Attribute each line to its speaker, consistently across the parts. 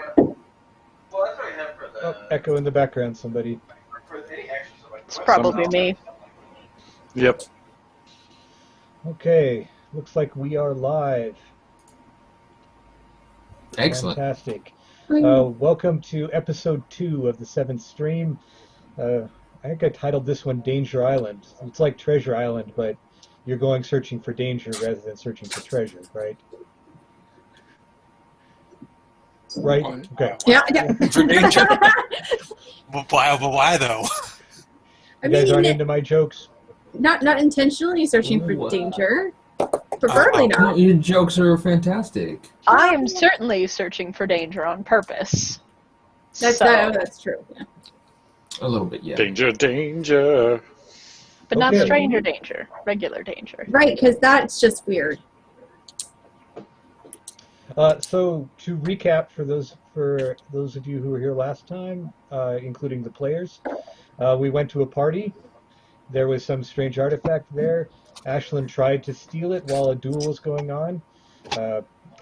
Speaker 1: Oh, echo in the background, somebody.
Speaker 2: It's probably me.
Speaker 3: Yep.
Speaker 1: Okay, looks like we are live.
Speaker 4: Excellent.
Speaker 1: Fantastic. Welcome to episode 2 of the 7th stream. I think I titled this one Danger Island. It's like Treasure Island, but you're going searching for danger rather than searching for treasure, right? Right? Okay.
Speaker 5: Yeah.
Speaker 6: For danger. But why though?
Speaker 1: You guys aren't into my jokes?
Speaker 5: Not intentionally searching for danger. Preferably not.
Speaker 4: Your jokes are fantastic.
Speaker 2: I am certainly searching for danger on purpose.
Speaker 5: That's true. Yeah.
Speaker 4: A little bit, yeah.
Speaker 3: Danger.
Speaker 2: But not
Speaker 1: Okay.
Speaker 2: stranger danger, regular danger.
Speaker 5: Right, because that's just weird.
Speaker 1: So to recap for those of you who were here last time, including the players, we went to a party. There was some strange artifact there. Ashlyn tried to steal it while a duel was going on.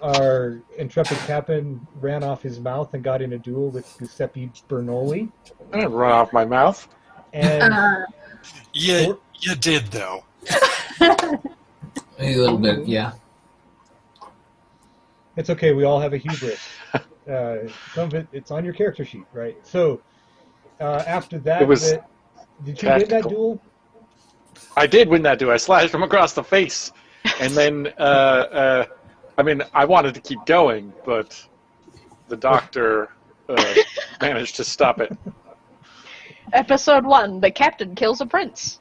Speaker 1: Our intrepid captain ran off his mouth and got in a duel with Giuseppe Bernoulli.
Speaker 3: I didn't run off my mouth.
Speaker 1: And
Speaker 6: You did though.
Speaker 4: A little bit, yeah.
Speaker 1: it's okay, we all have a hubris. Some of it's on your character sheet, right? So after that,
Speaker 3: It was
Speaker 1: did you win that
Speaker 3: tactical.
Speaker 1: duel?
Speaker 3: I did win that duel. I slashed him across the face. And then, I wanted to keep going, but the doctor managed to stop it.
Speaker 2: Episode 1, the captain kills a prince.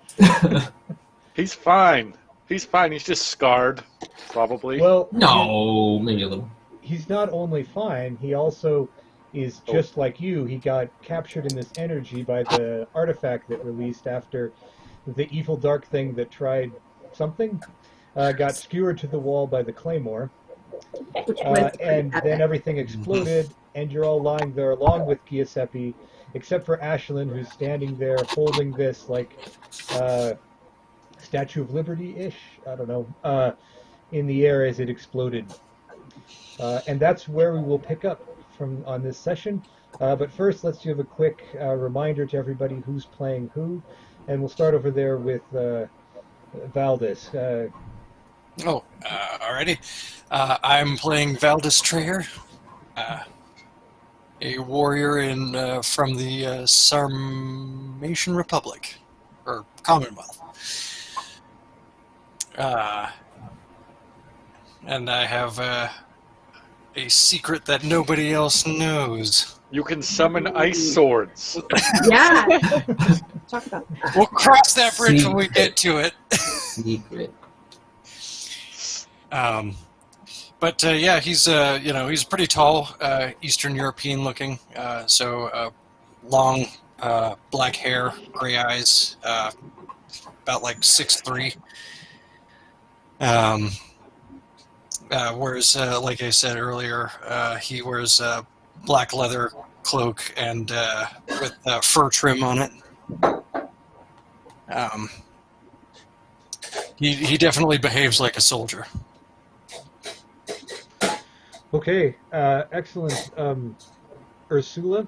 Speaker 3: He's fine. He's fine. He's just scarred, probably.
Speaker 1: Well,
Speaker 4: No, maybe a little.
Speaker 1: he's not only fine, he also is just like you. He got captured in this energy by the artifact that released after the evil dark thing that tried something. Got skewered to the wall by the claymore.
Speaker 5: Which was
Speaker 1: And
Speaker 5: epic.
Speaker 1: then everything exploded, and you're all lying there along with Giuseppe, except for Ashlyn, who's standing there holding this, like, Statue of Liberty-ish, I don't know, in the air as it exploded. And that's where we will pick up from on this session. But first, let's give a quick reminder to everybody who's playing who, and we'll start over there with Valdez.
Speaker 6: Alrighty. I'm playing Valdis Treyer, a warrior from the Sarmatian Republic, or Commonwealth. And I have a secret that nobody else knows.
Speaker 3: You can summon ice swords.
Speaker 5: Yeah. Talk about that.
Speaker 6: We'll cross that bridge when we get to it.
Speaker 4: Secret.
Speaker 6: He's pretty tall, Eastern European looking, long black hair, gray eyes, about like 6'3". Whereas, like I said earlier, he wears a black leather cloak and with fur trim on it. He definitely behaves like a soldier.
Speaker 1: Okay, excellent. Ursula?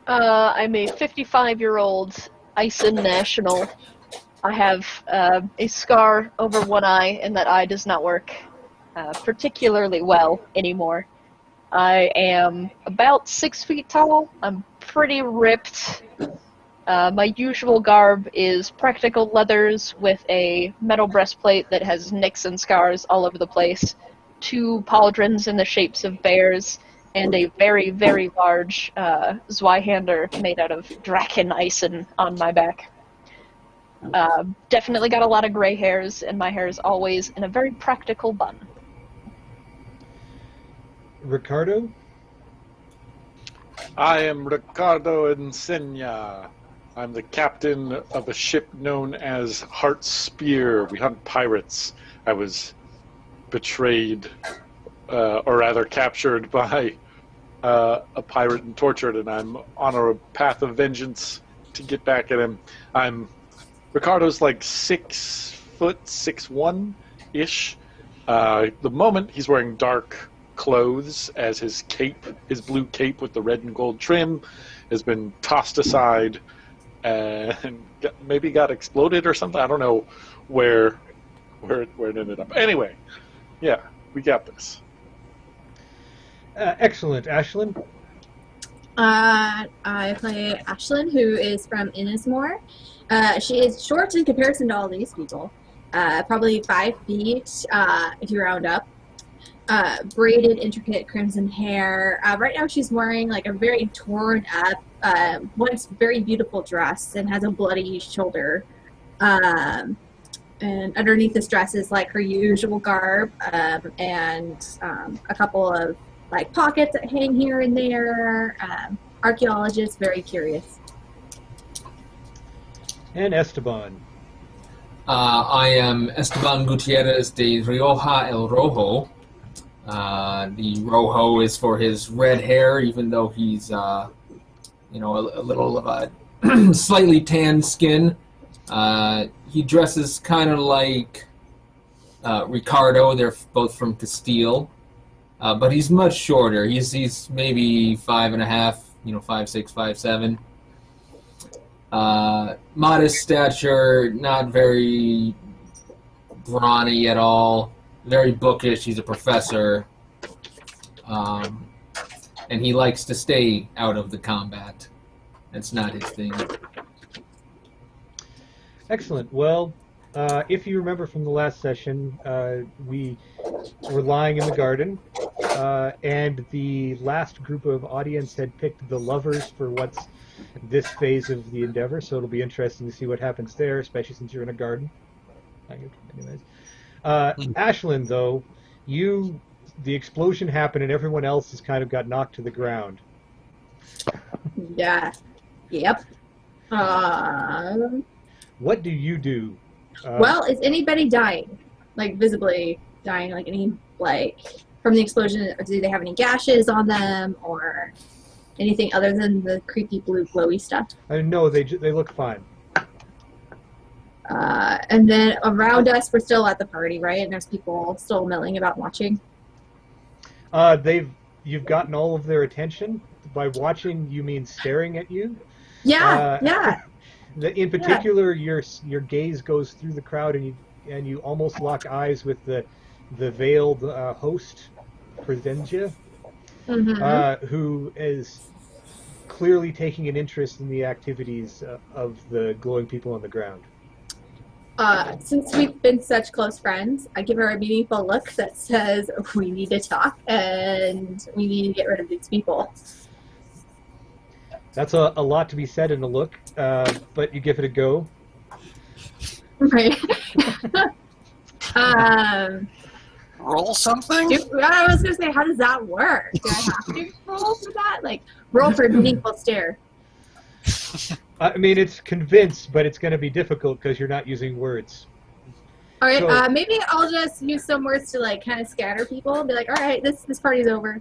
Speaker 2: I'm a 55-year-old Ison national. I have a scar over one eye, and that eye does not work particularly well anymore. I am about 6 feet tall. I'm pretty ripped. My usual garb is practical leathers with a metal breastplate that has nicks and scars all over the place, 2 pauldrons in the shapes of bears, and a very, very large Zweihander made out of Draken Ison on my back. Definitely got a lot of gray hairs, and my hair is always in a very practical bun.
Speaker 1: Ricardo?
Speaker 3: I am Ricardo Insegna. I'm the captain of a ship known as Heart Spear. We hunt pirates. I was betrayed, or rather captured by a pirate and tortured, and I'm on a path of vengeance to get back at him. Ricardo's like 6 foot 6'1" ish. The moment he's wearing dark clothes as his cape, his blue cape with the red and gold trim, has been tossed aside and maybe got exploded or something. I don't know where it ended up. Anyway, yeah, we got this.
Speaker 1: Excellent, Ashlyn.
Speaker 5: I play Ashlyn, who is from Innismore. She is short in comparison to all these people. Probably 5 feet if you round up. Braided, intricate crimson hair. Right now she's wearing like a very torn up, once very beautiful dress and has a bloody shoulder. And underneath this dress is like her usual garb and a couple of like pockets that hang here and there. Archaeologist, very curious.
Speaker 1: And Esteban.
Speaker 4: I am Esteban Gutierrez de Rioja El Rojo. The Rojo is for his red hair, even though he's, a little of a slightly tanned skin. He dresses kind of like Ricardo. They're both from Castile. But he's much shorter. He's maybe 5'5", 5'6", 5'7". Modest stature, not very brawny at all. Very bookish. He's a professor. And he likes to stay out of the combat. That's not his thing.
Speaker 1: Excellent. Well, if you remember from the last session, we were lying in the garden, and the last group of audience had picked the lovers for what's this phase of the endeavor, so it'll be interesting to see what happens there, especially since you're in a garden. Anyways. Ashlyn, though, the explosion happened and everyone else has kind of got knocked to the ground.
Speaker 5: Yeah. Yep.
Speaker 1: What do you do?
Speaker 5: Well, is anybody dying? Like, visibly dying? Like, from the explosion? Or do they have any gashes on them? Or anything other than the creepy blue glowy stuff?
Speaker 1: No, they look fine.
Speaker 5: And then around us, we're still at the party, right? And there's people still milling about watching?
Speaker 1: You've gotten all of their attention. By watching, you mean staring at you?
Speaker 5: Yeah, yeah.
Speaker 1: In particular, your gaze goes through the crowd, and you almost lock eyes with the veiled host, Presentia, who is clearly taking an interest in the activities of the glowing people on the ground.
Speaker 5: Since we've been such close friends, I give her a meaningful look that says, we need to talk, and we need to get rid of these people.
Speaker 1: That's a lot to be said in a look, but you give it a go.
Speaker 5: Right.
Speaker 6: Roll something?
Speaker 5: I was going to say, how does that work? Do I have to roll for that? Like, roll for a meaningful stare.
Speaker 1: I mean, it's convinced, but it's going to be difficult because you're not using words.
Speaker 5: All right,
Speaker 1: So,
Speaker 5: maybe I'll just use some words to, like, kind of scatter people and be like, all right, this party's over.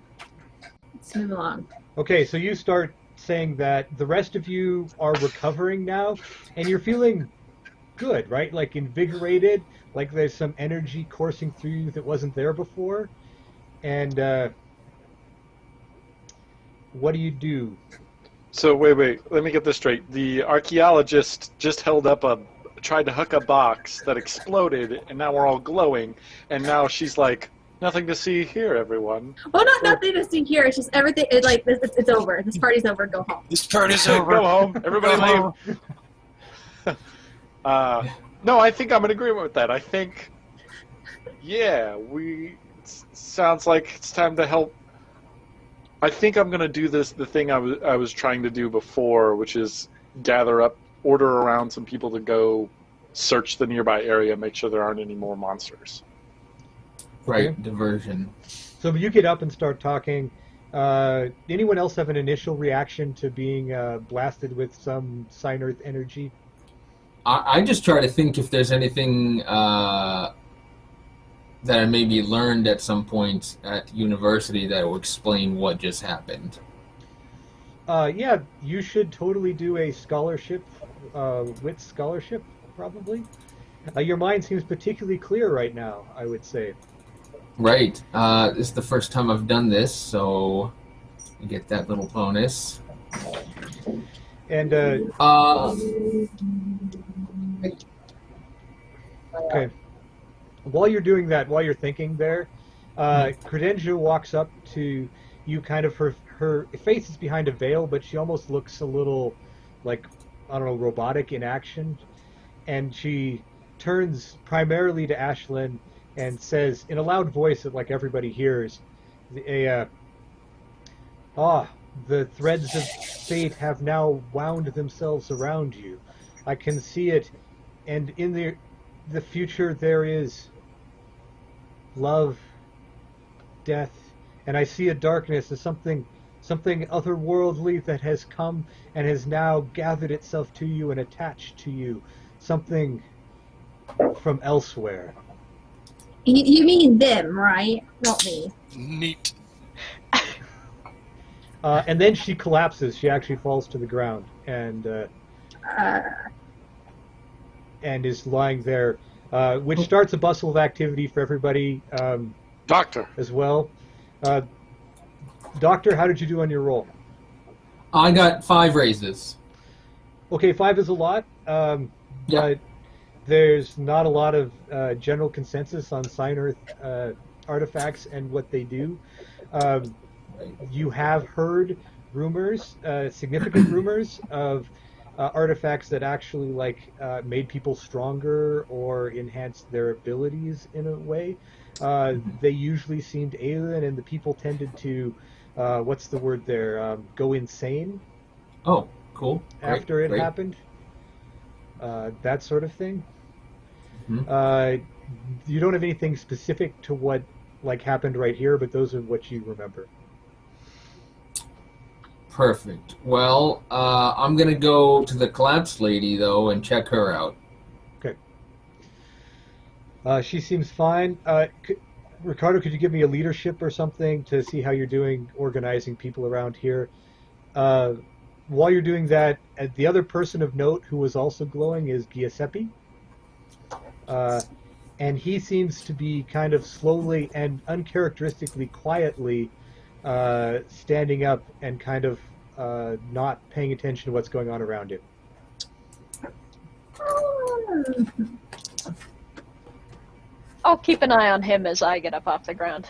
Speaker 5: Let's move along.
Speaker 1: Okay, so you start saying that the rest of you are recovering now, and you're feeling good, right? Like invigorated, like there's some energy coursing through you that wasn't there before. And what do you do?
Speaker 3: So wait, let me get this straight. The archaeologist just tried to hook a box that exploded, and now we're all glowing, and now she's like, nothing to see here, everyone.
Speaker 5: Well, nothing to see here. It's just everything. It's over. This party's over. Go home.
Speaker 6: This party's over.
Speaker 3: Go home. Everybody
Speaker 6: Go
Speaker 3: leave. No, I think I'm in agreement with that. I think, yeah, sounds like it's time to help. I think I'm going to do the thing I was trying to do before, which is order around some people to go search the nearby area, make sure there aren't any more monsters.
Speaker 4: Right,
Speaker 1: Okay.
Speaker 4: diversion.
Speaker 1: So you get up and start talking. Anyone else have an initial reaction to being blasted with some Sign-Earth energy?
Speaker 4: I just try to think if there's anything that I maybe learned at some point at university that will explain what just happened.
Speaker 1: Yeah, you should totally do a scholarship, wit scholarship, probably. Your mind seems particularly clear right now, I would say.
Speaker 4: Right. This is the first time I've done this, so you get that little bonus.
Speaker 1: And
Speaker 4: Uh,
Speaker 1: okay, while you're doing that, while you're thinking there, Credentia walks up to you. Kind of her face is behind a veil, but she almost looks a little like, I don't know, robotic in action. And she turns primarily to Ashlyn and says in a loud voice that like everybody hears, a, "Ah, the threads of fate have now wound themselves around you. I can see it, and in the future there is love, death, and I see a darkness as something otherworldly that has come and has now gathered itself to you and attached to you, something from elsewhere."
Speaker 5: You mean them, right? Not me.
Speaker 6: Neat.
Speaker 1: And then she collapses. She actually falls to the ground and is lying there, which starts a bustle of activity for everybody
Speaker 3: Doctor.
Speaker 1: as well. Doctor, how did you do on your roll?
Speaker 4: I got 5 raises.
Speaker 1: Okay, 5 is a lot,
Speaker 4: Yeah.
Speaker 1: but there's not a lot of general consensus on Sign Earth artifacts and what they do. You have heard rumors, significant rumors of artifacts that actually made people stronger or enhanced their abilities in a way. They usually seemed alien, and the people tended to, what's the word there, go insane
Speaker 4: Oh, cool. Great,
Speaker 1: after it
Speaker 4: great.
Speaker 1: happened. That sort of thing.
Speaker 4: Mhm.
Speaker 1: You don't have anything specific to what happened right here, but those are what you remember.
Speaker 4: Perfect. Well, I'm going to go to the collapsed lady, though, and check her out.
Speaker 1: Okay. She seems fine. Ricardo, could you give me a leadership or something to see how you're doing organizing people around here? While you're doing that, the other person of note who was also glowing is Giuseppe. And he seems to be kind of slowly and uncharacteristically quietly standing up and kind of not paying attention to what's going on around him.
Speaker 2: I'll keep an eye on him as I get up off the ground.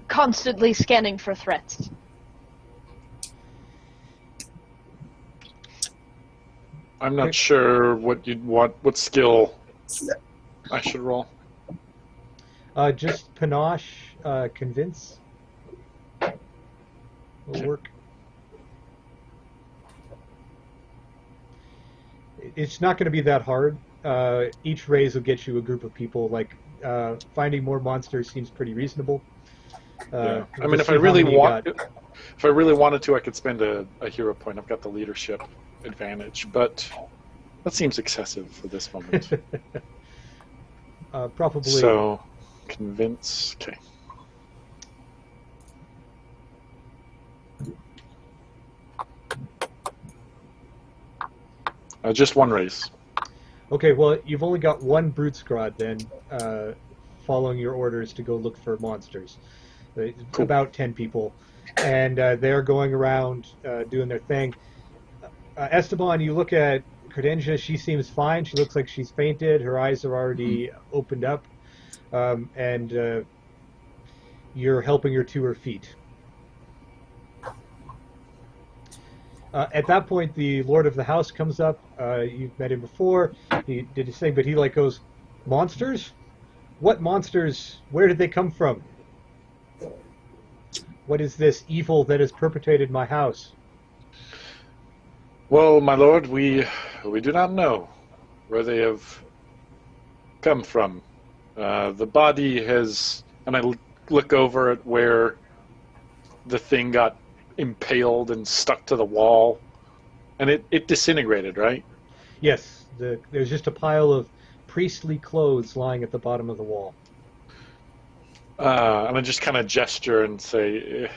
Speaker 2: Constantly scanning for threats.
Speaker 3: I'm not sure what you'd want, what skill I should roll.
Speaker 1: Just panache, convince will work. It's not going to be that hard. Each raise will get you a group of people. Finding more monsters seems pretty reasonable.
Speaker 3: Yeah. I
Speaker 1: we'll
Speaker 3: mean,
Speaker 1: just
Speaker 3: if I
Speaker 1: see how
Speaker 3: really
Speaker 1: many you
Speaker 3: want,
Speaker 1: got.
Speaker 3: if I really wanted to, I could spend a hero point. I've got the leadership advantage, but that seems excessive for this moment.
Speaker 1: Probably.
Speaker 3: So, convince. Okay. Just one raise.
Speaker 1: Okay, well, you've only got one brute squad then, following your orders to go look for monsters.
Speaker 3: Cool.
Speaker 1: About 10 people. And they're going around doing their thing. Esteban, you look at Credentia, she seems fine. She looks like she's fainted. Her eyes are already opened up. And you're helping her to her feet. At that point, the Lord of the House comes up. You've met him before. He did his thing, but he goes, "Monsters? What monsters? Where did they come from? What is this evil that has perpetrated my house?"
Speaker 3: Well, my lord, we do not know where they have come from. The body has, and I look over at where the thing got impaled and stuck to the wall, and it disintegrated, right?
Speaker 1: Yes, there's just a pile of priestly clothes lying at the bottom of the wall.
Speaker 3: And I just kind of gesture and say,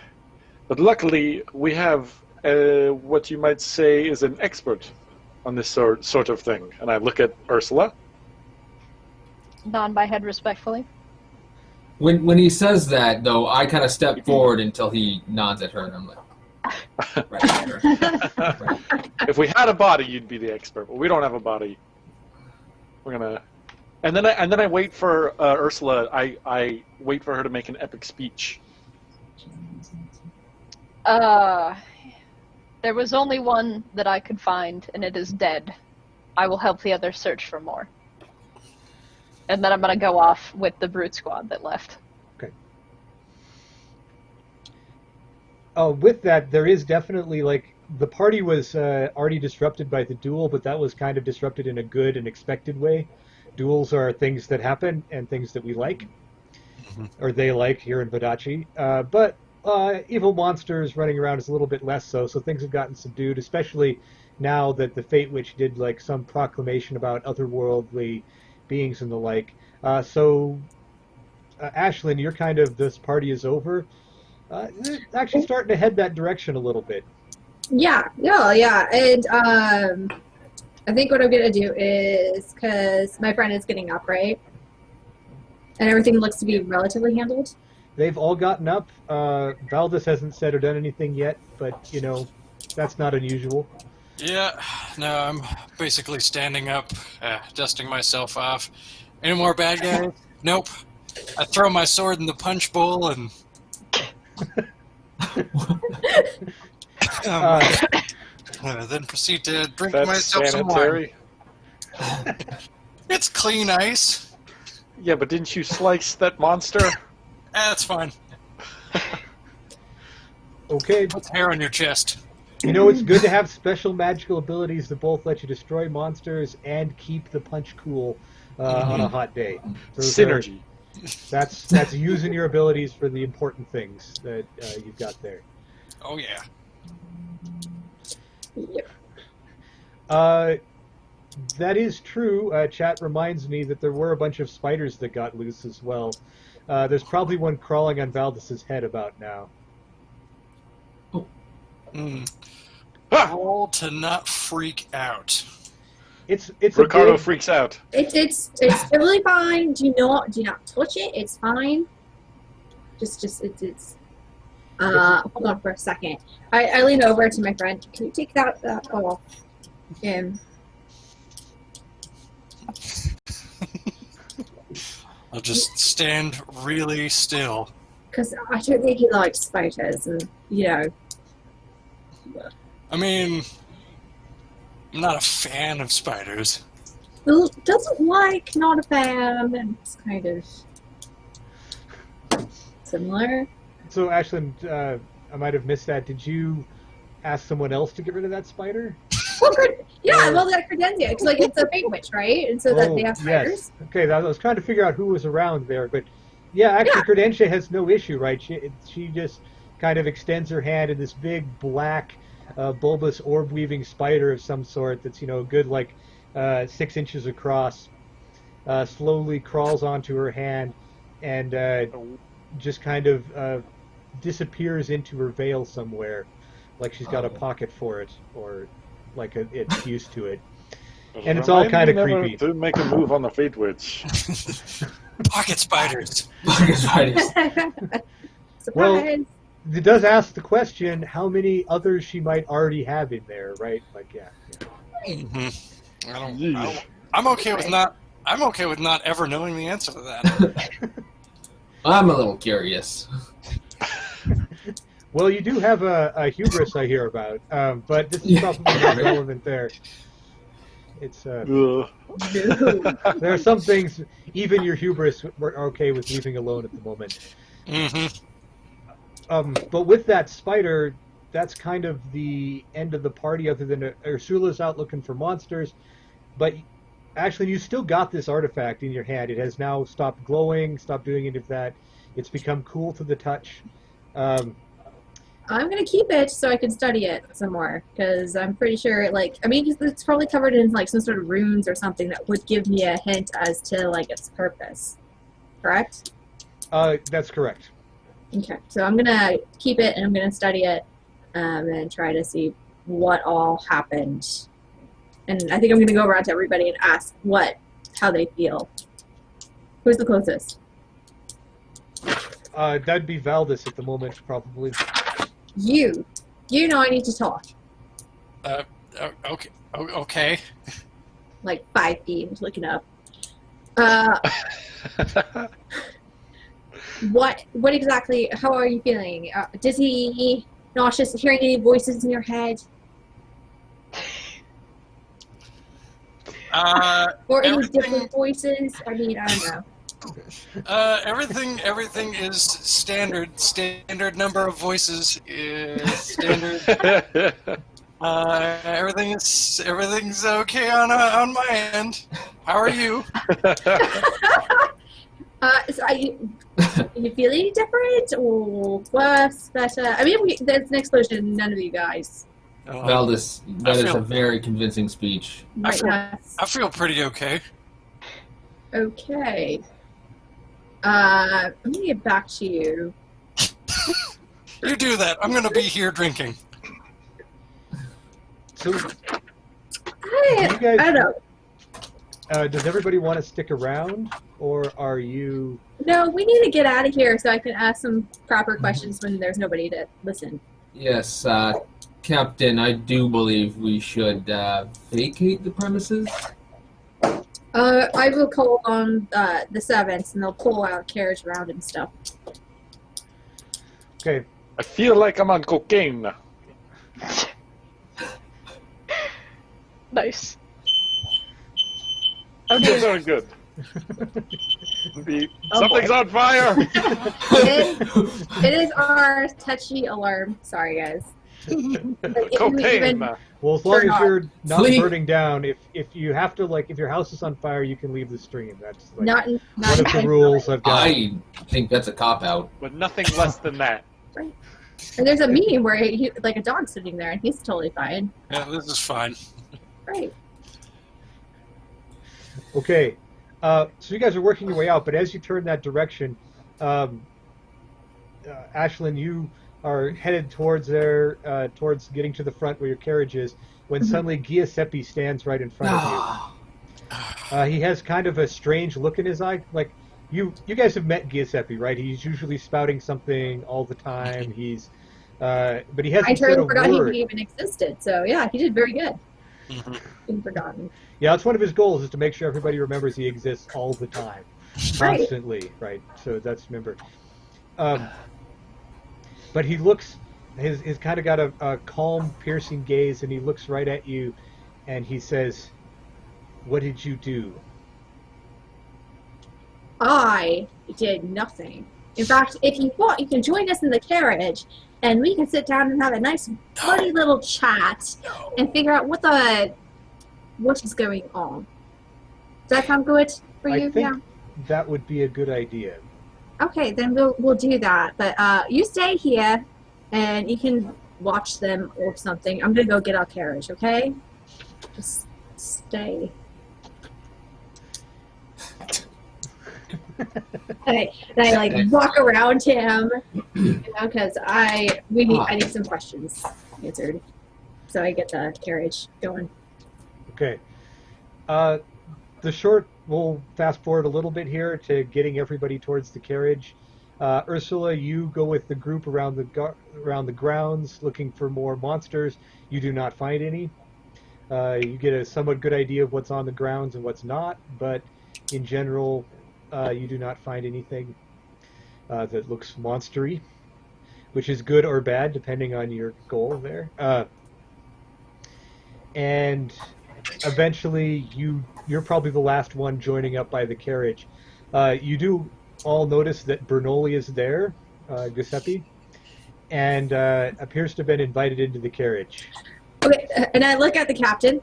Speaker 3: but luckily we have what you might say is an expert on this sort of thing. And I look at Ursula.
Speaker 2: nod my head respectfully.
Speaker 4: When he says that, though, I kind of step forward until he nods at her, and I'm like, right there. Right.
Speaker 3: If we had a body, you'd be the expert, but we don't have a body. We're gonna, and then I wait for Ursula. I wait for her to make an epic speech.
Speaker 2: There was only one that I could find, and it is dead. I will help the others search for more. And then I'm gonna go off with the brute squad that left.
Speaker 1: Okay. With that, there is definitely, like, the party was already disrupted by the duel, but that was kind of disrupted in a good and expected way. Duels are things that happen and things that we like, or they like here in Vadachi. But evil monsters running around is a little bit less so things have gotten subdued, especially now that the Fate Witch did, like, some proclamation about otherworldly beings and the like. Ashlyn, you're kind of, this party is over. Actually starting to head that direction a little bit.
Speaker 5: Yeah. And I think what I'm going to do is, because my friend is getting up, right? And everything looks to be relatively handled.
Speaker 1: They've all gotten up. Valdis hasn't said or done anything yet, but, you know, that's not unusual.
Speaker 6: Yeah, no, I'm basically standing up, dusting myself off. Any more bad guys? Nope. I throw my sword in the punch bowl and then proceed to drink
Speaker 3: That's
Speaker 6: myself
Speaker 3: sanitary.
Speaker 6: some wine. It's clean ice.
Speaker 3: Yeah, but didn't you slice that monster?
Speaker 6: That's fine.
Speaker 1: Okay.
Speaker 6: Put hair on your chest.
Speaker 1: You know, it's good to have special magical abilities that both let you destroy monsters and keep the punch cool on a hot day.
Speaker 3: Synergy.
Speaker 1: That's using your abilities for the important things that you've got there.
Speaker 6: Oh, yeah.
Speaker 5: Yep.
Speaker 1: That is true. Chat reminds me that there were a bunch of spiders that got loose as well. There's probably one crawling on Valdis's head about now.
Speaker 6: All to not freak out.
Speaker 1: It's
Speaker 3: Ricardo
Speaker 1: a big,
Speaker 3: freaks out.
Speaker 5: It's totally fine. Do not touch it. It's fine. It's. Hold on for a second. I lean over to my friend. Can you take that off?
Speaker 6: I'll just stand really still.
Speaker 5: Because I don't think he likes spiders, and you know.
Speaker 6: I mean, I'm not a fan of spiders.
Speaker 5: Well, doesn't like, not a fan. It's kind of similar.
Speaker 1: So, Ashlyn, I might have missed that. Did you ask someone else to get rid of that spider?
Speaker 5: Well, that credentia. It's like it's a fate witch, right? And so that they have spiders.
Speaker 1: Yes. Okay, I was trying to figure out who was around there, but yeah, actually, Credentia has no issue, right? She just kind of extends her hand, and this big black, bulbous orb-weaving spider of some sort that's, you know, good like 6 inches across, slowly crawls onto her hand and just kind of disappears into her veil somewhere, like she's got a pocket for it, or like it's used to it. And it's all kind of creepy.
Speaker 3: To make a move on the Fate Witch.
Speaker 6: Pocket spiders.
Speaker 4: Pocket spiders.
Speaker 5: Surprise!
Speaker 1: Well, it does ask the question how many others she might already have in there, right? Like, yeah.
Speaker 6: I'm okay with not. I'm okay with not ever knowing the answer to that.
Speaker 4: I'm a little curious.
Speaker 1: Well, you do have a hubris I hear about, but this is probably not relevant there. It's there are some things even your hubris were okay with leaving alone at the moment. But with that spider, that's kind of the end of the party. Other than Ursula's out looking for monsters, but actually, you still got this artifact in your hand. It has now stopped glowing, stopped doing any of that. It's become cool to the touch.
Speaker 5: I'm gonna keep it so I can study it some more, because I'm pretty sure, like, I mean, it's probably covered in like some sort of runes or something that would give me a hint as to like its purpose. Correct?
Speaker 1: That's correct.
Speaker 5: Okay, so I'm gonna keep it and I'm gonna study it, and try to see what all happened. And I think I'm gonna go around to everybody and ask how they feel. Who's the closest?
Speaker 1: That'd be Valdis at the moment, probably.
Speaker 5: You. You know I need to talk.
Speaker 6: Okay. Okay.
Speaker 5: Like 5 feet. I'm looking up. What exactly? How are you feeling? Dizzy, nauseous, hearing any voices in your head, or any
Speaker 6: everything-
Speaker 5: different voices? I mean, I don't know.
Speaker 6: Everything is standard. Standard number of voices is standard. Everything's okay on my end. How are you?
Speaker 5: So are you feeling different or worse, better? I mean, there's an explosion. None of you guys.
Speaker 4: Valdis, that is a very convincing speech.
Speaker 5: Right now.
Speaker 6: I feel pretty okay.
Speaker 5: Okay. I'm gonna get back to you.
Speaker 6: You do that. I'm gonna be here drinking.
Speaker 1: So,
Speaker 5: I don't know.
Speaker 1: does everybody want to stick around, or are you?
Speaker 5: No, we need to get out of here so I can ask some proper questions when there's nobody to listen.
Speaker 4: Yes, Captain, I do believe we should vacate the premises.
Speaker 5: I will call on the servants and they'll pull out carriage around and stuff.
Speaker 1: Okay.
Speaker 3: I feel like I'm on cocaine.
Speaker 2: Nice.
Speaker 3: Feels very good. Something's on fire!
Speaker 5: It is our touchy alarm. Sorry, guys.
Speaker 3: Cocaine!
Speaker 1: Well, as long
Speaker 5: Turn
Speaker 1: as
Speaker 5: on.
Speaker 1: you're not
Speaker 4: Flee.
Speaker 1: burning down, if you have to, like, if your house is on fire, you can leave the stream. That's like
Speaker 5: Not
Speaker 1: one of the rules I've got.
Speaker 4: I think that's a cop-out.
Speaker 3: But nothing less than that.
Speaker 5: And there's a meme where he like a dog sitting there and he's totally fine.
Speaker 6: Yeah, this is fine.
Speaker 5: Right.
Speaker 1: Okay, so you guys are working your way out, but as you turn that direction, Ashlyn, you are headed towards there, towards getting to the front where your carriage is, when suddenly Giuseppe stands right in front of you. He has kind of a strange look in his eye. Like, you guys have met Giuseppe, right? He's usually spouting something all the time. He's, but he hasn't
Speaker 5: I
Speaker 1: said
Speaker 5: totally
Speaker 1: a
Speaker 5: forgot
Speaker 1: word.
Speaker 5: he even existed. So yeah, he did very good.
Speaker 6: Mhm.
Speaker 5: Been forgotten.
Speaker 1: Yeah, that's one of his goals, is to make sure everybody remembers he exists all the time,
Speaker 5: Right.
Speaker 1: constantly, right? So that's remember. But he looks, his kind of got a calm, piercing gaze, and he looks right at you, and he says, "What did you do?"
Speaker 5: I did nothing. In fact, if you want, you can join us in the carriage, and we can sit down and have a nice, bloody little chat and figure out what is going on. Does that sound good for
Speaker 1: I
Speaker 5: you?
Speaker 1: think
Speaker 5: Yeah.
Speaker 1: that would be a good idea.
Speaker 5: Okay, then we'll do that. But you stay here, and you can watch them or something. I'm gonna go get our carriage. Okay? Just stay. Okay, and I like walk around him, because I need some questions answered, so I get the carriage going.
Speaker 1: Okay. We'll fast forward a little bit here to getting everybody towards the carriage. Ursula, you go with the group around the grounds looking for more monsters. You do not find any. You get a somewhat good idea of what's on the grounds and what's not, but in general, you do not find anything that looks monstery, which is good or bad depending on your goal there. And eventually, you're probably the last one joining up by the carriage. You do all notice that Bernoulli is there, Giuseppe, and appears to have been invited into the carriage.
Speaker 5: Okay, and I look at the captain.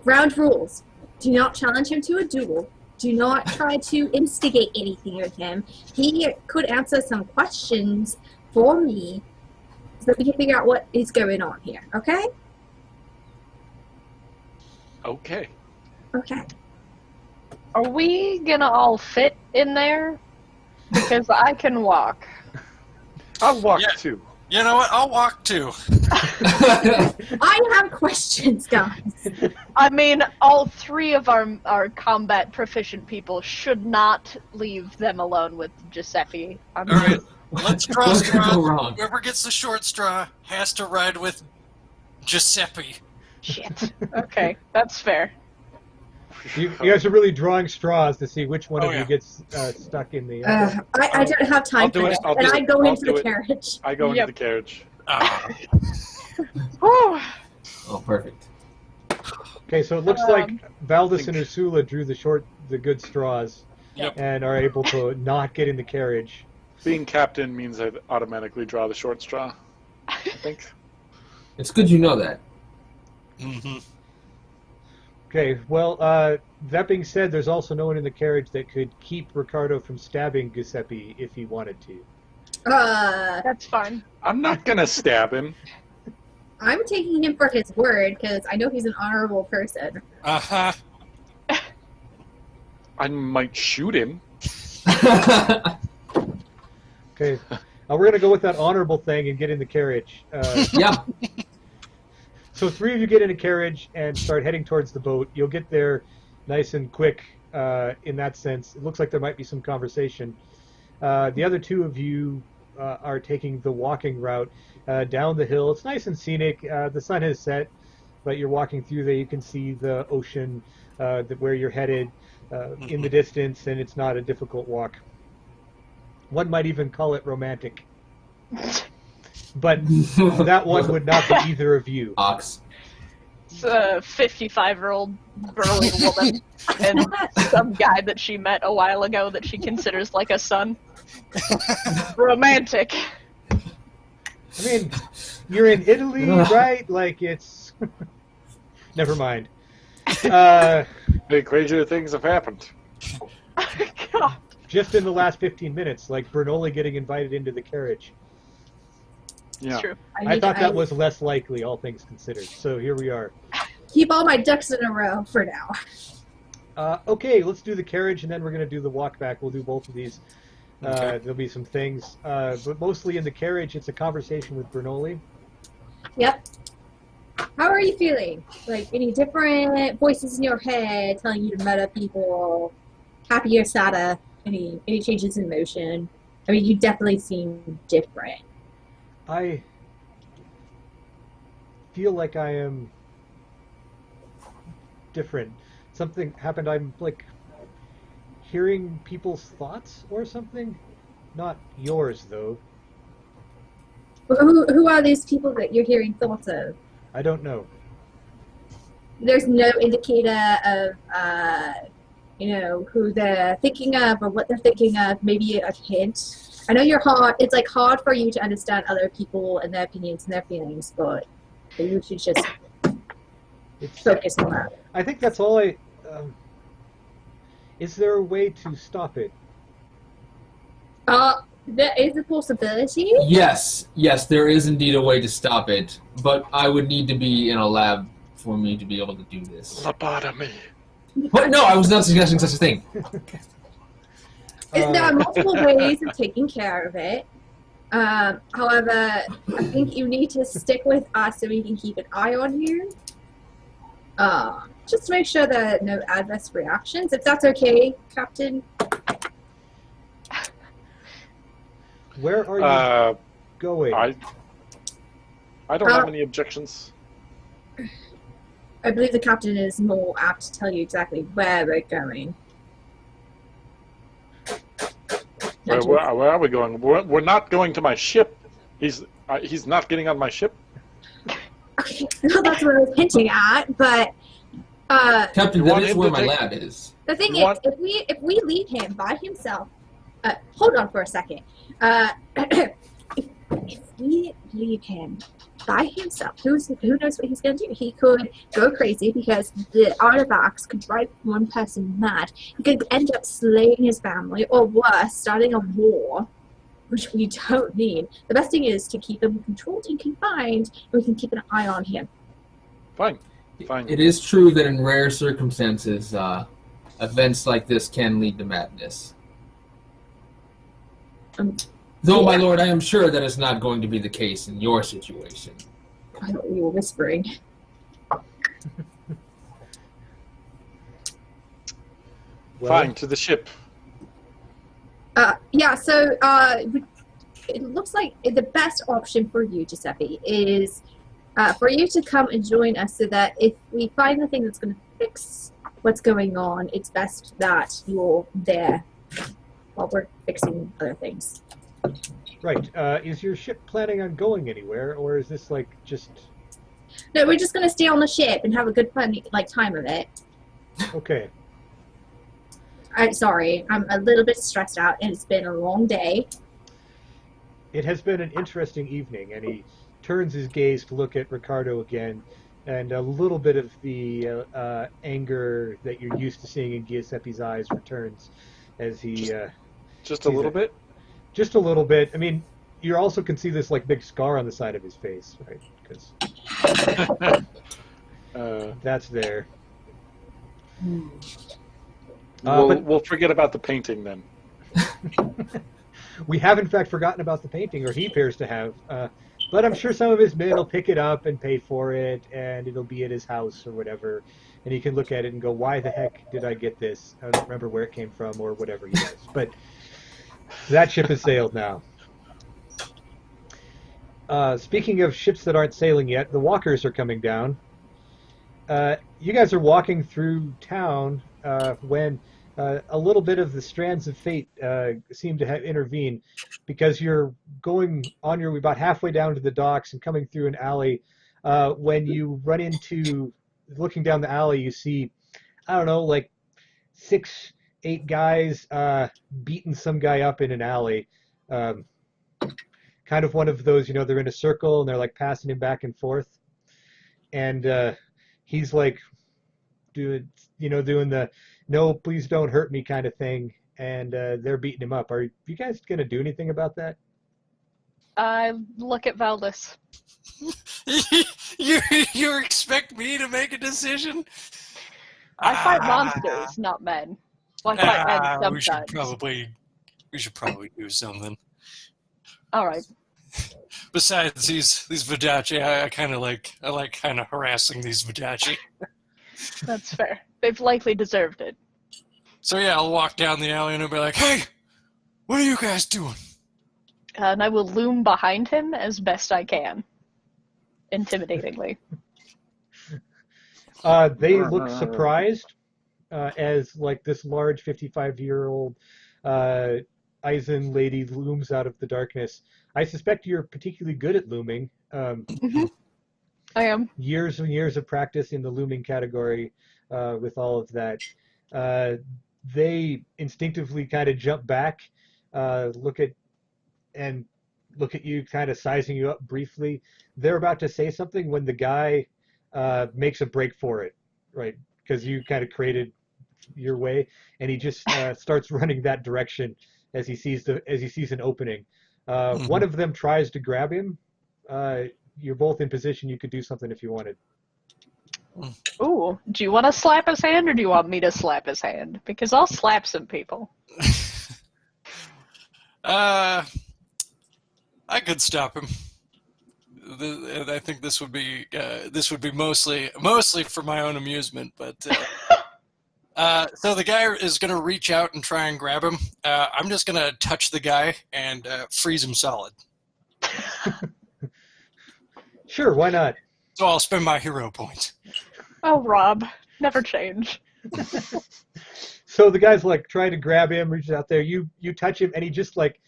Speaker 5: Ground rules: do not challenge him to a duel. Do not try to instigate anything with him. He could answer some questions for me, so that we can figure out what is going on here. Okay?
Speaker 3: Okay.
Speaker 5: Okay.
Speaker 2: Are we gonna all fit in there? Because I can walk.
Speaker 3: I'll walk
Speaker 6: Yeah.
Speaker 3: too.
Speaker 6: You know what? I'll walk too.
Speaker 5: I have questions, guys.
Speaker 2: I mean, all three of our combat proficient people should not leave them alone with Giuseppe.
Speaker 6: All right, let's draw
Speaker 4: What could go
Speaker 6: straws.
Speaker 4: wrong?
Speaker 6: Whoever gets the short straw has to ride with Giuseppe.
Speaker 2: Shit. Okay, that's fair.
Speaker 1: You guys are really drawing straws to see which one
Speaker 6: Oh,
Speaker 1: of
Speaker 6: yeah.
Speaker 1: you gets stuck in the.
Speaker 5: I don't have time
Speaker 3: I'll do
Speaker 5: for
Speaker 3: it,
Speaker 5: this,
Speaker 3: I'll
Speaker 5: and
Speaker 3: do
Speaker 5: I
Speaker 3: it,
Speaker 5: go
Speaker 3: I'll
Speaker 5: into
Speaker 3: do
Speaker 5: the
Speaker 3: it.
Speaker 5: carriage.
Speaker 3: I go into
Speaker 2: Yep.
Speaker 3: the carriage.
Speaker 6: Ah,
Speaker 2: Whew.
Speaker 4: Oh, perfect.
Speaker 1: Okay, so it looks like Valdis and
Speaker 3: think-
Speaker 1: Ursula drew the good straws,
Speaker 6: Yep.
Speaker 1: and are able to not get in the carriage.
Speaker 3: Being captain means I automatically draw the short straw. I think.
Speaker 4: It's good you know that.
Speaker 6: hmm
Speaker 1: Okay, well, that being said, there's also no one in the carriage that could keep Ricardo from stabbing Giuseppe if he wanted to.
Speaker 2: That's fine.
Speaker 3: I'm not gonna stab him.
Speaker 5: I'm taking him for his word because I know he's an honorable person.
Speaker 6: Uh-huh.
Speaker 3: I might shoot him.
Speaker 1: Okay, we're going to go with that honorable thing and get in the carriage.
Speaker 4: Yeah.
Speaker 1: So three of you get in a carriage and start heading towards the boat. You'll get there nice and quick in that sense. It looks like there might be some conversation. The other two of you are taking the walking route down the hill. It's nice and scenic. The sun has set, but you're walking through there. You can see the ocean where you're headed in the distance, and it's not a difficult walk. One might even call it romantic. But that one would not be either of you.
Speaker 4: Ox.
Speaker 2: It's a 55-year-old burly woman and some guy that she met a while ago that she considers like a son. Romantic.
Speaker 1: I mean, you're in Italy, right? Like, it's... Never mind.
Speaker 3: Hey, crazier things have happened.
Speaker 2: God.
Speaker 1: Just in the last 15 minutes, like Bernoulli getting invited into the carriage.
Speaker 3: Yeah.
Speaker 2: It's true.
Speaker 1: I thought that was less likely, all things considered. So here we are.
Speaker 5: Keep all my ducks in a row for now.
Speaker 1: Okay, let's do the carriage, and then we're going to do the walk back. We'll do both of these.
Speaker 6: Okay.
Speaker 1: There'll be some things. But mostly in the carriage, it's a conversation with Bernoulli.
Speaker 5: Yep. How are you feeling? Like any different voices in your head telling you to meta people? Happy or sadder? Any changes in motion? I mean, you definitely seem different.
Speaker 1: I feel like I am different. Something happened. I'm like hearing people's thoughts or something. Not yours, though.
Speaker 5: Who are these people that you're hearing thoughts of?
Speaker 1: I don't know.
Speaker 5: There's no indicator of, who they're thinking of or what they're thinking of. Maybe a hint. I know you're hard. It's like hard for you to understand other people and their opinions and their feelings, but you should just
Speaker 1: It's,
Speaker 5: focus on that.
Speaker 1: I think that's all I. Is there a way to stop it?
Speaker 5: There is a possibility.
Speaker 4: Yes, there is indeed a way to stop it, but I would need to be in a lab for me to be able to do this.
Speaker 3: Lobotomy.
Speaker 4: What? No, I was not suggesting such a thing.
Speaker 5: There are multiple ways of taking care of it. However, I think you need to stick with us so we can keep an eye on you. Just to make sure there are no adverse reactions. If that's okay, Captain.
Speaker 1: Where are you going?
Speaker 3: I don't have any objections.
Speaker 5: I believe the captain is more apt to tell you exactly where we're going.
Speaker 3: Where are we going? We're not going to my ship. He's not getting on my ship.
Speaker 5: Okay, well, that's what I was hinting at, but
Speaker 4: Captain,
Speaker 3: You
Speaker 4: that
Speaker 3: want
Speaker 4: is
Speaker 3: him
Speaker 4: where
Speaker 3: to
Speaker 4: my
Speaker 3: take-
Speaker 4: lab is.
Speaker 5: the thing
Speaker 3: You
Speaker 5: is, if we leave him by himself, hold on for a second. If we leave him by himself, who knows what he's going to do? He could go crazy because the artifacts could drive one person mad. He could end up slaying his family, or worse, starting a war, which we don't need. The best thing is to keep him controlled and confined, and we can keep an eye on him.
Speaker 3: Fine.
Speaker 4: It is true that in rare circumstances, events like this can lead to madness. Though, my lord, I am sure that is not going to be the case in your situation.
Speaker 5: I thought you were whispering.
Speaker 3: Fine, to the ship.
Speaker 5: Yeah, so it looks like the best option for you, Giuseppe, is for you to come and join us so that if we find the thing that's going to fix what's going on, it's best that you're there while we're fixing other things.
Speaker 1: Right. Is your ship planning on going anywhere, or is this like just...
Speaker 5: No, we're just going to stay on the ship and have a good fun, time of it.
Speaker 1: Okay.
Speaker 5: I'm sorry, I'm a little bit stressed out, and it's been a long day.
Speaker 1: It has been an interesting evening, and he turns his gaze to look at Ricardo again, and a little bit of the anger that you're used to seeing in Giuseppe's eyes returns as he...
Speaker 3: Just a little bit?
Speaker 1: Just a little bit. I mean, you also can see this like big scar on the side of his face, right? Because that's there.
Speaker 3: We'll forget about the painting then.
Speaker 1: We have in fact forgotten about the painting, or he appears to have. But I'm sure some of his men will pick it up and pay for it, and it'll be at his house or whatever. And he can look at it and go, "Why the heck did I get this? I don't remember where it came from," or whatever he does. But that ship has sailed now. Speaking of ships that aren't sailing yet, the walkers are coming down. You guys are walking through town when a little bit of the strands of fate seem to have intervened, because you're going on your way about halfway down to the docks and coming through an alley. When you run into, looking down the alley, you see, I don't know, like 6, 8 guys beating some guy up in an alley. Kind of one of those, they're in a circle and they're like passing him back and forth. And he's like doing the "no, please don't hurt me" kind of thing. And they're beating him up. Are you guys going to do anything about that?
Speaker 2: I look at Valdis.
Speaker 6: You expect me to make a decision?
Speaker 2: I fight monsters, not men. Well, I fight men
Speaker 6: we
Speaker 2: sometimes.
Speaker 6: should probably do something.
Speaker 2: All right.
Speaker 6: Besides these Vidachi, I like kind of harassing these Vidachi.
Speaker 2: That's fair. They've likely deserved it.
Speaker 6: So yeah, I'll walk down the alley and I'll be like, "Hey, what are you guys doing?"
Speaker 2: And I will loom behind him as best I can, intimidatingly.
Speaker 1: They look surprised as like this large 55-year-old Eisen lady looms out of the darkness. I suspect you're particularly good at looming.
Speaker 2: Mm-hmm. I am.
Speaker 1: Years and years of practice in the looming category with all of that. They instinctively kind of jump back, look at you, kind of sizing you up briefly. They're about to say something when the guy makes a break for it, right? Because you kind of created your way, and he just starts running that direction as he sees an opening. One of them tries to grab him. You're both in position. You could do something if you wanted.
Speaker 2: Ooh, do you want to slap his hand, or do you want me to slap his hand? Because I'll slap some people.
Speaker 6: I could stop him. I think this would be mostly for my own amusement. But so the guy is going to reach out and try and grab him. I'm just going to touch the guy and freeze him solid.
Speaker 1: Sure, why not?
Speaker 6: So I'll spend my hero point.
Speaker 2: Oh, Rob, never change.
Speaker 1: So the guy's like trying to grab him, reaches out there. You touch him, and he just like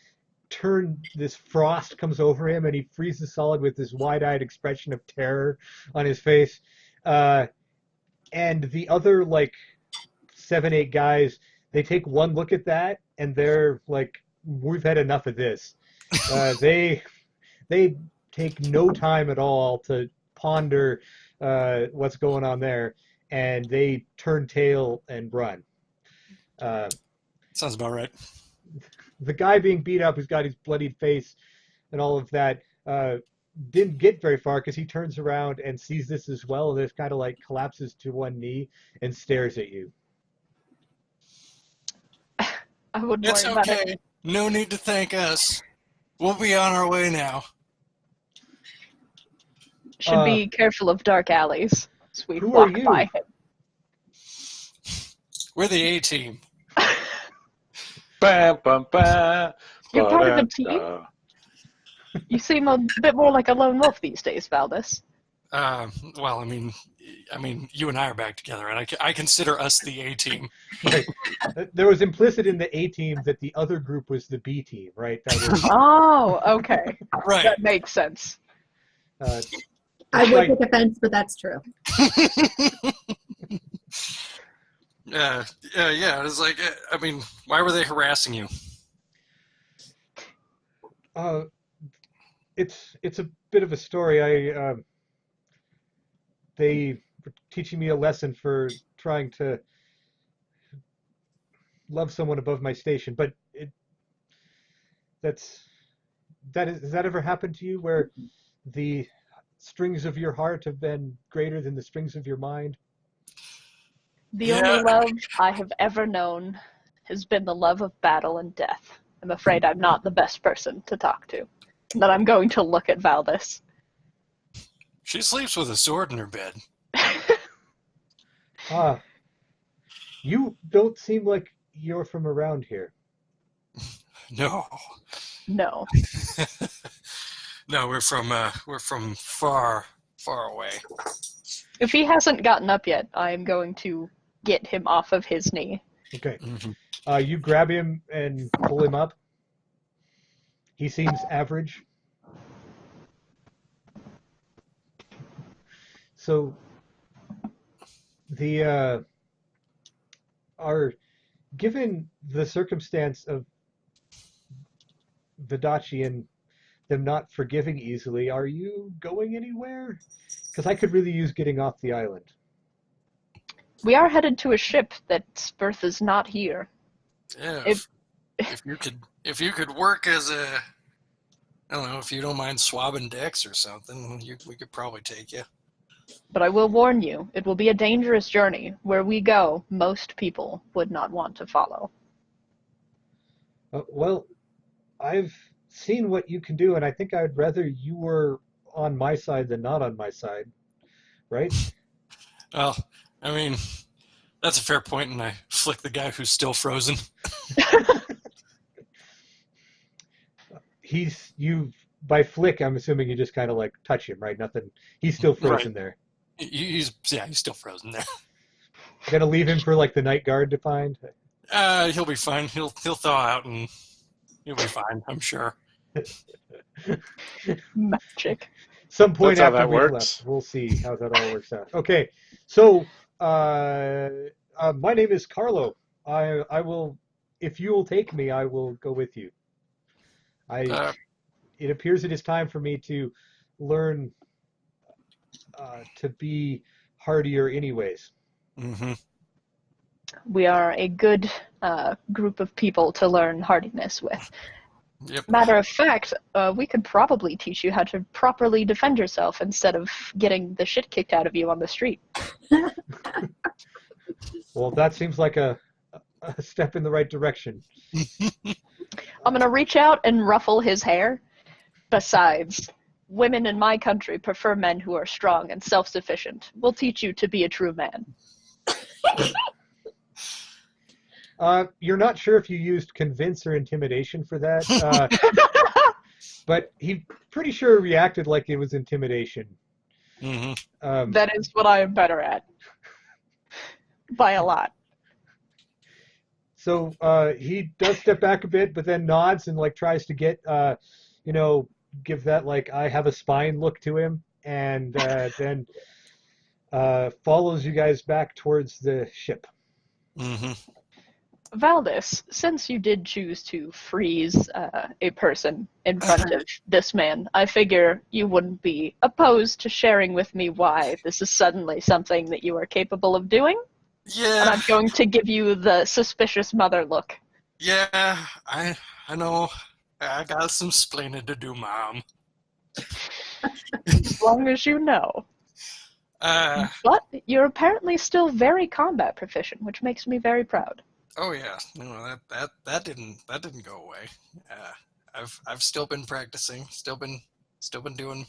Speaker 1: this frost comes over him, and he freezes solid with this wide-eyed expression of terror on his face. And the other like 7, 8 guys, they take one look at that, and they're like, "We've had enough of this." They take no time at all to ponder what's going on there, and they turn tail and run.
Speaker 6: Sounds about right.
Speaker 1: The guy being beat up, who's got his bloodied face and all of that, didn't get very far because he turns around and sees this as well, and just kind of like collapses to one knee and stares at you.
Speaker 2: I wouldn't
Speaker 6: It's
Speaker 2: worry about
Speaker 6: okay.
Speaker 2: it.
Speaker 6: No need to thank us. We'll be on our way now.
Speaker 2: Should be careful of dark alleys as we
Speaker 1: who
Speaker 2: walk
Speaker 1: are you?
Speaker 2: by him.
Speaker 6: We're the A-team.
Speaker 3: Bam, bam, bam.
Speaker 2: You're part of a
Speaker 3: Ba-da-da.
Speaker 2: team? You seem a bit more like a lone wolf these days, Valdez.
Speaker 6: Well, I mean, you and I are back together, and I consider us the A-team.
Speaker 1: Right. There was implicit in the A team that the other group was the B team, right? That was
Speaker 2: Oh, okay.
Speaker 6: Right.
Speaker 2: That makes sense.
Speaker 5: I would
Speaker 1: Right.
Speaker 5: take offense, but that's true.
Speaker 6: Yeah. It's like, I mean, why were they harassing you?
Speaker 1: It's a bit of a story. They were teaching me a lesson for trying to love someone above my station, but has that ever happened to you where the strings of your heart have been greater than the strings of your mind?
Speaker 2: The
Speaker 6: Yeah.
Speaker 2: only love I have ever known has been the love of battle and death. I'm afraid I'm not the best person to talk to. That I'm going to look at Valdez.
Speaker 6: She sleeps with a sword in her bed.
Speaker 1: You don't seem like you're from around here.
Speaker 6: No.
Speaker 2: No.
Speaker 6: No, we're from far, far away.
Speaker 2: If he hasn't gotten up yet, I am going to get him off of his knee.
Speaker 1: Okay.
Speaker 6: Mm-hmm.
Speaker 1: You grab him and pull him up. He seems average. So given the circumstance of Vidachi and them not forgiving easily, are you going anywhere? Because I could really use getting off the island.
Speaker 2: We are headed to a ship that's berth is not here.
Speaker 6: Yeah. If you could work as a, I don't know, if you don't mind swabbing decks or something, we could probably take you.
Speaker 2: But I will warn you, it will be a dangerous journey. Where we go, most people would not want to follow.
Speaker 1: Well, I've seen what you can do, and I think I'd rather you were on my side than not on my side, right?
Speaker 6: Well, I mean, that's a fair point, and I flick the guy who's still frozen.
Speaker 1: By flick, I'm assuming you just kind of like touch him, right? Nothing. He's still frozen there.
Speaker 6: He's still frozen there.
Speaker 1: Gonna leave him for like the night guard to find.
Speaker 6: He'll be fine. He'll thaw out and he'll be fine, I'm sure.
Speaker 2: Magic.
Speaker 1: Some point
Speaker 3: That's how
Speaker 1: after
Speaker 3: that
Speaker 1: we've
Speaker 3: works.
Speaker 1: left, we'll see how that all works out. Okay, so my name is Carlo. I will, if you will take me, I will go with you. It appears it is time for me to learn to be hardier anyways.
Speaker 6: Mm-hmm.
Speaker 2: We are a good group of people to learn hardiness with.
Speaker 6: Yep.
Speaker 2: Matter of fact, we could probably teach you how to properly defend yourself instead of getting the shit kicked out of you on the street.
Speaker 1: Well, that seems like a step in the right direction.
Speaker 2: I'm going to reach out and ruffle his hair. Besides, women in my country prefer men who are strong and self-sufficient. We'll teach you to be a true man.
Speaker 1: You're not sure if you used convince or intimidation for that, but he pretty sure reacted like it was intimidation.
Speaker 6: Mm-hmm.
Speaker 2: That is what I am better at. By a lot.
Speaker 1: So he does step back a bit, but then nods and like tries to get, give that like I have a spine look to him, and then follows you guys back towards the ship.
Speaker 6: Mm-hmm.
Speaker 2: Valdez, since you did choose to freeze a person in front of this man, I figure you wouldn't be opposed to sharing with me why this is suddenly something that you are capable of doing.
Speaker 6: Yeah.
Speaker 2: And I'm going to give you the suspicious mother look.
Speaker 6: Yeah, I know. I got some splaining to do, Mom.
Speaker 2: As long as you know. But you're apparently still very combat proficient, which makes me very proud.
Speaker 6: Oh yeah, no, that didn't go away. I've still been practicing, still been doing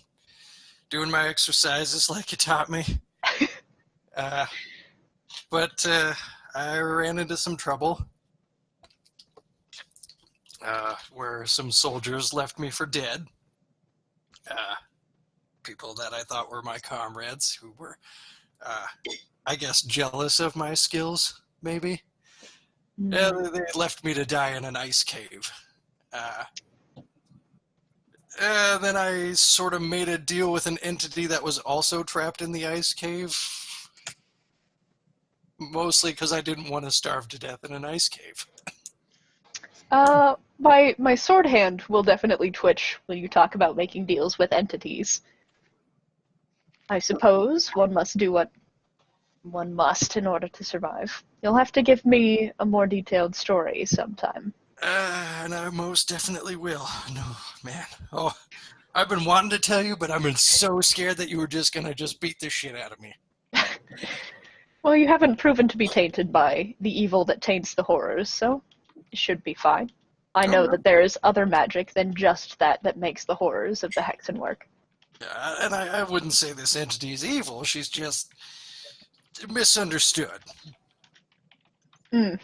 Speaker 6: my exercises like you taught me. But I ran into some trouble where some soldiers left me for dead. People that I thought were my comrades who were, I guess, jealous of my skills, maybe. They left me to die in an ice cave. Then I sort of made a deal with an entity that was also trapped in the ice cave. Mostly because I didn't want to starve to death in an ice cave.
Speaker 2: My sword hand will definitely twitch when you talk about making deals with entities. I suppose one must do what one must in order to survive. You'll have to give me a more detailed story sometime.
Speaker 6: And I most definitely will. No, man. Oh, I've been wanting to tell you, but I've been so scared that you were just gonna beat the shit out of me.
Speaker 2: Well, you haven't proven to be tainted by the evil that taints the horrors, so it should be fine. I know that there is other magic than just that makes the horrors of the Hexen work.
Speaker 6: And I wouldn't say this entity is evil. She's just misunderstood.
Speaker 2: I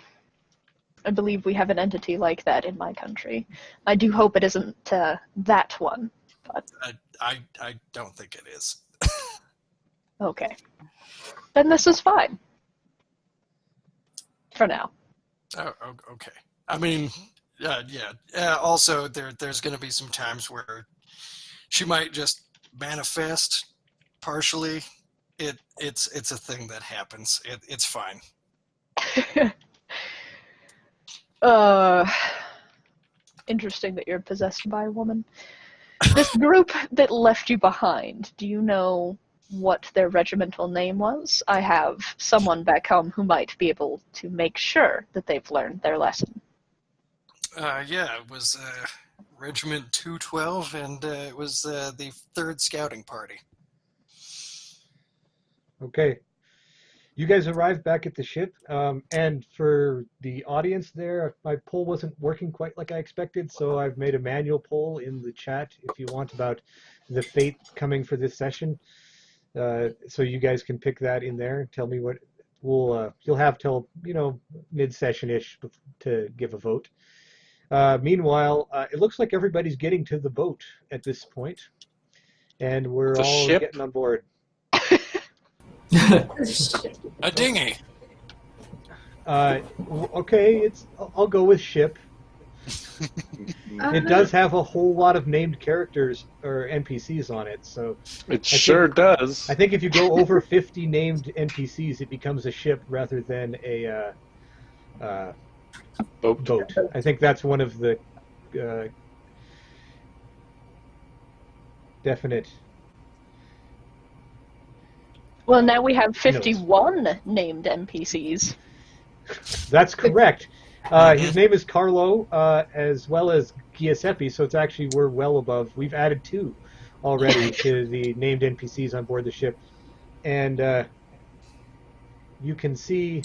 Speaker 2: believe we have an entity like that in my country. I do hope it isn't that one. But
Speaker 6: I don't think it is.
Speaker 2: Okay. Then this is fine. For now.
Speaker 6: Oh, okay. I mean, yeah. Also, there's going to be some times where she might just manifest partially. It's a thing that happens. It's fine.
Speaker 2: Interesting that you're possessed by a woman. This group that left you behind, do you know what their regimental name was? I have someone back home who might be able to make sure that they've learned their lesson.
Speaker 6: Yeah, it was Regiment 212, and it was the 3rd Scouting Party.
Speaker 1: Okay. You guys arrived back at the ship, and for the audience there, my poll wasn't working quite like I expected, so I've made a manual poll in the chat if you want about the fate coming for this session. So you guys can pick that in there. Tell me what you'll have till mid-session-ish to give a vote. Meanwhile, it looks like everybody's getting to the boat at this point, and we're all getting on board.
Speaker 6: A dinghy.
Speaker 1: Okay, I'll go with ship. It does have a whole lot of named characters or NPCs on it, so
Speaker 3: it sure does.
Speaker 1: I think if you go over 50 named NPCs, it becomes a ship rather than a boat. I think that's one of the definite.
Speaker 2: Well, now we have 51 named NPCs.
Speaker 1: That's correct. His name is Carlo, as well as Giuseppe, so it's actually, we're well above. We've added 2 already to the named NPCs on board the ship. And you can see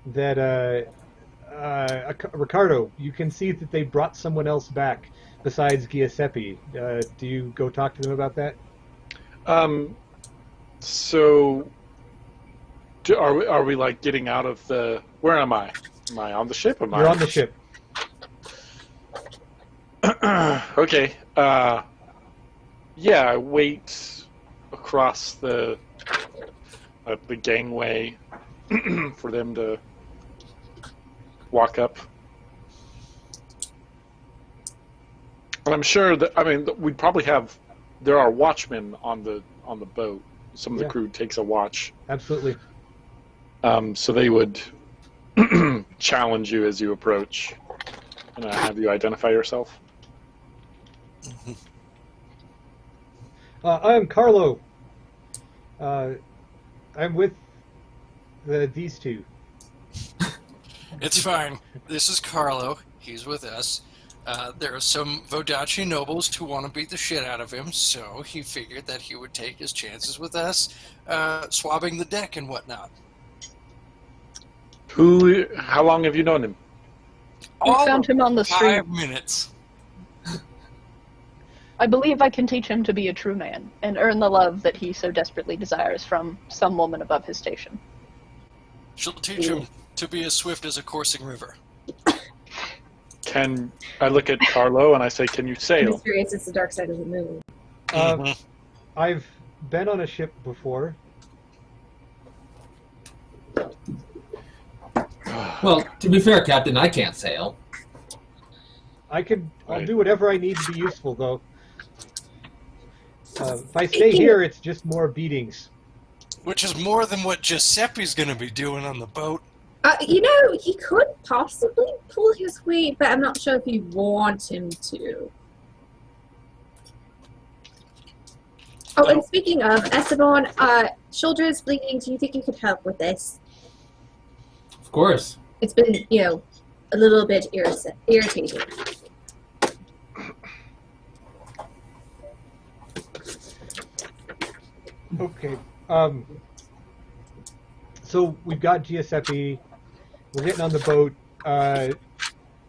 Speaker 1: that, Ricardo, you can see that they brought someone else back besides Giuseppe. Do you go talk to them about that?
Speaker 3: So... Are we like getting out of the... Where am I? Am I on the ship?
Speaker 1: You're on the ship.
Speaker 3: Okay. Yeah, I wait across the gangway for them to walk up. And I'm sure that, we'd probably have... There are watchmen on the boat. Some of the crew takes a watch.
Speaker 1: Absolutely.
Speaker 3: So they would challenge you as you approach, and have you identify yourself.
Speaker 1: I'm Carlo. I'm with these 2.
Speaker 6: It's fine. This is Carlo. He's with us. There are some Vodacci nobles who want to beat the shit out of him, so he figured that he would take his chances with us, swabbing the deck and whatnot.
Speaker 3: How long have you known him?
Speaker 2: We
Speaker 6: All
Speaker 2: found
Speaker 6: of
Speaker 2: him on the street.
Speaker 6: 5 minutes.
Speaker 2: I believe I can teach him to be a true man and earn the love that he so desperately desires from some woman above his station.
Speaker 6: She'll teach him to be as swift as a coursing river.
Speaker 3: Can I look at Carlo and I say, "Can you
Speaker 5: I'm
Speaker 3: sail?"
Speaker 5: just curious. It's the dark side of the moon.
Speaker 6: Mhm.
Speaker 1: I've been on a ship before.
Speaker 4: Well, to be fair, Captain, I can't sail.
Speaker 1: I'll
Speaker 3: Right.
Speaker 1: do whatever I need to be useful, though. If I stay here, it's just more beatings.
Speaker 6: Which is more than what Giuseppe's going to be doing on the boat.
Speaker 5: He could possibly pull his weight, but I'm not sure if you want him to. Oh, and speaking of, Esteban, shoulders bleeding, do you think you could help with this?
Speaker 4: Of course.
Speaker 5: It's been, a little bit irritating.
Speaker 1: Okay. So we've got Giuseppe. We're getting on the boat.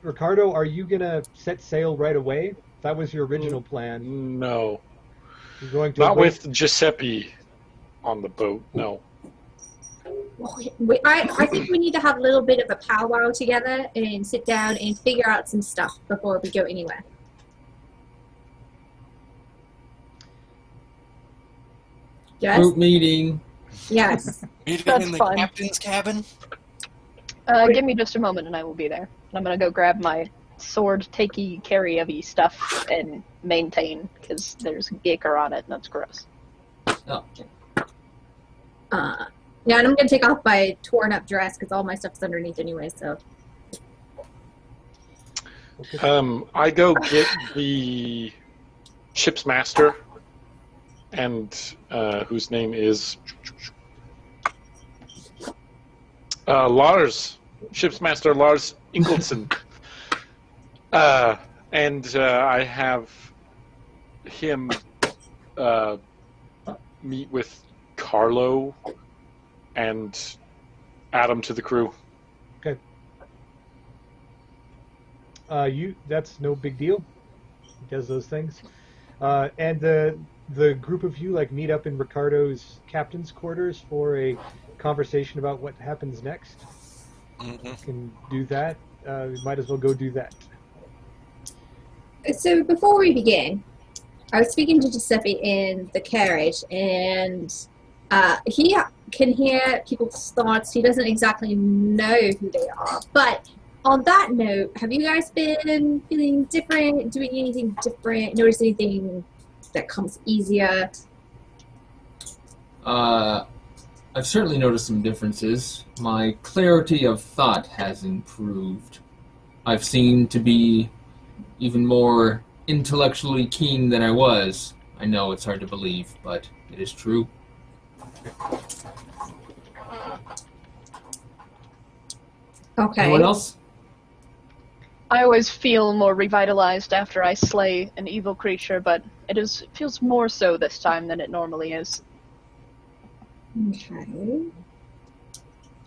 Speaker 1: Ricardo, are you gonna set sail right away? That was your original plan.
Speaker 3: No,
Speaker 1: You're going to
Speaker 3: not
Speaker 1: wait.
Speaker 3: with Giuseppe on the boat. No.
Speaker 5: I think we need to have a little bit of a powwow together and sit down and figure out some stuff before we go anywhere. Yes?
Speaker 4: Group meeting.
Speaker 5: Yes.
Speaker 6: Meeting
Speaker 2: That's
Speaker 6: in the
Speaker 2: fine.
Speaker 6: captain's cabin?
Speaker 2: Give me just a moment and I will be there. I'm gonna go grab my sword, takey, carry-of-y stuff and maintain, because there's Gicker on it and that's gross.
Speaker 4: Oh,
Speaker 5: Yeah, and I'm going to take off my torn up dress because all my stuff's underneath anyway, so.
Speaker 3: I go get the ship's master, and whose name is Lars, ship's master Lars Ingolson. And I have him meet with Carlo and add him to the crew.
Speaker 1: Okay. That's no big deal. He does those things. And the group of you meet up in Ricardo's captain's quarters for a conversation about what happens next.
Speaker 6: Mm-hmm.
Speaker 1: You can do that. We might as well go do that.
Speaker 5: So before we begin, I was speaking to Giuseppe in the carriage, and he can hear people's thoughts. He doesn't exactly know who they are. But on that note, have you guys been feeling different, doing anything different, notice anything that comes easier?
Speaker 4: I've certainly noticed some differences. My clarity of thought has improved. I've seemed to be even more intellectually keen than I was. I know it's hard to believe, but it is true.
Speaker 5: Okay.
Speaker 4: Anyone else?
Speaker 2: I always feel more revitalized after I slay an evil creature, but it feels more so this time than it normally is.
Speaker 5: Okay.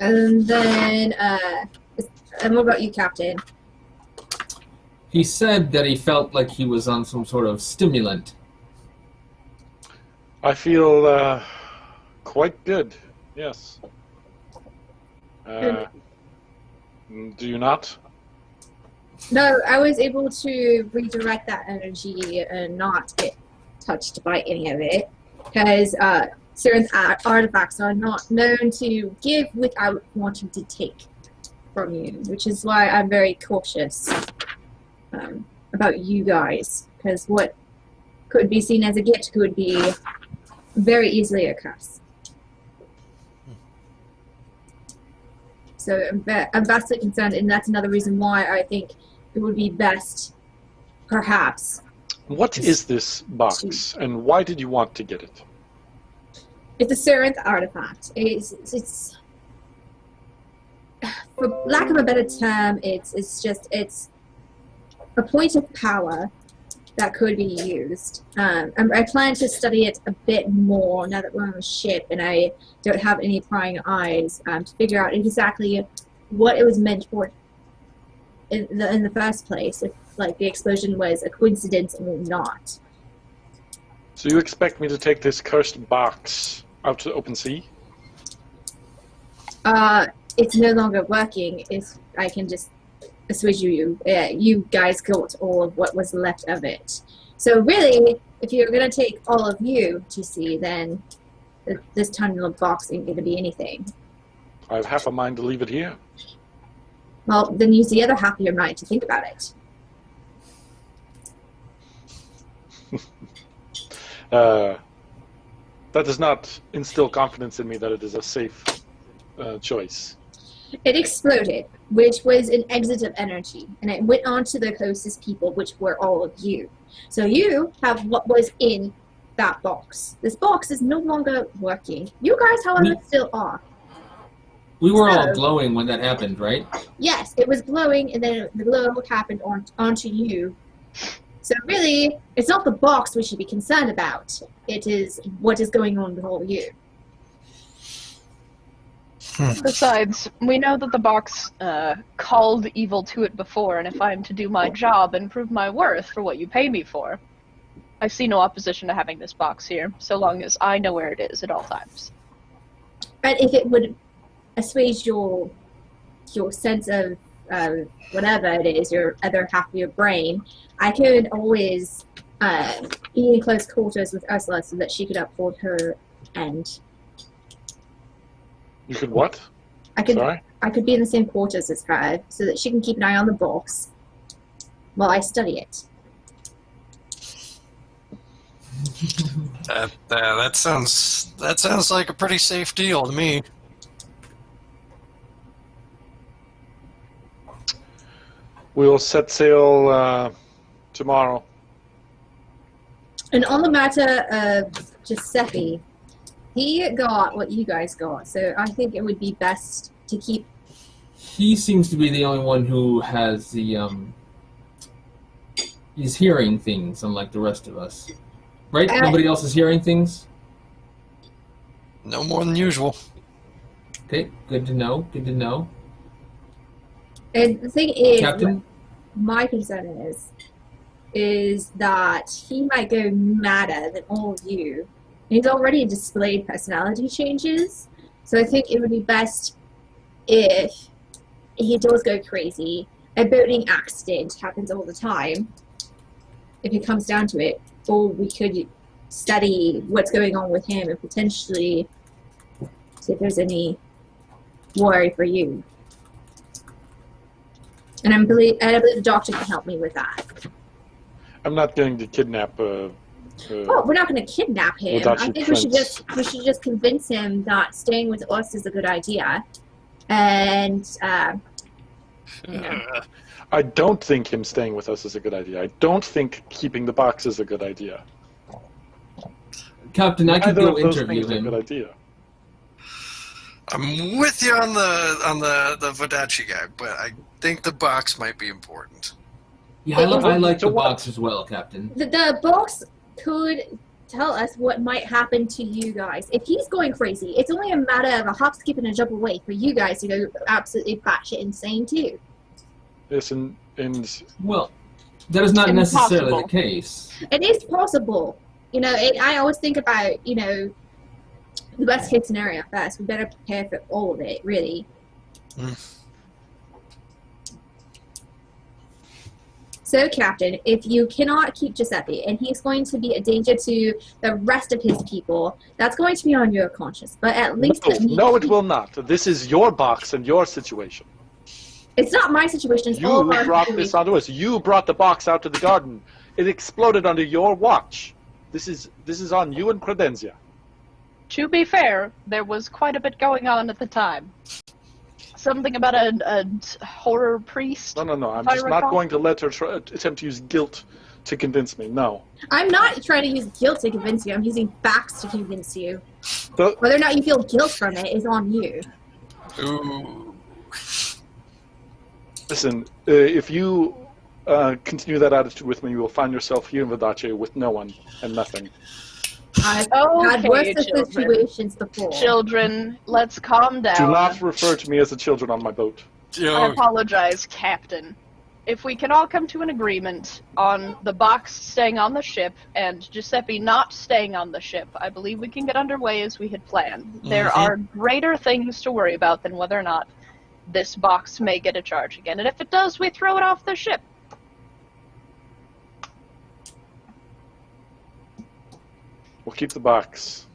Speaker 5: And then, and what about you, Captain?
Speaker 4: He said that he felt like he was on some sort of stimulant.
Speaker 3: I feel quite good. Yes. Do you not?
Speaker 5: No, I was able to redirect that energy and not get touched by any of it, because certain artifacts are not known to give without wanting to take from you, which is why I'm very cautious about you guys, because what could be seen as a gift could be very easily a curse. So I'm vastly concerned, and that's another reason why I think it would be best, perhaps.
Speaker 3: What is this box, and why did you want to get it?
Speaker 5: It's a Serenth artifact. It's for lack of a better term, it's a point of power that could be used. I plan to study it a bit more now that we're on the ship and I don't have any prying eyes to figure out exactly what it was meant for. in the first place, if like the explosion was a coincidence or not.
Speaker 3: So you expect me to take this cursed box out to the open sea?
Speaker 5: It's no longer working. If I can just assuage you, you guys got all of what was left of it. So really, if you're gonna take all of you to sea, then this tiny little box ain't gonna be anything.
Speaker 3: I have half a mind to leave it here.
Speaker 5: Well, then use the other half of your mind to think about it.
Speaker 3: That does not instill confidence in me that it is a safe choice.
Speaker 5: It exploded, which was an exit of energy, and it went on to the closest people, which were all of you. So you have what was in that box. This box is no longer working. You guys, however, still are.
Speaker 4: We were all glowing when that happened, right?
Speaker 5: Yes, it was glowing, and then the glow happened onto you. So really, it's not the box we should be concerned about. It is what is going on with all of you.
Speaker 2: Besides, we know that the box called evil to it before, and if I'm to do my job and prove my worth for what you pay me for, I see no opposition to having this box here, so long as I know where it is at all times.
Speaker 5: And if it would assuage your sense of whatever it is, your other half of your brain, I could always be in close quarters with Ursula so that she could uphold her end.
Speaker 3: You could what? Sorry?
Speaker 5: I could be in the same quarters as her so that she can keep an eye on the box while I study it.
Speaker 6: That sounds like a pretty safe deal to me.
Speaker 3: We'll set sail tomorrow.
Speaker 5: And on the matter of Giuseppe, he got what you guys got, so I think it would be best to keep...
Speaker 4: He seems to be the only one who has the, he's hearing things, unlike the rest of us. Right? Nobody else is hearing things?
Speaker 6: No more than usual.
Speaker 4: Okay, good to know, good to know.
Speaker 5: And the thing is,
Speaker 4: Captain?
Speaker 5: my concern is that he might go madder than all of you. He's already displayed personality changes, so I think it would be best if he does go crazy. A boating accident happens all the time, if it comes down to it, or we could study what's going on with him and potentially see if there's any worry for you. And I believe the doctor can help me with that.
Speaker 3: I'm not going to kidnap
Speaker 5: we're not going to kidnap him. I think we should just convince him that staying with us is a good idea. And
Speaker 3: I don't think him staying with us is a good idea. I don't think keeping the box is a good idea.
Speaker 4: Captain, I could
Speaker 3: Neither
Speaker 4: go
Speaker 3: of those
Speaker 4: interview
Speaker 3: things are a
Speaker 4: him.
Speaker 3: good idea.
Speaker 6: I'm with you on the Vodachi guy, but I think the box might be important.
Speaker 4: Yeah, I like the box as well, Captain.
Speaker 5: the box could tell us what might happen to you guys. If he's going crazy, it's only a matter of a hop, skip, and a jump away for you guys to go absolutely batshit insane too.
Speaker 3: Yes, and
Speaker 4: Well, that is not necessarily
Speaker 2: Impossible.
Speaker 4: the case.
Speaker 5: It is possible. You know, I always think about, you know, the best case scenario first. We better prepare for all of it, really. So, Captain, if you cannot keep Giuseppe, and he's going to be a danger to the rest of his people, that's going to be on your conscience. But at least...
Speaker 3: no, it will not. This is your box and your situation.
Speaker 5: It's not my situation. It's all
Speaker 3: You
Speaker 5: of our
Speaker 3: brought this onto us. You brought the box out to the garden. It exploded under your watch. This is on you and Credenza.
Speaker 2: To be fair, there was quite a bit going on at the time. Something about a horror priest.
Speaker 3: No. I'm
Speaker 2: if I
Speaker 3: just not
Speaker 2: recall.
Speaker 3: going to let her attempt to use guilt to convince me. No.
Speaker 5: I'm not trying to use guilt to convince you. I'm using facts to convince you.
Speaker 3: The-
Speaker 5: Whether or not you feel guilt from it is on you.
Speaker 6: Ooh.
Speaker 3: Listen, if you continue that attitude with me, you will find yourself here in Vodache with no one and nothing.
Speaker 5: I've had worse
Speaker 2: children.
Speaker 5: situations before.
Speaker 2: Children, let's calm down.
Speaker 3: Do not refer to me as the children on my boat.
Speaker 2: I apologize, Captain. if we can all come to an agreement on the box staying on the ship and Giuseppe not staying on the ship, I believe we can get underway as we had planned. There are greater things to worry about than whether or not this box may get a charge again. And if it does, we throw it off the ship.
Speaker 3: We'll keep the box.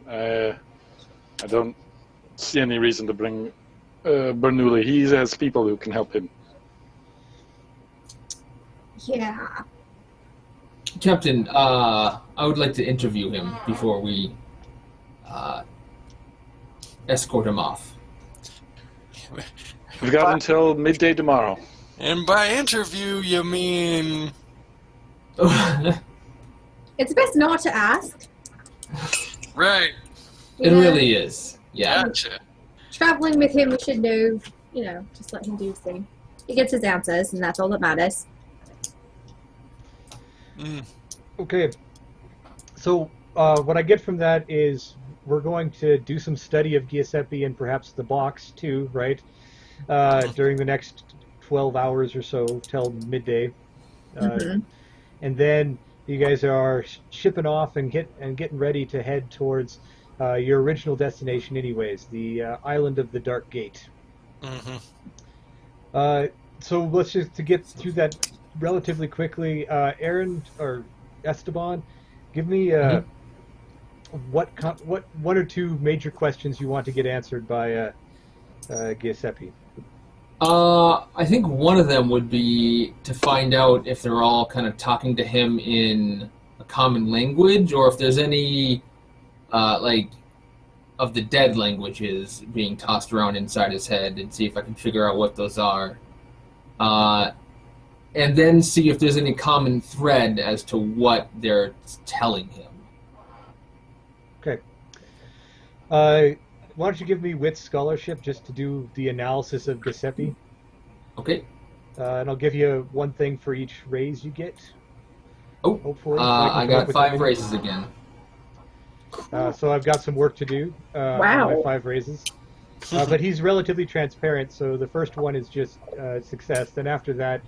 Speaker 3: I don't see any reason to bring Bernoulli. He has people who can help him.
Speaker 5: Yeah.
Speaker 4: Captain, I would like to interview him before we escort him off.
Speaker 3: We've got until midday tomorrow.
Speaker 6: And by interview, you mean...
Speaker 5: It's best not to ask.
Speaker 6: Right.
Speaker 4: It really is. Yeah.
Speaker 6: Gotcha.
Speaker 5: Traveling with him, we should know, just let him do his thing. He gets his answers, and that's all that matters.
Speaker 1: Okay. So what I get from that is we're going to do some study of Giuseppe and perhaps the box too, right? During the next 12 hours or so till midday. And then you guys are shipping off and getting ready to head towards your original destination anyways, the island of the Dark Gate. So let's just to get through that relatively quickly. Aaron or Esteban, give me what one or two major questions you want to get answered by Giuseppe.
Speaker 4: I think one of them would be to find out if they're all kind of talking to him in a common language, or if there's any, of the dead languages being tossed around inside his head, and see if I can figure out what those are. And then see if there's any common thread as to what they're telling him.
Speaker 1: Okay. Why don't you give me wit scholarship just to do the analysis of Giuseppe?
Speaker 4: Okay.
Speaker 1: And I'll give you one thing for each raise you get.
Speaker 4: Oh,
Speaker 1: hopefully.
Speaker 4: I got 5 raises again.
Speaker 1: So I've got some work to do on my 5 raises. But he's relatively transparent, so the first one is just success. Then after that,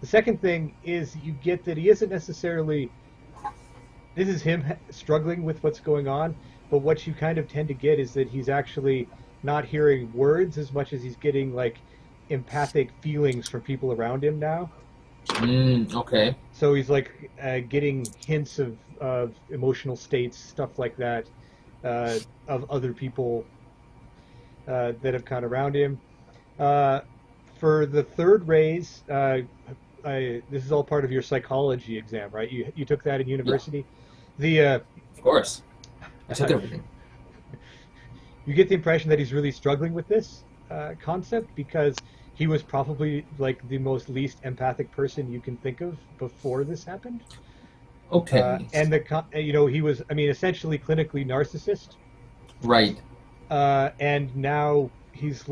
Speaker 1: the second thing is you get that he isn't necessarily... This is him struggling with what's going on, but what you kind of tend to get is that he's actually not hearing words as much as he's getting, empathic feelings from people around him now.
Speaker 4: Okay.
Speaker 1: So he's, getting hints of emotional states, stuff like that, of other people that have come around him. For the third raise, this is all part of your psychology exam, right? You took that in university? Yeah.
Speaker 4: Of course. I took everything.
Speaker 1: You get the impression that he's really struggling with this concept because he was probably the most least empathic person you can think of before this happened.
Speaker 4: Okay.
Speaker 1: And he was, essentially clinically narcissist.
Speaker 4: Right.
Speaker 1: And now he's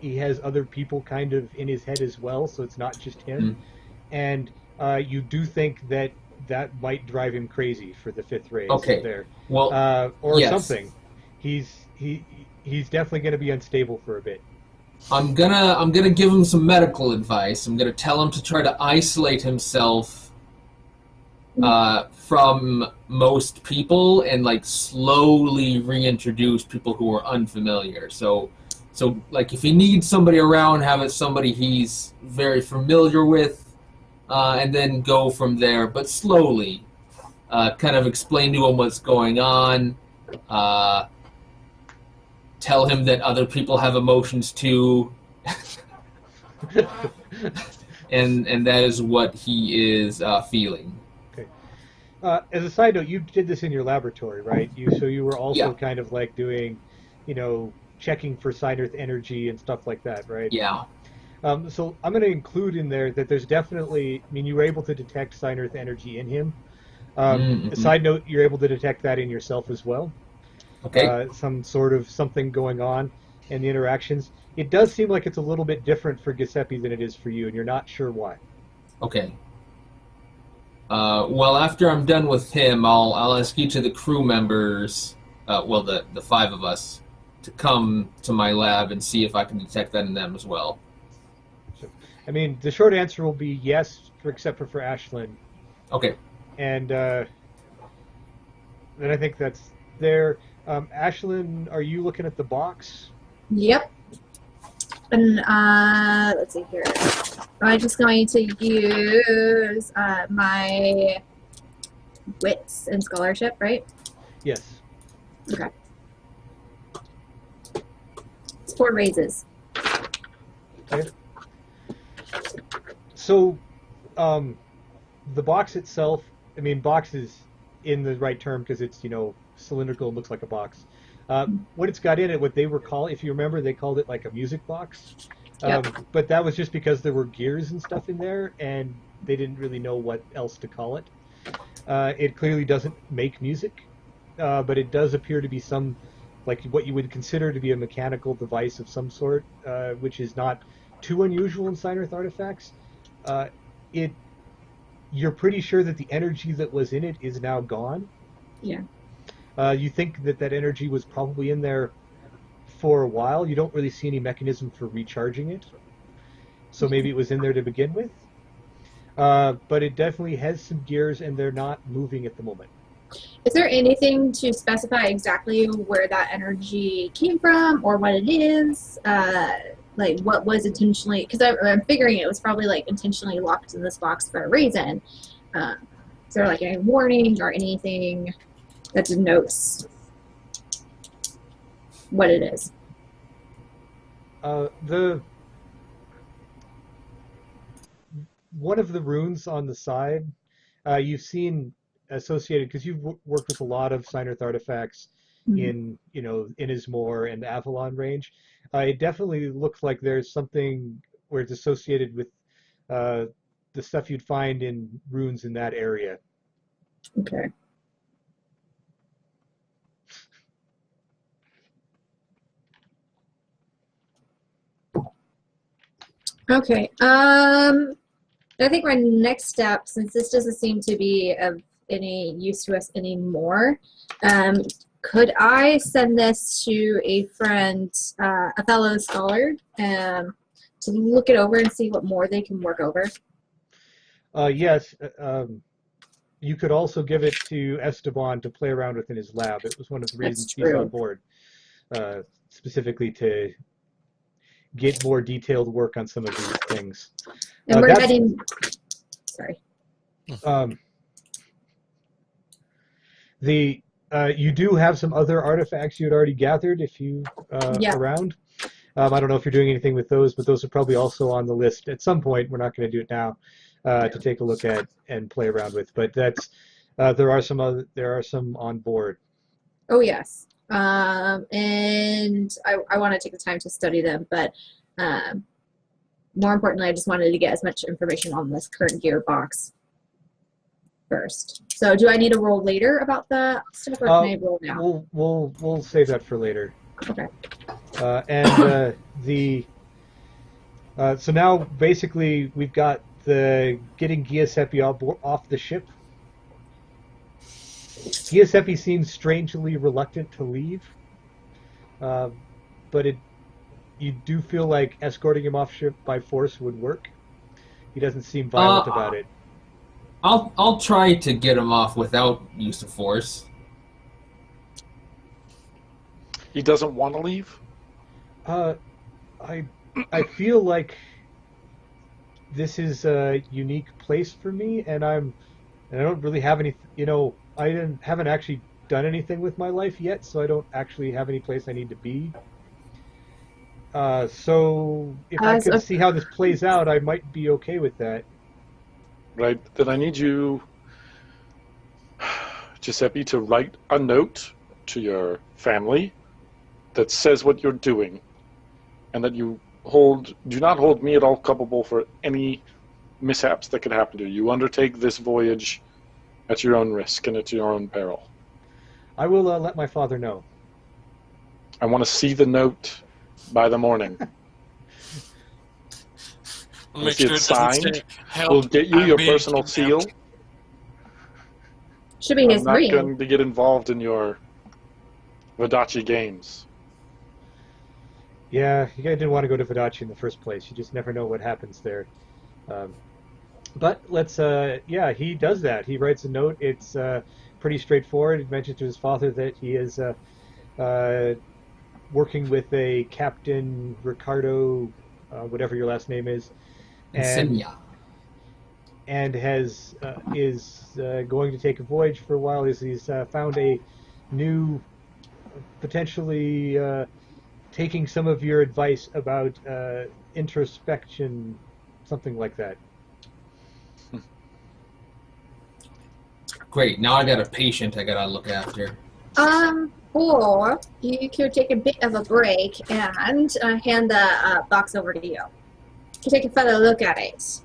Speaker 1: he has other people kind of in his head as well, so it's not just him. And you do think that might drive him crazy for the 5th raise.
Speaker 4: Okay.
Speaker 1: There.
Speaker 4: Well,
Speaker 1: or
Speaker 4: yes.
Speaker 1: something. He's definitely going to be unstable for a bit.
Speaker 4: I'm gonna give him some medical advice. I'm gonna tell him to try to isolate himself from most people and slowly reintroduce people who are unfamiliar. So if he needs somebody around, have it somebody he's very familiar with, and then go from there. But slowly, kind of explain to him what's going on. Tell him that other people have emotions too, and that is what he is feeling.
Speaker 1: Okay. As a side note, you did this in your laboratory, right? So you were also kind of doing, checking for Sinarth energy and stuff like that, right?
Speaker 4: Yeah.
Speaker 1: So I'm going to include in there that there's definitely, you were able to detect Sinarth energy in him. A side note, you're able to detect that in yourself as well.
Speaker 4: Okay.
Speaker 1: Some sort of something going on in the interactions. It does seem like it's a little bit different for Giuseppe than it is for you, and you're not sure why.
Speaker 4: Okay. Well, after I'm done with him, I'll ask each of the crew members, the 5 of us, to come to my lab and see if I can detect that in them as well.
Speaker 1: So, I mean, the short answer will be yes, except for Ashlyn.
Speaker 4: Okay.
Speaker 1: And then I think that's there. Ashlyn, are you looking at the box?
Speaker 5: Yep. And let's see here. I'm just going to use my wits and scholarship, right?
Speaker 1: Yes.
Speaker 5: Okay. It's 4 raises.
Speaker 1: Okay. So, the box itself, I mean, box is in the right term because it's, cylindrical and looks like a box. What it's got in it, what they were calling, if you remember, they called it like a music box.
Speaker 5: Yep.
Speaker 1: But that was just because there were gears and stuff in there, and they didn't really know what else to call it. It clearly doesn't make music, but it does appear to be some, like what you would consider to be a mechanical device of some sort, which is not too unusual in Sign Earth artifacts. It You're pretty sure that the energy that was in it is now gone.
Speaker 5: Yeah.
Speaker 1: You think that energy was probably in there for a while. You don't really see any mechanism for recharging it. So maybe it was in there to begin with. But it definitely has some gears, and they're not moving at the moment.
Speaker 5: Is there anything to specify exactly where that energy came from or what it is? Like what was intentionally, because I'm figuring it was probably like intentionally locked in this box for a reason. Is there like any warning or anything that denotes what it is?
Speaker 1: One of the runes on the side, you've seen associated because you've worked with a lot of Sign Earth artifacts in Innismore and Avalon range. It definitely looks like there's something where it's associated with the stuff you'd find in runes in that area.
Speaker 5: Okay. Okay. I think my next step, since this doesn't seem to be of any use to us anymore, could I send this to a friend, a fellow scholar, to look it over and see what more they can work over?
Speaker 1: Yes. You could also give it to Esteban to play around with in his lab. It was one of the reasons he's on board, specifically to get more detailed work on some of these things.
Speaker 5: And we're heading. Sorry.
Speaker 1: You do have some other artifacts you had already gathered if you around. I don't know if you're doing anything with those, but those are probably also on the list at some point. We're not going to do it now to take a look at and play around with. But that's there are some on board.
Speaker 5: Oh yes. And I want to take the time to study them, but more importantly, I just wanted to get as much information on this current gearbox first. So, do I need to roll later about the stuff, or can I roll now?
Speaker 1: We'll save that for later.
Speaker 5: Okay.
Speaker 1: So now basically we've got the getting Giuseppe off the ship. Giuseppe seems strangely reluctant to leave, but you do feel like escorting him off ship by force would work. He doesn't seem violent about it.
Speaker 4: I'll try to get him off without use of force.
Speaker 3: He doesn't want to leave?
Speaker 1: I feel like this is a unique place for me, and I don't really have any. I haven't actually done anything with my life yet, so I don't actually have any place I need to be. So if I could see how this plays out, I might be okay with that.
Speaker 3: Right. Then I need you, Giuseppe, to write a note to your family that says what you're doing, and that you do not hold me at all culpable for any mishaps that could happen to you. You undertake this voyage at your own risk and at your own peril.
Speaker 1: I will let my father know.
Speaker 3: I want to see the note by the morning.
Speaker 6: Make
Speaker 3: see
Speaker 6: sure
Speaker 3: it signed.
Speaker 6: Help,
Speaker 3: we'll get you your personal seal.
Speaker 5: Should be his
Speaker 3: I'm not
Speaker 5: ring.
Speaker 3: going to get involved in your Vadachi games.
Speaker 1: Yeah, you guys didn't want to go to Vadachi in the first place. You just never know what happens there. Um, but let's, yeah, he does that. He writes a note. It's pretty straightforward. He mentions to his father that he is uh, working with a Captain Ricardo, whatever your last name is, and
Speaker 4: Insignia.
Speaker 1: has is going to take a voyage for a while. He's found a new, potentially taking some of your advice about introspection, something like that.
Speaker 4: Great. Now I got a patient I gotta look after.
Speaker 5: Or you could take a bit of a break and hand the box over to you. You can take a further look at it.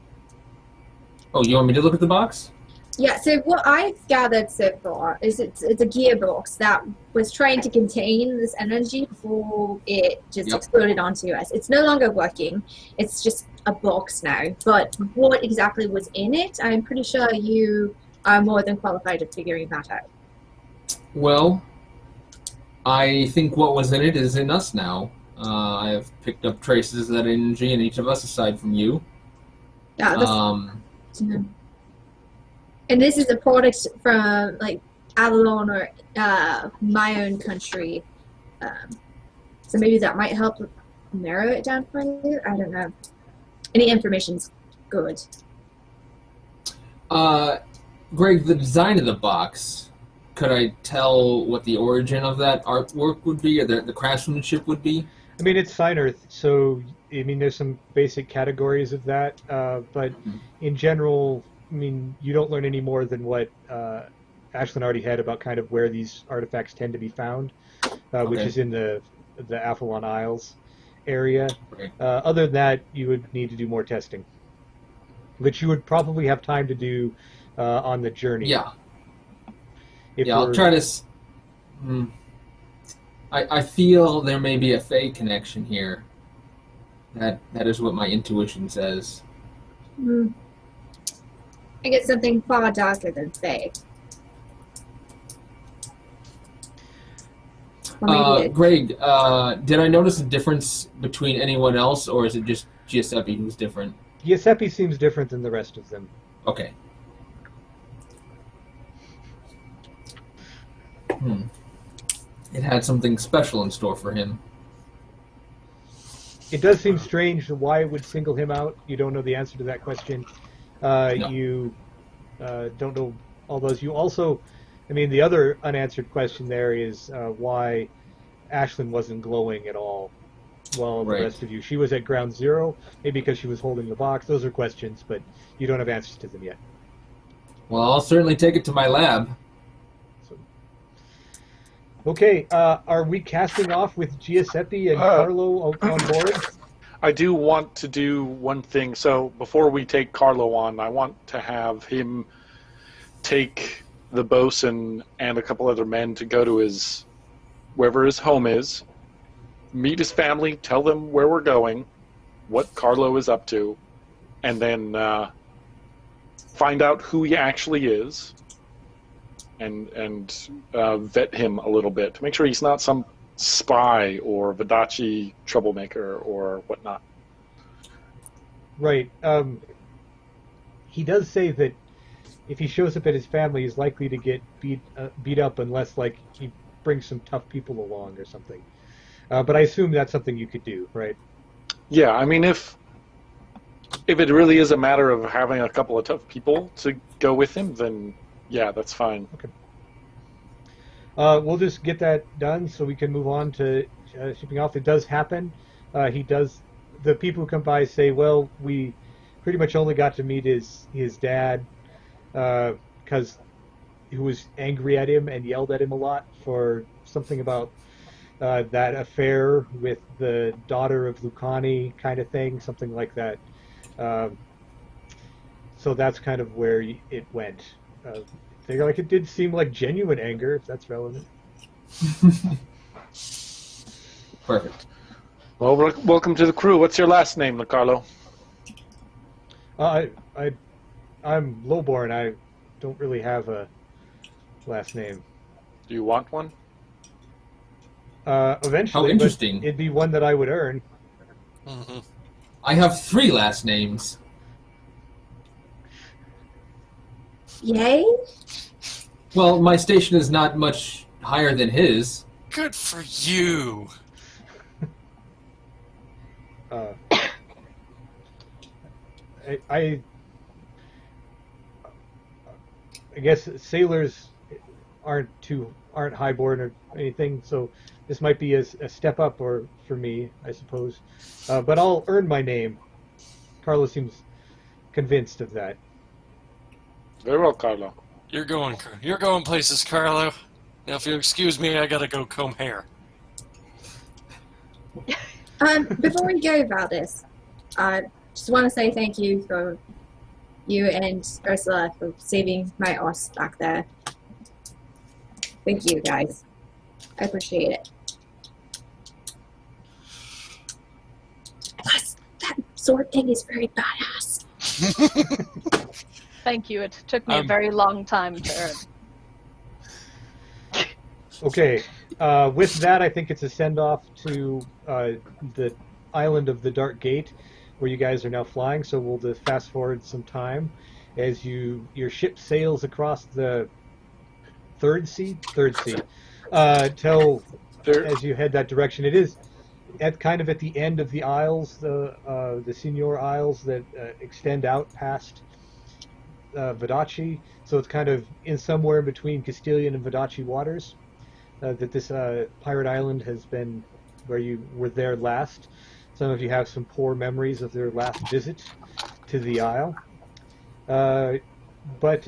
Speaker 4: Oh, you want me to look at the box?
Speaker 5: Yeah, so what I've gathered so far is it's a gearbox that was trying to contain this energy before it just exploded onto us. It's no longer working. It's just a box now. But what exactly was in it, I'm pretty sure you are more than qualified at figuring that out.
Speaker 4: Well, I think what was in it is in us now. I have picked up traces of that energy in each of us aside from you.
Speaker 5: Yeah, and this is a product from like Avalon or my own country. So maybe that might help narrow it down for you. I don't know. Any information's good.
Speaker 4: Greg, the design of the box, could I tell what the origin of that artwork would be, or the craftsmanship would be?
Speaker 1: I mean, it's Fine Earth, so I mean, there's some basic categories of that, but in general, I mean, you don't learn any more than what Ashlyn already had about kind of where these artifacts tend to be found, which is in the Avalon Isles area.
Speaker 4: Right.
Speaker 1: Other than that, you would need to do more testing, which you would probably have time to do on the journey.
Speaker 4: Yeah.
Speaker 1: If
Speaker 4: I'll try to. I feel there may be a Fae connection here. That is what my intuition says.
Speaker 5: I get something far darker than Fae.
Speaker 4: Greg, did I notice a difference between anyone else, or is it just Giuseppe who's different?
Speaker 1: Giuseppe seems different than the rest of them.
Speaker 4: Okay. It had something special in store for him.
Speaker 1: It does seem strange why it would single him out. You don't know the answer to that question.
Speaker 4: No.
Speaker 1: You don't know all those. You also, I mean, the other unanswered question there is why Ashlyn wasn't glowing at all while the rest of you. She was at ground zero, maybe because she was holding the box. Those are questions, but you don't have answers to them yet.
Speaker 4: Well, I'll certainly take it to my lab.
Speaker 1: Okay, are we casting off with Giuseppe and Carlo on board?
Speaker 3: I do want to do one thing. So before we take Carlo on, I want to have him take the bosun and a couple other men to go to wherever his home is, meet his family, tell them where we're going, what Carlo is up to, and then find out who he actually is. And vet him a little bit to make sure he's not some spy or Vadachi troublemaker or whatnot.
Speaker 1: Right. He does say that if he shows up at his family, he's likely to get beat up unless, like, he brings some tough people along or something. But I assume that's something you could do, right?
Speaker 3: Yeah, I mean, if it really is a matter of having a couple of tough people to go with him, then yeah, that's fine.
Speaker 1: Okay. We'll just get that done so we can move on to shipping off. It does happen. The people who come by say, well, we pretty much only got to meet his dad because he was angry at him and yelled at him a lot for something about that affair with the daughter of Lucani kind of thing, something like that. So that's kind of where it went. It did seem like genuine anger, if that's relevant.
Speaker 4: Perfect.
Speaker 3: Well, welcome to the crew. What's your last name, Carlo?
Speaker 1: I'm lowborn. I don't really have a last name.
Speaker 3: Do you want one?
Speaker 1: Eventually,
Speaker 4: How interesting.
Speaker 1: but it'd be one that I would earn.
Speaker 6: Mm-hmm.
Speaker 4: I have 3 last names.
Speaker 5: Yay?
Speaker 4: Well, my station is not much higher than his.
Speaker 6: Good for you.
Speaker 1: Uh, I guess sailors aren't highborn or anything, so this might be a step up or for me, I suppose. But I'll earn my name. Carlos seems convinced of that.
Speaker 3: Very well, Carlo.
Speaker 6: You're going places, Carlo. Now, if you'll excuse me, I gotta go comb hair.
Speaker 5: Before we go about this, I just want to say thank you for you and Ursula for saving my ass back there. Thank you, guys. I appreciate it. Plus, that sword thing is very badass.
Speaker 2: Thank you. It took me a very long time to earn.
Speaker 1: Okay, with that, I think it's a send-off to the island of the Dark Gate, where you guys are now flying. So we'll just fast forward some time as your ship sails across the third sea. Till as you head that direction, it is at the end of the Isles, the Senior Isles that extend out past Vodacce. So it's kind of in somewhere between Castilian and Vodacce waters. That this pirate island has been where you were there last. Some of you have some poor memories of their last visit to the isle. But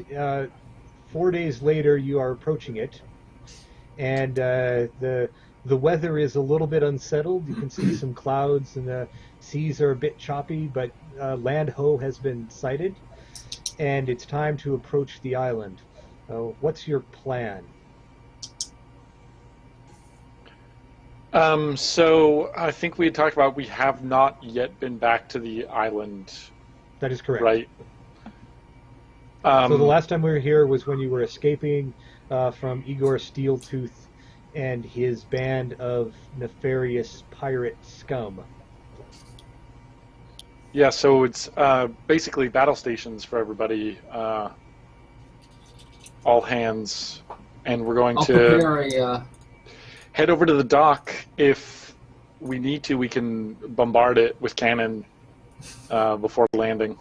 Speaker 1: 4 days later, you are approaching it, and the weather is a little bit unsettled. You can see some clouds, and the seas are a bit choppy, but land ho has been sighted, and it's time to approach the island. What's your plan?
Speaker 3: So I think we had talked about we have not yet been back to the island.
Speaker 1: That is correct.
Speaker 3: Right.
Speaker 1: So the last time we were here was when you were escaping from Igor Steeltooth and his band of nefarious pirate scum.
Speaker 3: Yeah, so it's basically battle stations for everybody. All hands, and we're going to
Speaker 4: prepare a
Speaker 3: head over to the dock. If we need to, we can bombard it with cannon before landing.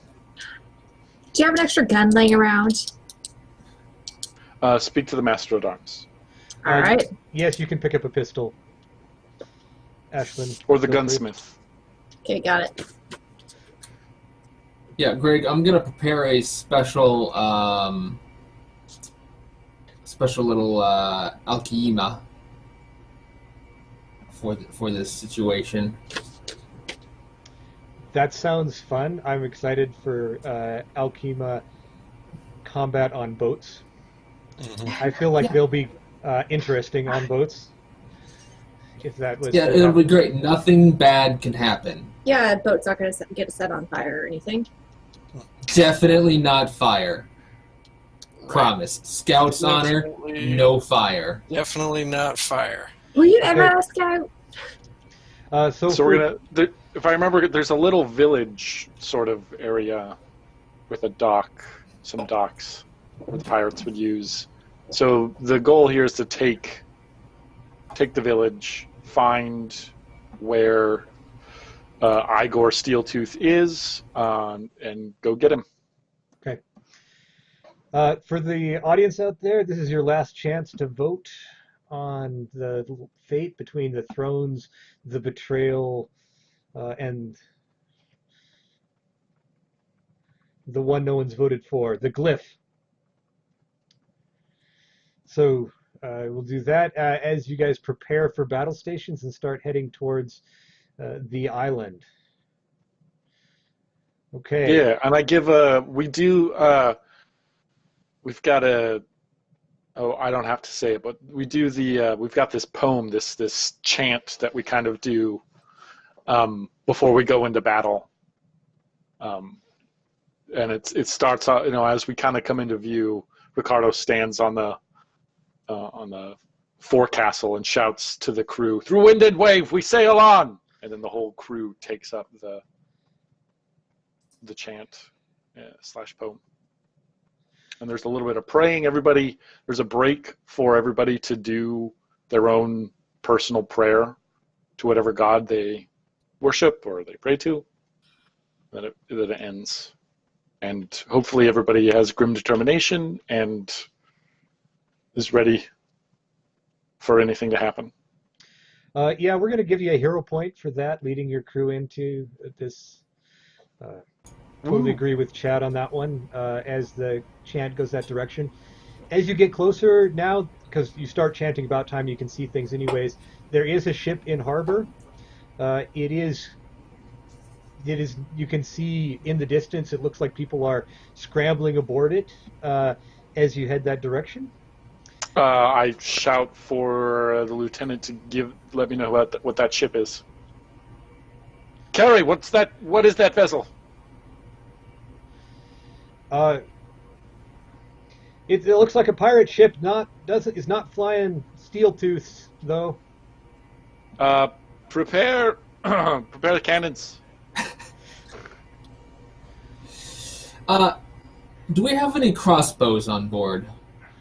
Speaker 5: Do you have an extra gun laying around?
Speaker 3: Speak to the Master of Arms.
Speaker 5: All right.
Speaker 1: Yes, you can pick up a pistol, Ashlyn.
Speaker 3: Or the
Speaker 1: feel free.
Speaker 3: gunsmith.
Speaker 5: Okay, got it.
Speaker 4: Yeah, Greg, I'm gonna prepare a special little alchema for this situation.
Speaker 1: That sounds fun. I'm excited for Alchema combat on boats.
Speaker 6: Mm-hmm.
Speaker 1: I feel like
Speaker 5: Yeah.
Speaker 1: they'll be interesting on boats. If that was
Speaker 4: It'll be great. Nothing bad can happen.
Speaker 5: Yeah, boat's not going to get set on fire or anything.
Speaker 4: Definitely not fire. Promise. Scout's honor,
Speaker 6: Definitely-
Speaker 4: no fire.
Speaker 6: Definitely not fire.
Speaker 5: Were you ever
Speaker 1: Okay.
Speaker 5: a scout?
Speaker 3: So we're gonna. If I remember, there's a little village sort of area with a dock, some docks where the pirates would use. So the goal here is to take the village, find where Igor Steeltooth is, and go get him.
Speaker 1: Okay. For the audience out there, this is your last chance to vote on the fate between the thrones, the betrayal, and the one no one's voted for, the glyph. So we'll do that as you guys prepare for battle stations and start heading towards the island. Okay.
Speaker 3: Yeah, and I give we've got a, oh, I don't have to say it, but we do we've got this poem, this chant that we kind of do before we go into battle. And it starts out, as we kind of come into view, Ricardo stands on the forecastle and shouts to the crew, "Through wind and wave, we sail on!" And then the whole crew takes up the chant / poem. And there's a little bit of praying. There's a break for everybody to do their own personal prayer to whatever god they worship or they pray to. Then it ends. And hopefully everybody has grim determination and is ready for anything to happen.
Speaker 1: Yeah, we're going to give you a hero point for that, leading your crew into this. Totally agree with Chad on that one, as the chant goes that direction. As you get closer now, because you start chanting about time, you can see things anyways. There is a ship in harbor. It is. You can see in the distance. It looks like people are scrambling aboard it as you head that direction.
Speaker 3: I shout for the lieutenant to let me know what that ship is. Carrie, what is that vessel?
Speaker 1: It looks like a pirate ship. Is not flying Steeltooths though.
Speaker 3: Prepare the cannons.
Speaker 4: Do we have any crossbows on board,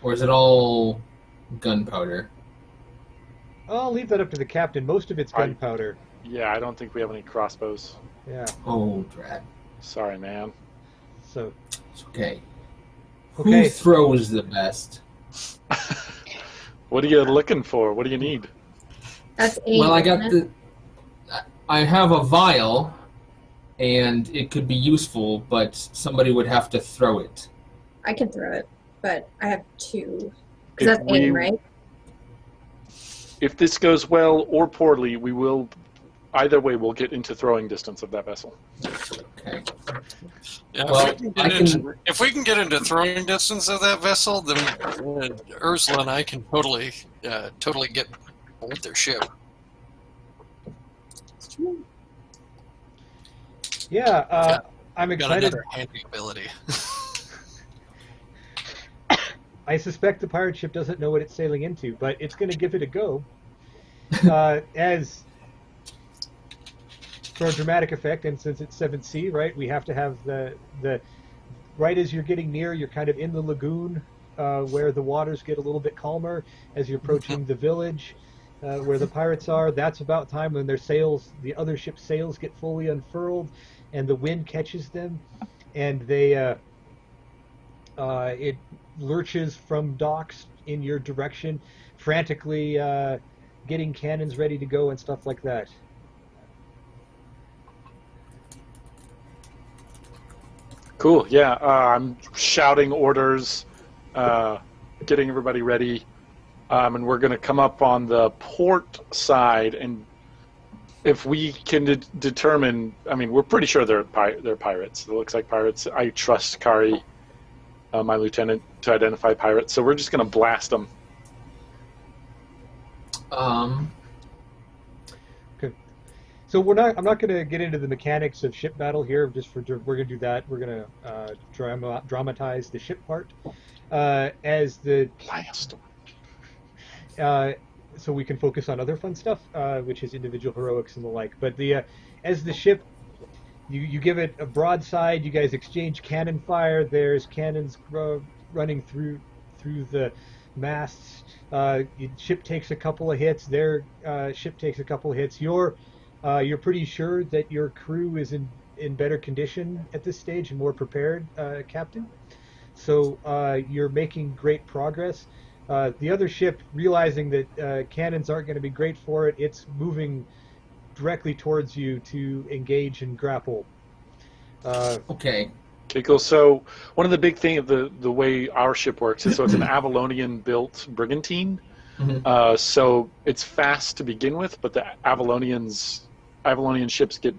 Speaker 4: or is it all gunpowder?
Speaker 1: I'll leave that up to the captain. Most of it's gunpowder.
Speaker 3: Yeah, I don't think we have any crossbows.
Speaker 1: Yeah.
Speaker 4: Oh, drat.
Speaker 3: Sorry, man.
Speaker 1: So.
Speaker 4: It's okay.
Speaker 1: Okay.
Speaker 4: Who throws the best?
Speaker 3: What are you looking for? What do you need?
Speaker 5: That's eight.
Speaker 4: Well, I have a vial, and it could be useful, but somebody would have to throw it.
Speaker 5: I can throw it, but I have 2. Because that's 8, right?
Speaker 3: If this goes well or poorly, either way, we'll get into throwing distance of that vessel.
Speaker 4: Okay.
Speaker 6: Yeah,
Speaker 4: Well,
Speaker 6: if we can get into throwing distance of that vessel, then Ursula and I can totally get aboard their ship.
Speaker 1: Yeah, I'm
Speaker 6: Got
Speaker 1: excited.
Speaker 6: another handy ability.
Speaker 1: I suspect the pirate ship doesn't know what it's sailing into, but it's going to give it a go. As for a dramatic effect, and since it's 7th sea, right, we have to have the right as you're getting near, you're kind of in the lagoon where the waters get a little bit calmer as you're approaching the village where the pirates are. That's about time when the other ship's sails get fully unfurled, and the wind catches them, and it lurches from docks in your direction, frantically getting cannons ready to go and stuff like that.
Speaker 3: Cool. Yeah, I'm shouting orders, getting everybody ready, and we're going to come up on the port side. And if we can determine, I mean, we're pretty sure they're pirates. It looks like pirates. I trust Kari, my lieutenant, to identify pirates. So we're just going to blast them.
Speaker 1: Okay. So I'm not going to get into the mechanics of ship battle here. We're going to do that. We're going to dramatize the ship part as the
Speaker 3: Blast
Speaker 1: them. So we can focus on other fun stuff, which is individual heroics and the like. But as the ship, you give it a broadside. You guys exchange cannon fire. There's cannons running through the masts. Ship takes a couple of hits. Their ship takes a couple of hits. You're pretty sure that your crew is in better condition at this stage and more prepared, Captain. So you're making great progress. The other ship, realizing that cannons aren't going to be great for it, it's moving directly towards you to engage and grapple.
Speaker 4: Okay.
Speaker 3: Okay, cool. So one of the big things of the way our ship works is, so it's an Avalonian-built brigantine.
Speaker 4: Mm-hmm.
Speaker 3: So it's fast to begin with, but the Avalonian ships get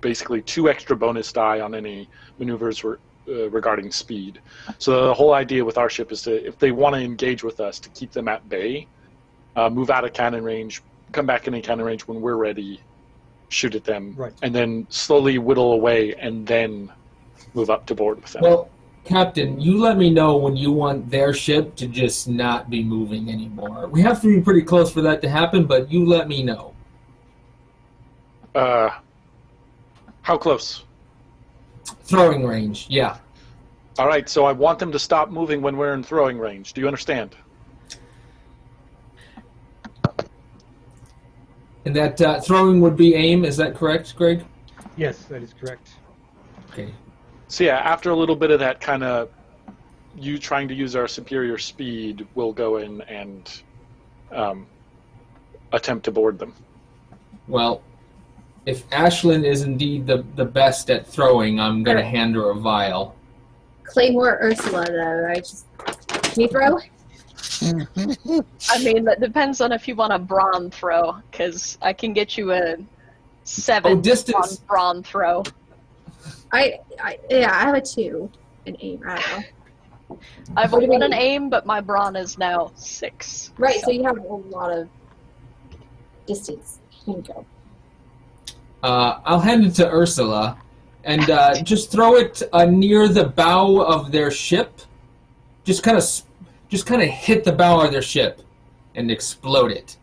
Speaker 3: basically 2 extra bonus die on any maneuvers regarding speed. So the whole idea with our ship is to, if they want to engage with us, to keep them at bay, move out of cannon range, come back into cannon range when we're ready, shoot at them,
Speaker 1: right,
Speaker 3: and then slowly whittle away, and then move up to board with them.
Speaker 4: Well, Captain, you let me know when you want their ship to just not be moving anymore. We have to be pretty close for that to happen, but you let me know.
Speaker 3: How close?
Speaker 4: Throwing range, yeah.
Speaker 3: All right, so I want them to stop moving when we're in throwing range. Do you understand?
Speaker 4: And that throwing would be aim, is that correct, Greg?
Speaker 1: Yes, that is correct.
Speaker 4: Okay.
Speaker 3: So yeah, after a little bit of that kind of you trying to use our superior speed, we'll go in and attempt to board them.
Speaker 4: Well, if Ashlyn is indeed the best at throwing, I'm going to hand her a vial.
Speaker 5: Claymore Ursula, though, right? Can you throw?
Speaker 2: I mean, that depends on if you want a brawn throw, because I can get you a 7
Speaker 4: distance.
Speaker 2: on brawn throw.
Speaker 5: I have a 2 in aim. I don't know.
Speaker 2: I have a 1 in aim, but my brawn is now 6.
Speaker 5: Right, so you have a lot of distance. Here you go.
Speaker 4: I'll hand it to Ursula, and just throw it near the bow of their ship. Just kind of hit the bow of their ship and explode it.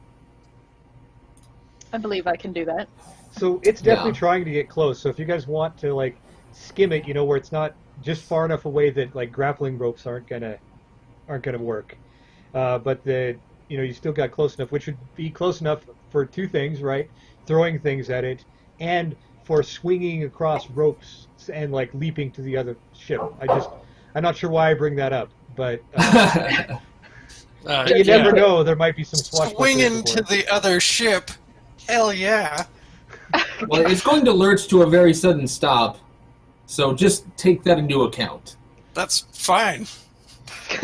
Speaker 2: I believe I can do that.
Speaker 1: So it's definitely trying to get close. So if you guys want to like skim it, where it's not just far enough away that like grappling ropes aren't gonna work, but you still got close enough, which would be close enough for 2 things, right? Throwing things at it, and for swinging across ropes and like leaping to the other ship. I'm not sure why I bring that up, but you never know. There might be some
Speaker 6: swinging to the other ship. Hell yeah!
Speaker 4: Well, it's going to lurch to a very sudden stop, so just take that into account.
Speaker 6: That's fine.
Speaker 3: Let's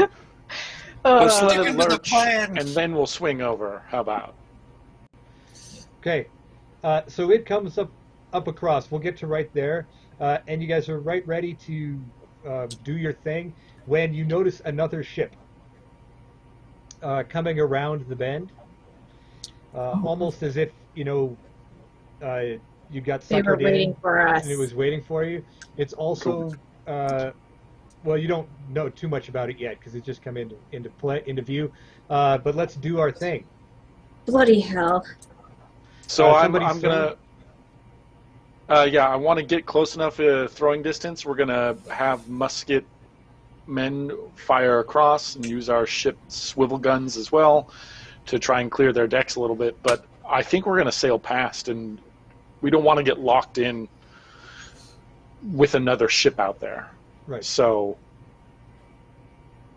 Speaker 3: let it
Speaker 6: Sticking to the
Speaker 3: lurch,
Speaker 6: plan.
Speaker 3: and then we'll swing over. How about?
Speaker 1: Okay, so it comes up across. We'll get to right there, and you guys are right ready to do your thing when you notice another ship coming around the bend, almost as if you got
Speaker 5: They were
Speaker 1: suckered
Speaker 5: waiting
Speaker 1: in
Speaker 5: for us.
Speaker 1: and it was waiting for you. It's also well, you don't know too much about it yet because it's just come into view. But let's do our thing.
Speaker 5: Bloody hell.
Speaker 3: So I'm
Speaker 1: somebody's
Speaker 3: gonna. I want to get close enough throwing distance. We're gonna have musket men fire across and use our ship's swivel guns as well to try and clear their decks a little bit. But I think we're gonna sail past, and we don't want to get locked in with another ship out there.
Speaker 1: Right.
Speaker 3: So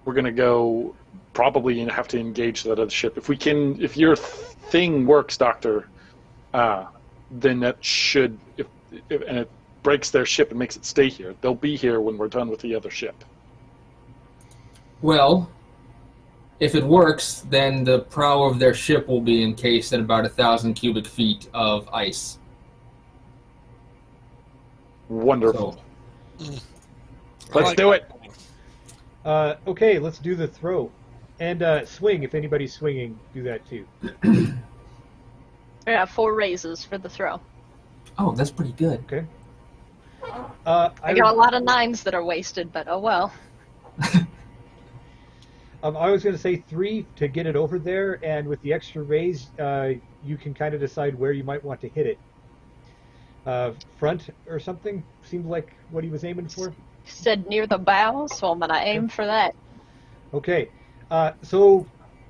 Speaker 3: we're gonna go probably have to engage that other ship. If your thing works, Doctor, then that should and it breaks their ship and makes it stay here. They'll be here when we're done with the other ship.
Speaker 4: Well, if it works, then the prow of their ship will be encased in about 1,000 cubic feet of ice.
Speaker 3: Wonderful.
Speaker 4: So,
Speaker 3: Let's do it.
Speaker 1: Okay, let's do the throw. And swing, if anybody's swinging, do that too.
Speaker 2: Yeah, 4 raises for the throw.
Speaker 4: oh, that's pretty good.
Speaker 1: Okay.
Speaker 2: I got a lot of 9s that are wasted, but oh well.
Speaker 1: I was going to say 3 to get it over there, and with the extra raise, you can kind of decide where you might want to hit it. Front or something seemed like what he was aiming for.
Speaker 2: He said near the bow, so I'm going to aim for that.
Speaker 1: Okay, so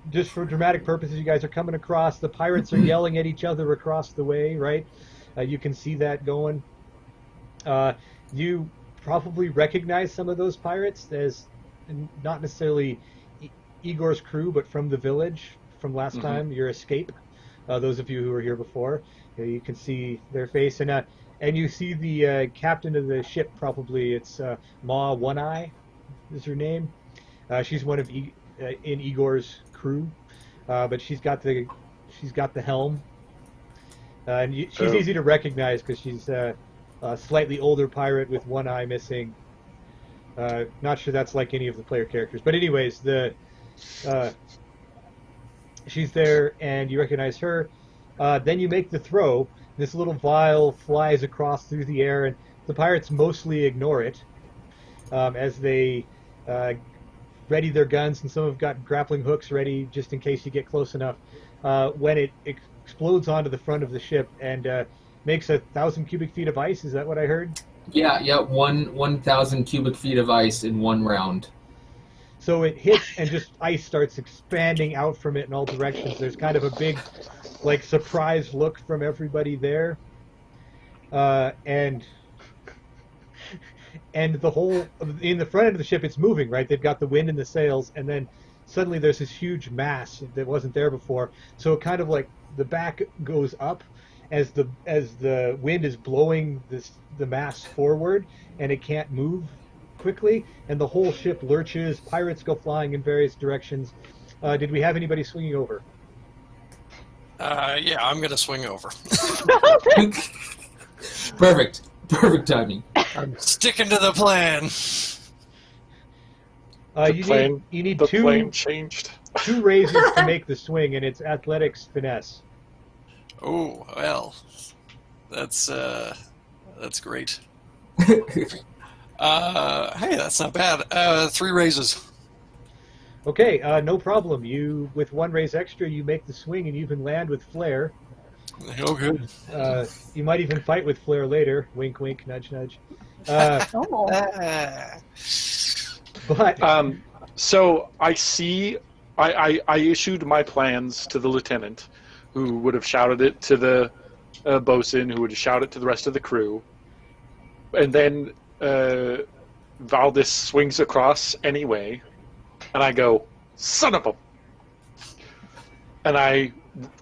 Speaker 1: just for dramatic purposes, you guys are coming across. The pirates are yelling at each other across the way, right? You can see that going. You probably recognize some of those pirates as not necessarily Igor's crew, but from the village from last time, your escape. Those of you who were here before, you can see their face, and you see the captain of the ship. Probably it's Ma One Eye, is her name. She's one of in Igor's crew, but she's got the helm, and she's easy to recognize because she's a slightly older pirate with one eye missing. Not sure that's like any of the player characters, but anyways, she's there, and you recognize her. Then you make the throw. This little vial flies across through the air, and the pirates mostly ignore it. as they ready their guns, and some have got grappling hooks ready just in case you get close enough. When it explodes onto the front of the ship and makes 1,000 cubic feet of ice. Is that what I heard?
Speaker 4: Yeah, 1,000 cubic feet of ice in one round.
Speaker 1: So it hits, and just ice starts expanding out from it in all directions. There's kind of a big, like, surprised look from everybody there, and the whole in the front end of the ship, it's moving, right? They've got the wind in the sails, and then suddenly there's this huge mass that wasn't there before. So it kind of like the back goes up as the wind is blowing the mass forward, and it can't move quickly, and the whole ship lurches. Pirates go flying in various directions. Did we have anybody swinging over?
Speaker 6: Yeah, I'm gonna swing over.
Speaker 4: Perfect timing.
Speaker 6: I'm sticking to the plan.
Speaker 1: You need
Speaker 3: the
Speaker 1: two
Speaker 3: plane changed.
Speaker 1: two raises to make the swing, and it's athletics finesse.
Speaker 6: Oh well, that's great. Hey, that's not bad. 3 raises.
Speaker 1: Okay, no problem. You, with 1 raise extra, you make the swing, and you can land with flair.
Speaker 6: Oh, good.
Speaker 1: You might even fight with flair later. Wink, wink, nudge, nudge.
Speaker 2: Oh.
Speaker 1: But
Speaker 3: So I see. I issued my plans to the lieutenant, who would have shouted it to the bosun, who would have shouted it to the rest of the crew, and then Valdis swings across anyway, and I go, "Son of a!" And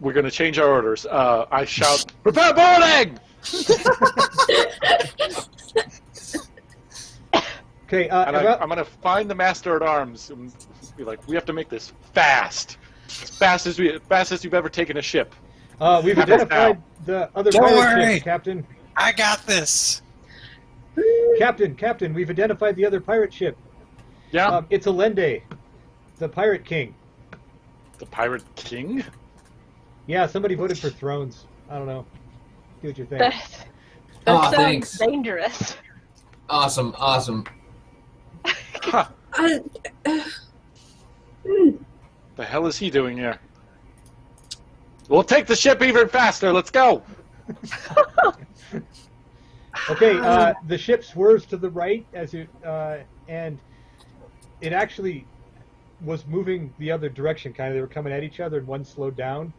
Speaker 3: we're going to change our orders. I shout, "Prepare boarding!"
Speaker 1: okay,
Speaker 3: And I'm going to find the master at arms and be like, "We have to make this fast, as fast as you've ever taken a ship."
Speaker 1: we've identified the other
Speaker 6: Don't
Speaker 1: pirate
Speaker 6: worry.
Speaker 1: ship, Captain.
Speaker 6: I got this.
Speaker 1: Captain, we've identified the other pirate ship.
Speaker 3: Yeah,
Speaker 1: It's Allende, the pirate king.
Speaker 3: the pirate king.
Speaker 1: Yeah, somebody voted for Thrones. I don't know. Do what you think.
Speaker 2: That sounds
Speaker 4: Thanks.
Speaker 2: dangerous.
Speaker 4: Awesome.
Speaker 3: Huh.
Speaker 5: Hmm.
Speaker 3: The hell is he doing here? We'll take the ship even faster. Let's go.
Speaker 1: Okay, the ship swerves to the right as and it actually was moving the other direction. Kind of, they were coming at each other, and one slowed down,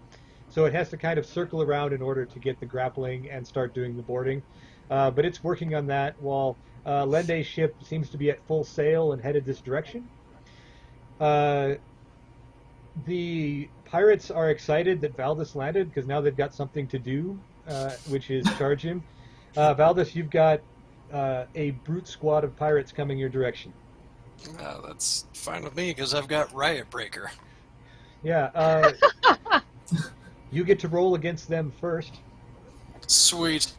Speaker 1: so it has to kind of circle around in order to get the grappling and start doing the boarding. But it's working on that while Lende's ship seems to be at full sail and headed this direction. The pirates are excited that Valdis landed because now they've got something to do, which is charge him. Valdis, you've got a brute squad of pirates coming your direction.
Speaker 6: That's fine with me because I've got Riot Breaker.
Speaker 1: Yeah, you get to roll against them first.
Speaker 6: Sweet.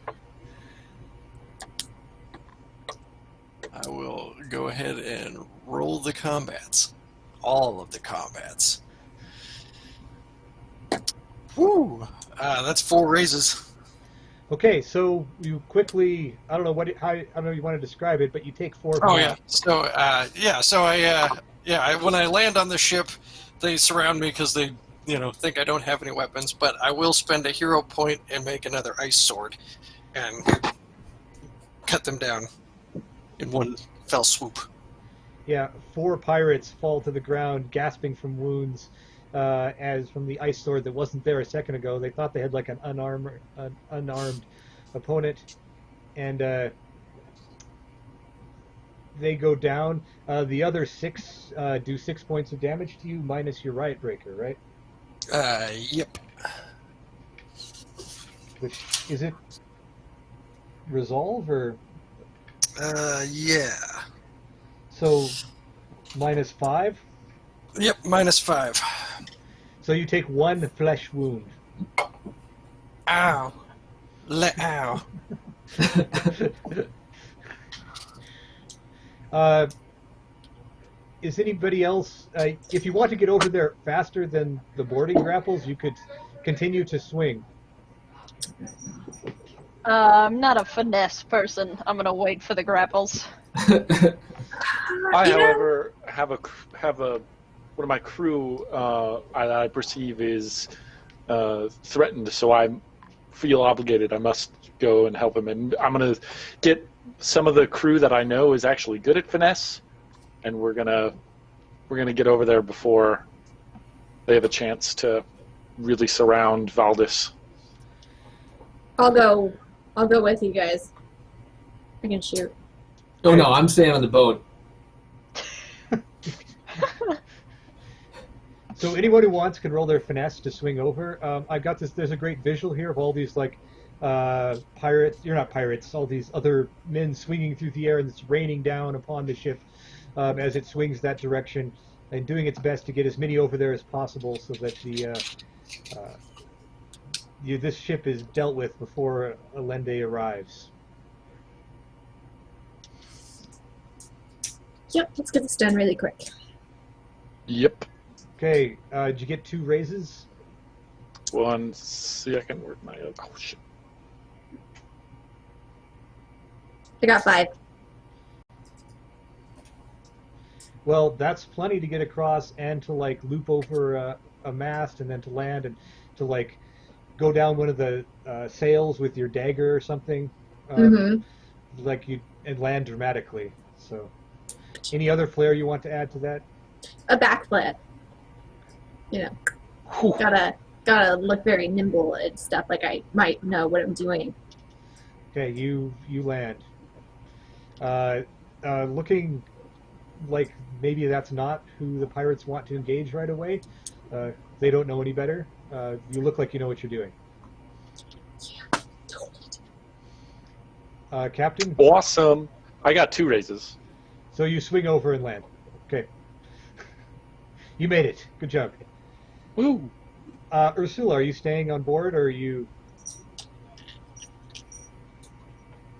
Speaker 6: I will go ahead and roll the combats. All of the combats. Woo! That's 4 raises.
Speaker 1: Okay, so you quickly, I don't know I don't know if you want to describe it, but you take 4.
Speaker 6: Oh yeah. So when I land on the ship, they surround me because they, think I don't have any weapons. But I will spend a hero point and make another ice sword, and cut them down in one fell swoop.
Speaker 1: Yeah, 4 pirates fall to the ground, gasping from wounds, as from the ice sword that wasn't there a second ago. They thought they had like an unarmed opponent, and they go down. The other 6 do 6 points of damage to you, minus your Riot Breaker, right?
Speaker 6: Yep.
Speaker 1: Which is it? Resolve or?
Speaker 6: Yeah.
Speaker 1: So, minus 5.
Speaker 6: Yep, minus 5.
Speaker 1: So you take 1 flesh wound.
Speaker 6: Ow. Ow.
Speaker 1: Is anybody else? If you want to get over there faster than the boarding grapples, you could continue to swing.
Speaker 2: I'm not a finesse person. I'm gonna wait for the grapples.
Speaker 3: I,
Speaker 5: You know,
Speaker 3: however, have a one of my crew I perceive is threatened, so I feel obligated. I must go and help him, and I'm gonna get some of the crew that I know is actually good at finesse, and we're gonna get over there before they have a chance to really surround Valdis.
Speaker 5: I'll go with you guys. I can shoot.
Speaker 4: Oh no, I'm staying on the boat.
Speaker 1: So anyone who wants can roll their finesse to swing over. I've got this. There's a great visual here of all these like pirates. You're not pirates. All these other men swinging through the air, and it's raining down upon the ship as it swings that direction, and doing its best to get as many over there as possible, so that this ship is dealt with before Allende arrives.
Speaker 5: Yep, let's get this done really quick.
Speaker 3: Yep.
Speaker 1: Okay, did you get 2 raises?
Speaker 3: 1 second. Where's my oh shit?
Speaker 5: I got 5.
Speaker 1: Well, that's plenty to get across and to like loop over a mast and then to land and to like go down one of the sails with your dagger or something, like you and land dramatically. So, any other flair you want to add to that?
Speaker 5: A backflip. You know,
Speaker 3: Whew.
Speaker 5: gotta look very nimble and stuff. Like I might know what I'm doing.
Speaker 1: Okay, you land. Looking like maybe that's not who the pirates want to engage right away. They don't know any better. You look like you know what you're doing.
Speaker 5: Yeah, totally.
Speaker 1: Captain?
Speaker 3: Awesome. I got 2 raises.
Speaker 1: So you swing over and land. Okay. You made it. Good job.
Speaker 3: Woo.
Speaker 1: Ursula, are you staying on board or are you...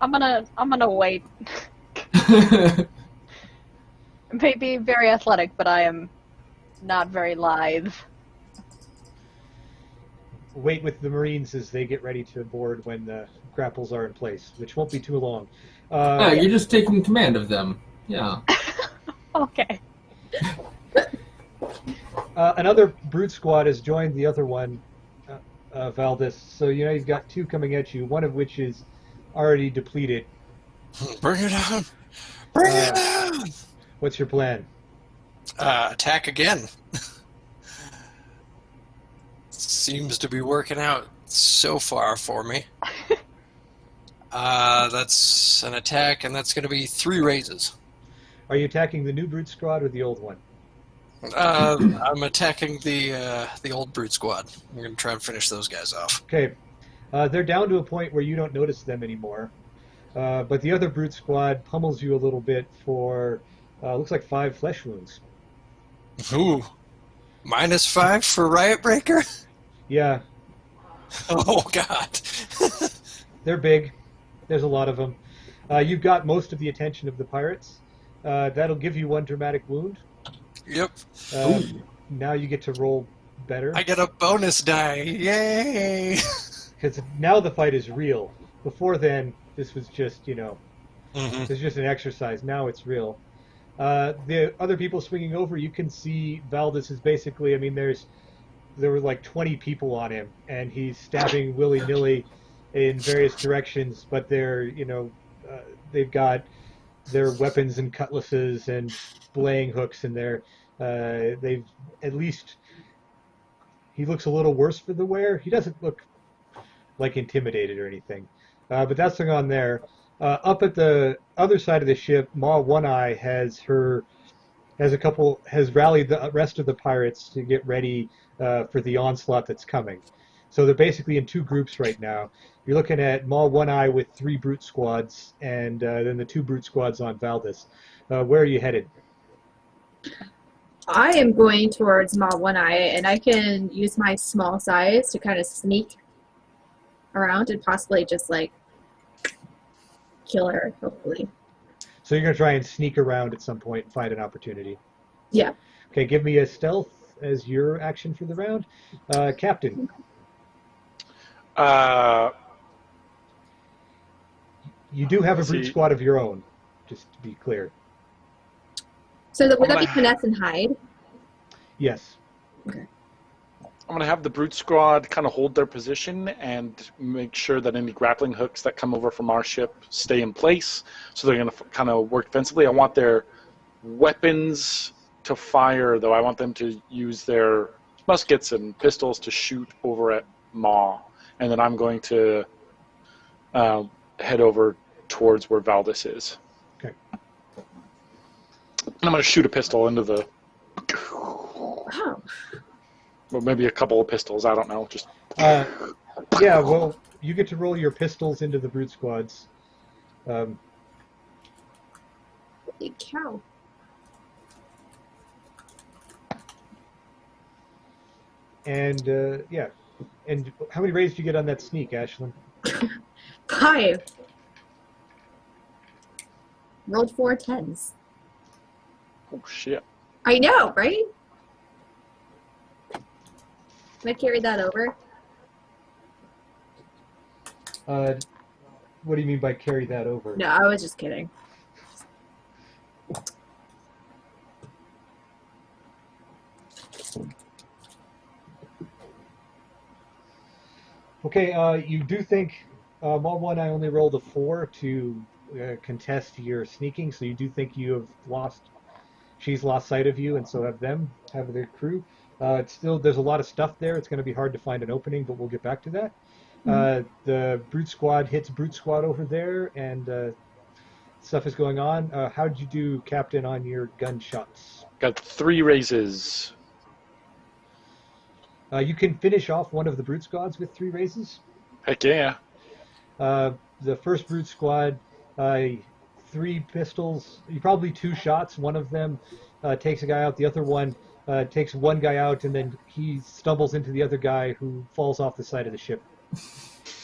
Speaker 2: I'm gonna wait. May be very athletic, but I am not very lithe.
Speaker 1: Wait with the Marines as they get ready to board when the grapples are in place, which won't be too long.
Speaker 4: You're just taking command of them. Yeah.
Speaker 2: Okay.
Speaker 1: Another brute squad has joined the other one, Valdis. So you know you've got 2 coming at you, one of which is already depleted.
Speaker 6: Bring it on! Bring it on!
Speaker 1: What's your plan?
Speaker 6: Attack again. Seems to be working out so far for me. That's an attack, and that's going to be 3 raises.
Speaker 1: Are you attacking the new brute squad or the old one?
Speaker 6: I'm attacking the old brute squad. I'm going to try and finish those guys off.
Speaker 1: Okay. They're down to a point where you don't notice them anymore. But the other brute squad pummels you a little bit for, looks like 5 flesh wounds.
Speaker 6: Ooh. -5 for Riot Breaker?
Speaker 1: Yeah,
Speaker 6: Oh, God.
Speaker 1: they're big. There's a lot of them. You've got most of the attention of the pirates. That'll give you 1 dramatic wound.
Speaker 6: Yep.
Speaker 1: Now you get to roll better.
Speaker 6: I get a bonus die. Yay!
Speaker 1: Because now the fight is real. Before then, this was just,
Speaker 6: Mm-hmm.
Speaker 1: it's just an exercise. Now it's real. The other people swinging over, you can see Valdis is basically, there were like 20 people on him, and he's stabbing willy-nilly in various directions, but they're, they've got their weapons and cutlasses and belaying hooks in there. They've at least, he looks a little worse for the wear. He doesn't look like intimidated or anything. But that's going on there. Up at the other side of the ship, Ma One Eye has rallied the rest of the pirates to get ready for the onslaught that's coming. So they're basically in 2 groups right now. You're looking at Ma One Eye with 3 brute squads, and then the 2 brute squads on Valdis. Where are you headed?
Speaker 5: I am going towards Ma One Eye, and I can use my small size to kind of sneak around and possibly just like kill her, hopefully.
Speaker 1: So you're going to try and sneak around at some point and find an opportunity.
Speaker 5: Yeah.
Speaker 1: Okay, give me a stealth as your action for the round. Captain. You do have a brute squad of your own, just to be clear.
Speaker 5: So would that be finesse and hide?
Speaker 1: Yes.
Speaker 5: Okay.
Speaker 3: I'm going to have the Brute Squad kind of hold their position and make sure that any grappling hooks that come over from our ship stay in place. So they're going to kind of work defensively. I want their weapons to fire, though. I want them to use their muskets and pistols to shoot over at Maw. And then I'm going to head over towards where Valdis is.
Speaker 1: Okay.
Speaker 3: And I'm going to shoot a pistol into the...
Speaker 5: Oh.
Speaker 3: Well, maybe a couple of pistols. I don't know. Just
Speaker 1: Yeah, well, you get to roll your pistols into the Brute Squads.
Speaker 5: Holy cow.
Speaker 1: And, yeah. And how many raises did you get on that sneak, Ashlyn?
Speaker 5: 5. Rolled 4 10s.
Speaker 3: oh shit.
Speaker 5: I know, right? Can I carry that over?
Speaker 1: What do you mean by carry that over?
Speaker 5: No, I was just kidding.
Speaker 1: Okay, you do think, Maw 1, I only rolled a 4 to contest your sneaking, so you do think she's lost sight of you, and so have their crew. It's still, there's a lot of stuff there. It's going to be hard to find an opening, but we'll get back to that. The Brute Squad hits Brute Squad over there, and stuff is going on. How did you do, Captain, on your gunshots?
Speaker 3: Got 3 raises.
Speaker 1: You can finish off one of the Brute Squads with 3 raises.
Speaker 3: Heck yeah.
Speaker 1: The first Brute Squad, 3 pistols, probably 2 shots. One of them takes a guy out. The other one takes one guy out, and then he stumbles into the other guy who falls off the side of the ship.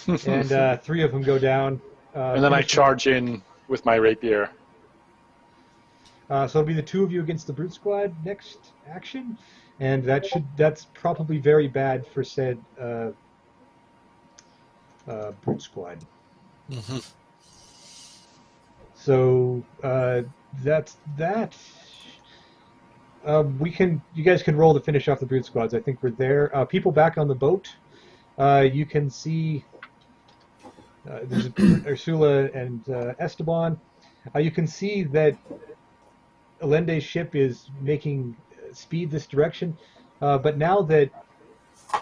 Speaker 1: And 3 of them go down.
Speaker 3: And then I charge in with my rapier.
Speaker 1: So it'll be the 2 of you against the Brute Squad next action, and that's probably very bad for said Brute Squad.
Speaker 6: Mm-hmm.
Speaker 1: So that's that. You guys can roll to finish off the Brute Squads. I think we're there. People back on the boat. You can see there's Ursula and Esteban. You can see that Allende's ship is making speed this direction, but now that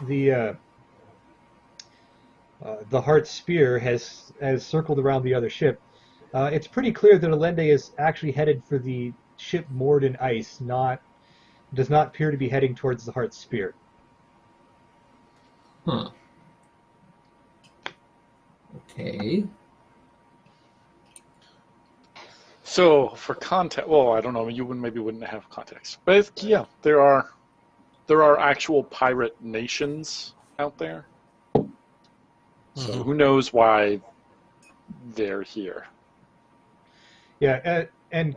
Speaker 1: the Heart Spear has circled around the other ship, it's pretty clear that Allende is actually headed for the ship moored in ice, does not appear to be heading towards the Heart Spear.
Speaker 4: Huh. Okay.
Speaker 3: So for context, well, I don't know. You maybe wouldn't have context, but yeah, there are actual pirate nations out there. So who knows why they're here?
Speaker 1: Yeah, and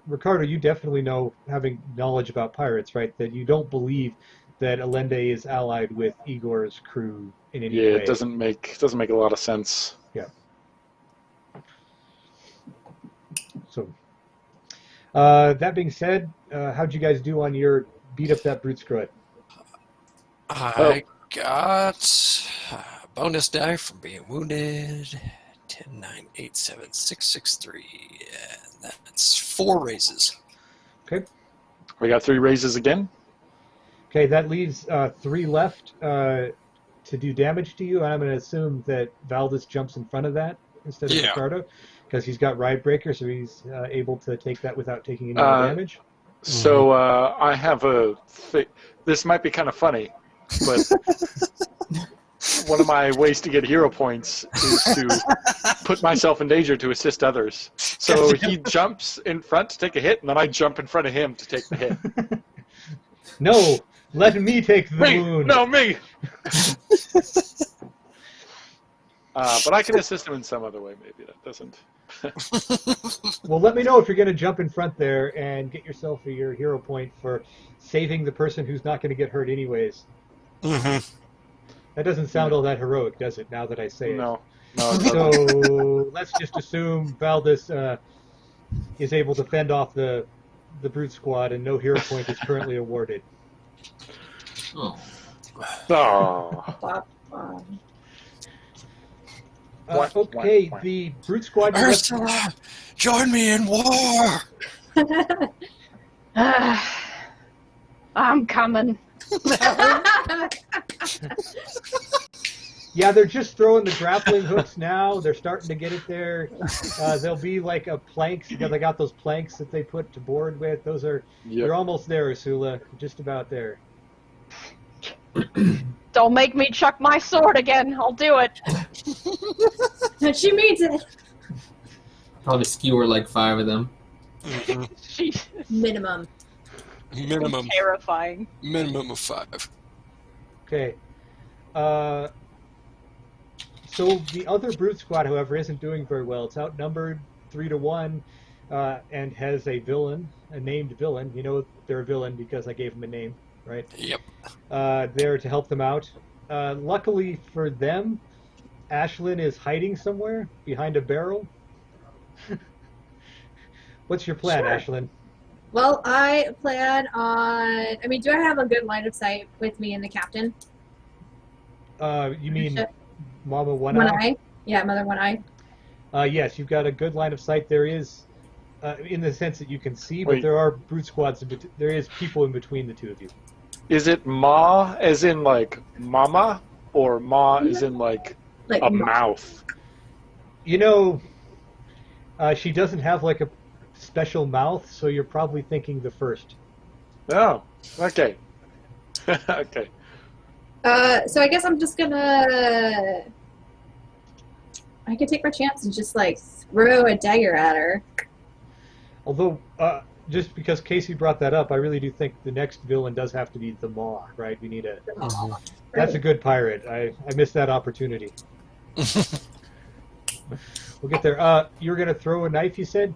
Speaker 1: Ricardo, you definitely know, having knowledge about pirates, right? That you don't believe that Allende is allied with Igor's crew in any way.
Speaker 3: Yeah, it doesn't make a lot of sense.
Speaker 1: Yeah. So, that being said, how'd you guys do on your beat up that brute squad?
Speaker 6: I got a bonus die from being wounded. 10, 9, 8, 7, 6, 6, 3. And that's 4 raises.
Speaker 1: Okay.
Speaker 3: We got 3 raises again.
Speaker 1: Okay, that leaves 3 left to do damage to you. And I'm going to assume that Valdis jumps in front of that instead of Ricardo, because he's got Ride Breaker, so he's able to take that without taking any more damage.
Speaker 3: So I have a this might be kind of funny, but one of my ways to get hero points is to put myself in danger to assist others. So he jumps in front to take a hit, and then I jump in front of him to take the hit.
Speaker 1: No, let me take the wound.
Speaker 3: No, me! But I can assist him in some other way, maybe. That doesn't...
Speaker 1: Well, let me know if you're going to jump in front there and get yourself your hero point for saving the person who's not going to get hurt anyways.
Speaker 6: Mm-hmm.
Speaker 1: That doesn't sound all that heroic, does it, now that I say it?
Speaker 3: No.
Speaker 1: So let's just assume Valdis is able to fend off the brute squad, and no hero point is currently awarded.
Speaker 4: Oh.
Speaker 3: Oh.
Speaker 1: Okay, the brute squad.
Speaker 6: Ursula, join me in war.
Speaker 2: I'm coming.
Speaker 1: Yeah, they're just throwing the grappling hooks now. They're starting to get it there. There'll be like a planks. You know, they got those planks that they put to board with. Those are.
Speaker 3: Yep.
Speaker 1: You're almost there, Ursula. Just about there.
Speaker 2: Don't make me chuck my sword again. I'll do it.
Speaker 5: She means it.
Speaker 4: Probably skewer like 5 of them.
Speaker 2: She's
Speaker 5: Minimum.
Speaker 6: Minimum
Speaker 2: terrifying.
Speaker 6: of 5.
Speaker 1: Okay. So the other brute squad, however, isn't doing very well. It's outnumbered 3-1, and has a villain, a named villain. You know they're a villain because I gave them a name, right?
Speaker 6: Yep.
Speaker 1: There to help them out. Luckily for them, Ashlyn is hiding somewhere behind a barrel. What's your plan,
Speaker 5: Sure.
Speaker 1: Ashlyn?
Speaker 5: Well, I plan on. I mean, do I have a good line of sight with me and the captain?
Speaker 1: You mean
Speaker 5: Ship.
Speaker 1: Mama One
Speaker 5: One
Speaker 1: Eye?
Speaker 5: eye? Yeah, Mother One Eye.
Speaker 1: Yes, you've got a good line of sight. There is, in the sense that you can see, but
Speaker 3: Wait.
Speaker 1: there are brute squads. There is people in between the two of you.
Speaker 3: Is it Ma as in like mama, or Ma as in like
Speaker 5: Like,
Speaker 3: a mouth?
Speaker 1: You know, she doesn't have like a special mouth, so you're probably thinking the first.
Speaker 3: Oh, okay. Okay.
Speaker 5: so I guess I'm just gonna. I could take my chance and just like throw a dagger at her.
Speaker 1: Although, just because Casey brought that up, I really do think the next villain does have to be the Maw, right? We need a. That's a good pirate. I missed that opportunity. We'll get there. You're gonna throw a knife, you said?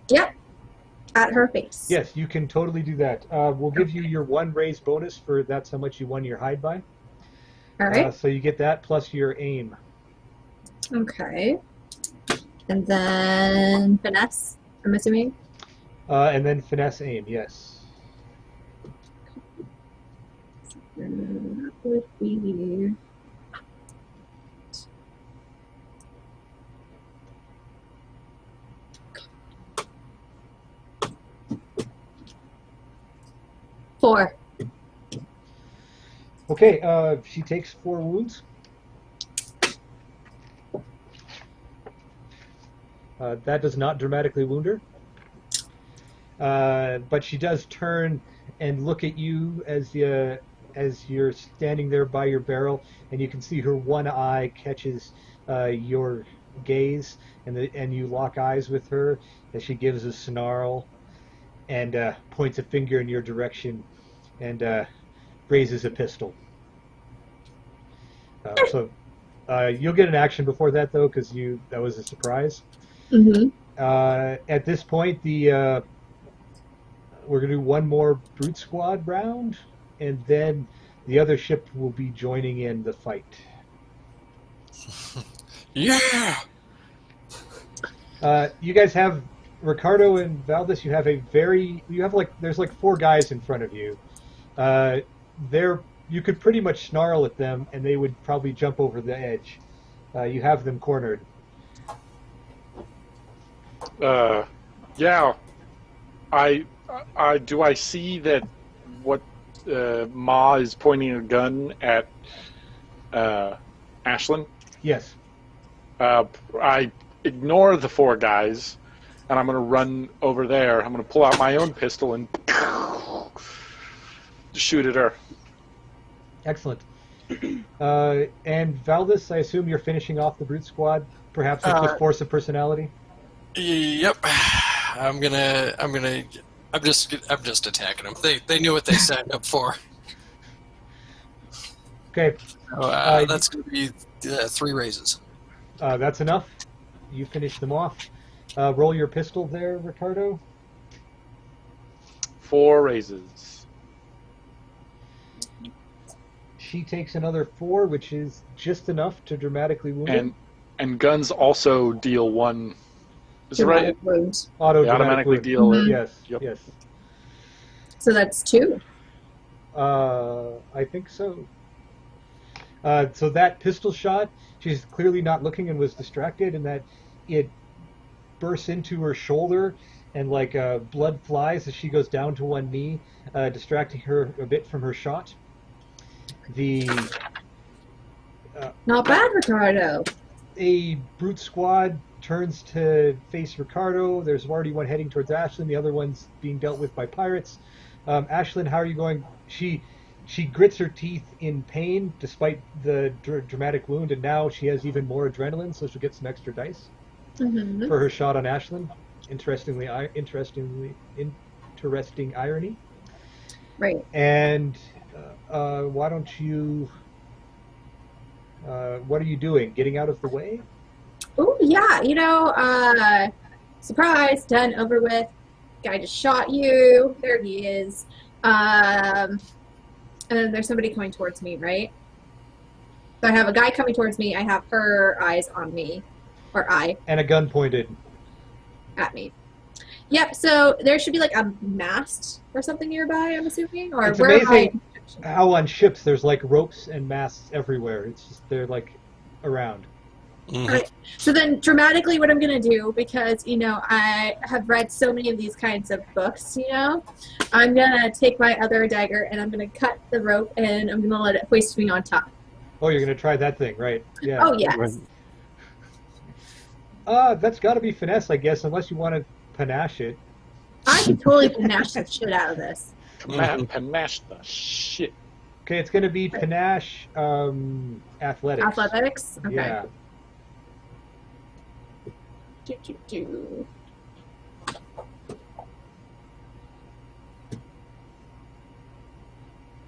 Speaker 5: Yep. At her face.
Speaker 1: Yes, you can totally do that. We'll give you your 1 raise bonus for that's how much you won your hide by.
Speaker 5: All right.
Speaker 1: So you get that plus your aim.
Speaker 5: Okay. And then finesse, I'm assuming.
Speaker 1: And then finesse aim, yes.
Speaker 5: That would be. Four.
Speaker 1: Okay, she takes 4 wounds. That does not dramatically wound her. But she does turn and look at you as you're standing there by your barrel, and you can see her one eye catches your gaze, and you lock eyes with her as she gives a snarl and points a finger in your direction and raises a pistol. So you'll get an action before that, though, because that was a surprise.
Speaker 5: Mm-hmm.
Speaker 1: At this point, we're going to do one more brute squad round, and then the other ship will be joining in the fight.
Speaker 6: Yeah.
Speaker 1: You guys have Ricardo and Valdez. There's like 4 guys in front of you. You could pretty much snarl at them, and they would probably jump over the edge. You have them cornered.
Speaker 3: Yeah. Do I see that what Ma is pointing a gun at Ashlyn?
Speaker 1: Yes.
Speaker 3: I ignore the 4 guys, and I'm going to run over there. I'm going to pull out my own pistol and shoot at her.
Speaker 1: Excellent. And Valdez, I assume you're finishing off the brute squad, perhaps with just force of personality.
Speaker 6: Yep. I'm just attacking them. They knew what they signed up for.
Speaker 1: Okay.
Speaker 6: So, that's going to be 3 raises.
Speaker 1: That's enough. You finish them off. Roll your pistol there, Ricardo.
Speaker 3: 4 raises.
Speaker 1: She takes another 4, which is just enough to dramatically wound him.
Speaker 3: And guns also deal 1 Is it right?
Speaker 5: Dramatic wound.
Speaker 1: Auto
Speaker 3: They automatically deal it.
Speaker 1: Yes,
Speaker 3: Yep.
Speaker 1: yes.
Speaker 5: So that's 2.
Speaker 1: I think so. So that pistol shot, she's clearly not looking and was distracted, and that it bursts into her shoulder, and like blood flies as she goes down to one knee, distracting her a bit from her shot. The
Speaker 5: Not bad, Ricardo.
Speaker 1: a brute squad turns to face Ricardo. There's already one heading towards Ashlyn. The other one's being dealt with by pirates. Ashlyn, how are you going? She grits her teeth in pain despite the dramatic wound, and now she has even more adrenaline, so she'll get some extra dice
Speaker 5: Mm-hmm.
Speaker 1: for her shot on Ashlyn. Interesting irony.
Speaker 5: Right.
Speaker 1: And why don't you? What are you doing? Getting out of the way?
Speaker 5: Oh, yeah. Surprise, done, over with. Guy just shot you. There he is. And then there's somebody coming towards me, right? So I have a guy coming towards me. I have her eyes on me. Or eye
Speaker 1: And a gun pointed.
Speaker 5: at me. Yep, so there should be like a mast or something nearby, I'm assuming? Or
Speaker 1: It's
Speaker 5: where am I?
Speaker 1: amazing how on ships there's like ropes and masts everywhere. It's just they're like around.
Speaker 6: Mhm.
Speaker 5: Right. So then dramatically what I'm going to do, because, I have read so many of these kinds of books, I'm going to take my other dagger and I'm going to cut the rope and I'm going to let it hoist me on top.
Speaker 1: Oh, you're gonna try that thing, right? Yeah.
Speaker 5: Oh, yes.
Speaker 1: That's got to be finesse, I guess, unless you want to panache it.
Speaker 5: I can totally panache the shit out of this.
Speaker 3: Panache the shit.
Speaker 1: Okay, it's gonna be panache, athletics.
Speaker 5: Athletics? Okay.
Speaker 1: Yeah.
Speaker 5: Do.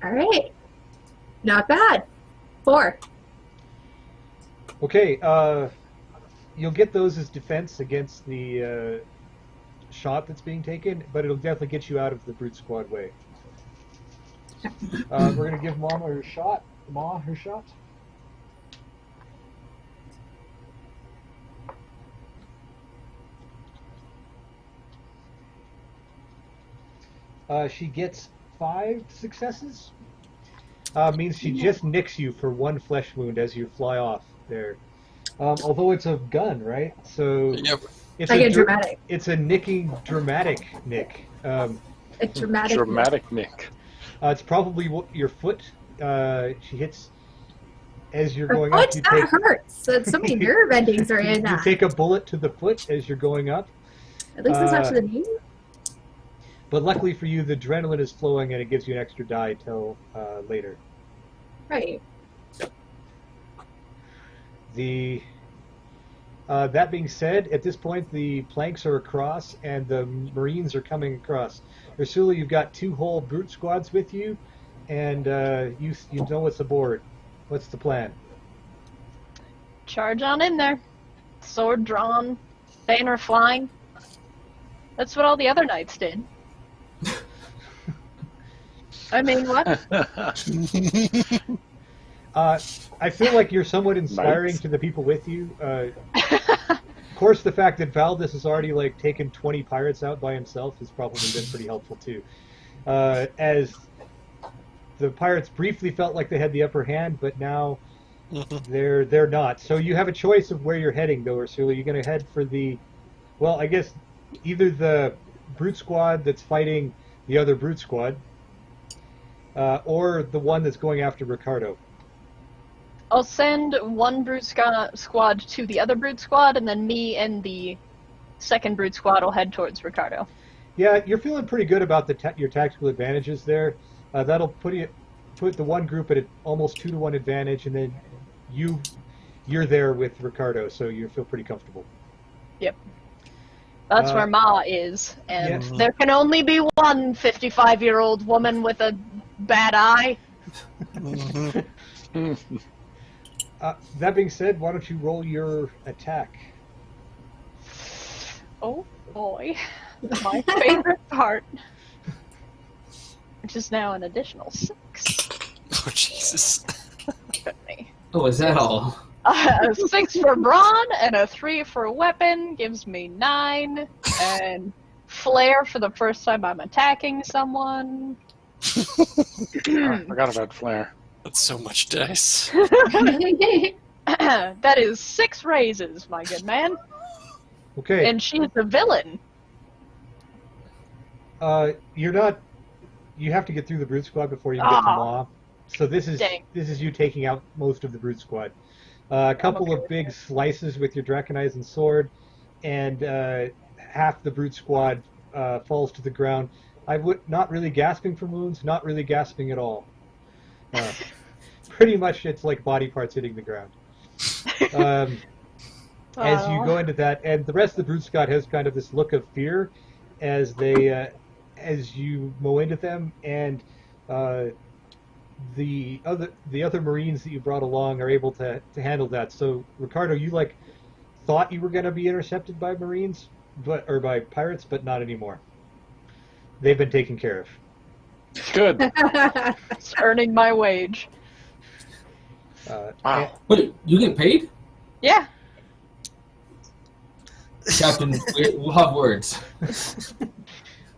Speaker 5: All right. Not bad. 4.
Speaker 1: Okay. You'll get those as defense against the shot that's being taken, but it'll definitely get you out of the brute squad way. We're gonna give Ma her shot. She gets 5 successes. Means she just nicks you for 1 flesh wound as you fly off there. Although it's a gun, right? So
Speaker 6: Yep.
Speaker 1: it's
Speaker 5: I get dramatic.
Speaker 1: It's a nicking dramatic nick.
Speaker 5: A dramatic.
Speaker 3: Dramatic Nick.
Speaker 1: It's probably your foot. She hits as you're
Speaker 5: Her
Speaker 1: going
Speaker 5: foot,
Speaker 1: up. You
Speaker 5: that hurts. So many nerve endings are in
Speaker 1: you
Speaker 5: that.
Speaker 1: take a bullet to the foot as you're going up.
Speaker 5: At least it's not to the knee.
Speaker 1: But luckily for you, the adrenaline is flowing and it gives you an extra die till later.
Speaker 5: Right.
Speaker 1: That being said, at this point the planks are across and the Marines are coming across. Ursula, you've got 2 whole brute squads with you, and you know what's aboard. What's the plan?
Speaker 2: Charge on in there. Sword drawn, banner flying. That's what all the other knights did. I mean, what?
Speaker 1: I feel like you're somewhat inspiring
Speaker 3: Nice.
Speaker 1: to the people with you. Of course, the fact that Valdis has already taken 20 pirates out by himself has probably been pretty helpful too. As the pirates briefly felt like they had the upper hand, but now they're not. So you have a choice of where you're heading, though, Ursula. You're going to head for I guess either the brute squad that's fighting the other brute squad, or the one that's going after Ricardo.
Speaker 2: I'll send one brute squad to the other brute squad, and then me and the second brute squad will head towards Ricardo.
Speaker 1: Yeah, you're feeling pretty good about your tactical advantages there. That'll put the one group at an almost 2-to-1 advantage, and then you're there with Ricardo, so you feel pretty comfortable.
Speaker 2: Yep. That's where Ma is, and
Speaker 1: Yeah.
Speaker 2: there can only be one 55-year-old woman with a bad eye.
Speaker 1: That being said, why don't you roll your attack?
Speaker 2: Oh boy, my favorite part, which is now an additional 6.
Speaker 6: Oh, Jesus.
Speaker 2: Look at me.
Speaker 4: Oh, is that all?
Speaker 2: A 6 for brawn and a 3 for weapon gives me 9. And flair for the first time I'm attacking someone.
Speaker 3: I forgot about Flair.
Speaker 6: That's so much dice.
Speaker 2: That is 6 raises, my good man.
Speaker 1: Okay.
Speaker 2: And she's the villain.
Speaker 1: You're not. You have to get through the brute squad before you can get to Maw. So this is
Speaker 2: Dang.
Speaker 1: you taking out most of the brute squad. A couple of big slices with your Draconizing sword, and half the brute squad falls to the ground. Not really gasping for wounds, not really gasping at all. Pretty much, it's like body parts hitting the ground. As you go into that, and the rest of the brute squad has kind of this look of fear as they as you mow into them, and the other Marines that you brought along are able to handle that. So Ricardo, you thought you were going to be intercepted by Marines, or by pirates, but not anymore. They've been taken care of.
Speaker 3: Good.
Speaker 2: It's earning my wage.
Speaker 3: Wow.
Speaker 4: Wait, you get paid?
Speaker 2: Yeah.
Speaker 4: Captain, we'll have words.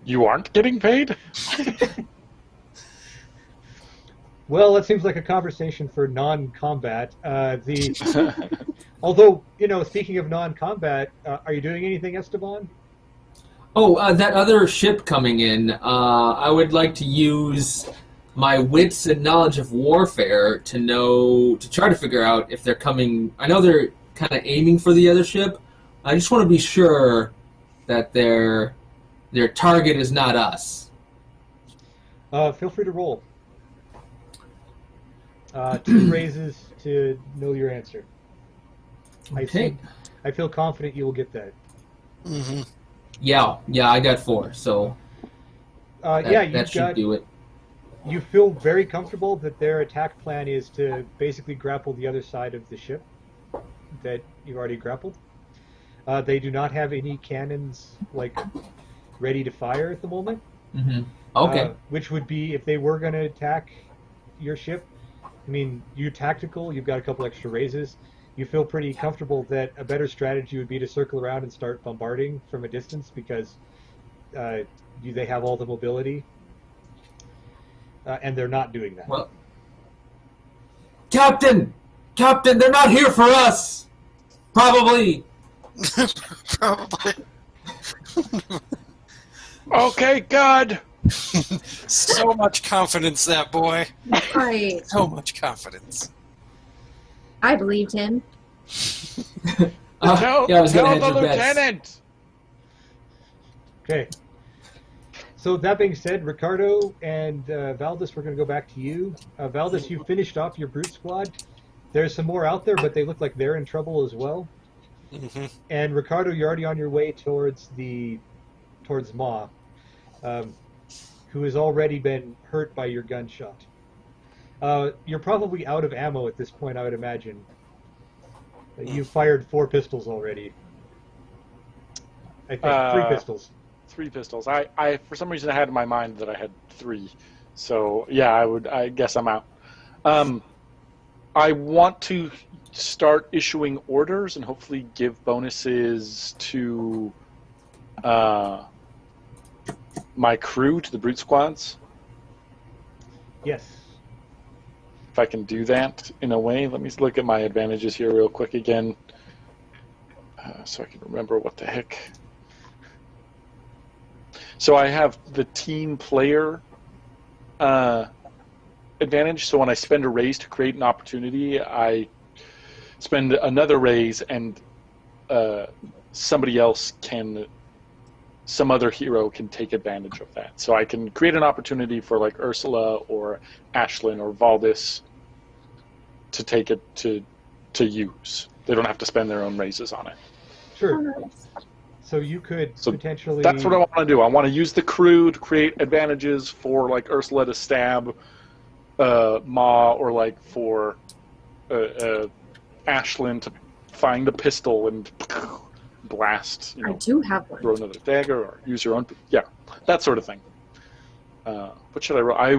Speaker 3: You aren't getting paid?
Speaker 1: Well, that seems like a conversation for non-combat. Although, speaking of non-combat, are you doing anything, Esteban?
Speaker 4: Oh, that other ship coming in, I would like to use my wits and knowledge of warfare to try to figure out if they're coming. I know they're kind of aiming for the other ship. I just want to be sure that their target is not us.
Speaker 1: Feel free to roll. 2 raises to know your answer.
Speaker 4: Okay.
Speaker 1: I feel confident you will get that.
Speaker 6: Mm-hmm.
Speaker 4: Yeah, I got 4, so that should do it.
Speaker 1: You feel very comfortable that their attack plan is to basically grapple the other side of the ship that you've already grappled. They do not have any cannons ready to fire at the moment.
Speaker 4: Mm-hmm. Okay.
Speaker 1: Which would be if they were going to attack your ship. I mean, you're tactical. You've got a couple extra raises. You feel pretty comfortable that a better strategy would be to circle around and start bombarding from a distance because they have all the mobility, and they're not doing that.
Speaker 4: Well, Captain, they're not here for us. Probably.
Speaker 6: Probably.
Speaker 3: Okay, good.
Speaker 6: So much confidence, that boy.
Speaker 5: Right.
Speaker 6: So much confidence.
Speaker 5: I believed him.
Speaker 3: Tell
Speaker 4: I was gonna
Speaker 3: the
Speaker 4: hedge your bets.
Speaker 3: lieutenant.
Speaker 1: Okay. So that being said, Ricardo and Valdis, we're going to go back to you. Valdis, you finished off your brute squad. There's some more out there, but they look like they're in trouble as well.
Speaker 6: Mm-hmm.
Speaker 1: And Ricardo, you're already on your way towards Ma, who has already been hurt by your gunshot. You're probably out of ammo at this point, I would imagine. You've fired 4 pistols already. I think 3 pistols.
Speaker 3: 3 pistols. I for some reason I had in my mind that I had 3. So yeah, I guess I'm out. I want to start issuing orders and hopefully give bonuses to my crew, to the brute squads.
Speaker 1: Yes.
Speaker 3: If I can do that in a way. Let me look at my advantages here real quick again, so I can remember what the heck. So I have the team player advantage. So when I spend a raise to create an opportunity, I spend another raise, and some other hero can take advantage of that. So I can create an opportunity for like Ursula or Ashlyn or Valdis to take it to use. They don't have to spend their own raises on it.
Speaker 1: Sure. So you could potentially...
Speaker 3: That's what I want to do. I want to use the crew to create advantages for like Ursula to stab Ma, or like for Ashlyn to find a pistol and blast.
Speaker 5: I do have one.
Speaker 3: Throw another dagger or use your own. Yeah, that sort of thing. What should I roll?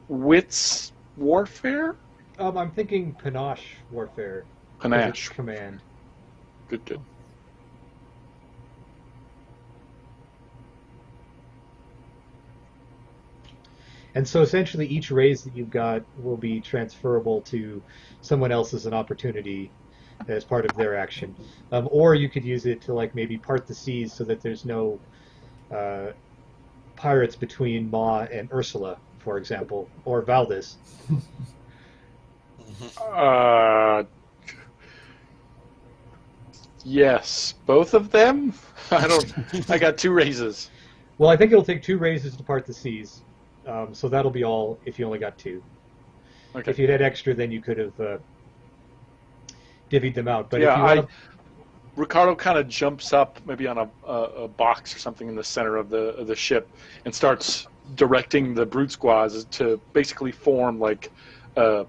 Speaker 3: Wits warfare?
Speaker 1: I'm thinking panache warfare.
Speaker 3: Panache.
Speaker 1: Command.
Speaker 3: Good.
Speaker 1: And so essentially each raise that you've got will be transferable to someone else as an opportunity as part of their action. Or you could use it to like maybe part the seas so that there's no pirates between Ma and Ursula, for example, or Valdis.
Speaker 3: Yes, both of them. I got 2 raises.
Speaker 1: Well, I think it'll take 2 raises to part the seas. So that'll be all if you only got 2.
Speaker 3: Okay.
Speaker 1: If you'd had extra, then you could have divvied them out. But
Speaker 3: Yeah,
Speaker 1: if you want
Speaker 3: Ricardo kind of jumps up, maybe on a box or something in the center of the ship, and starts directing the brute squads to basically form like a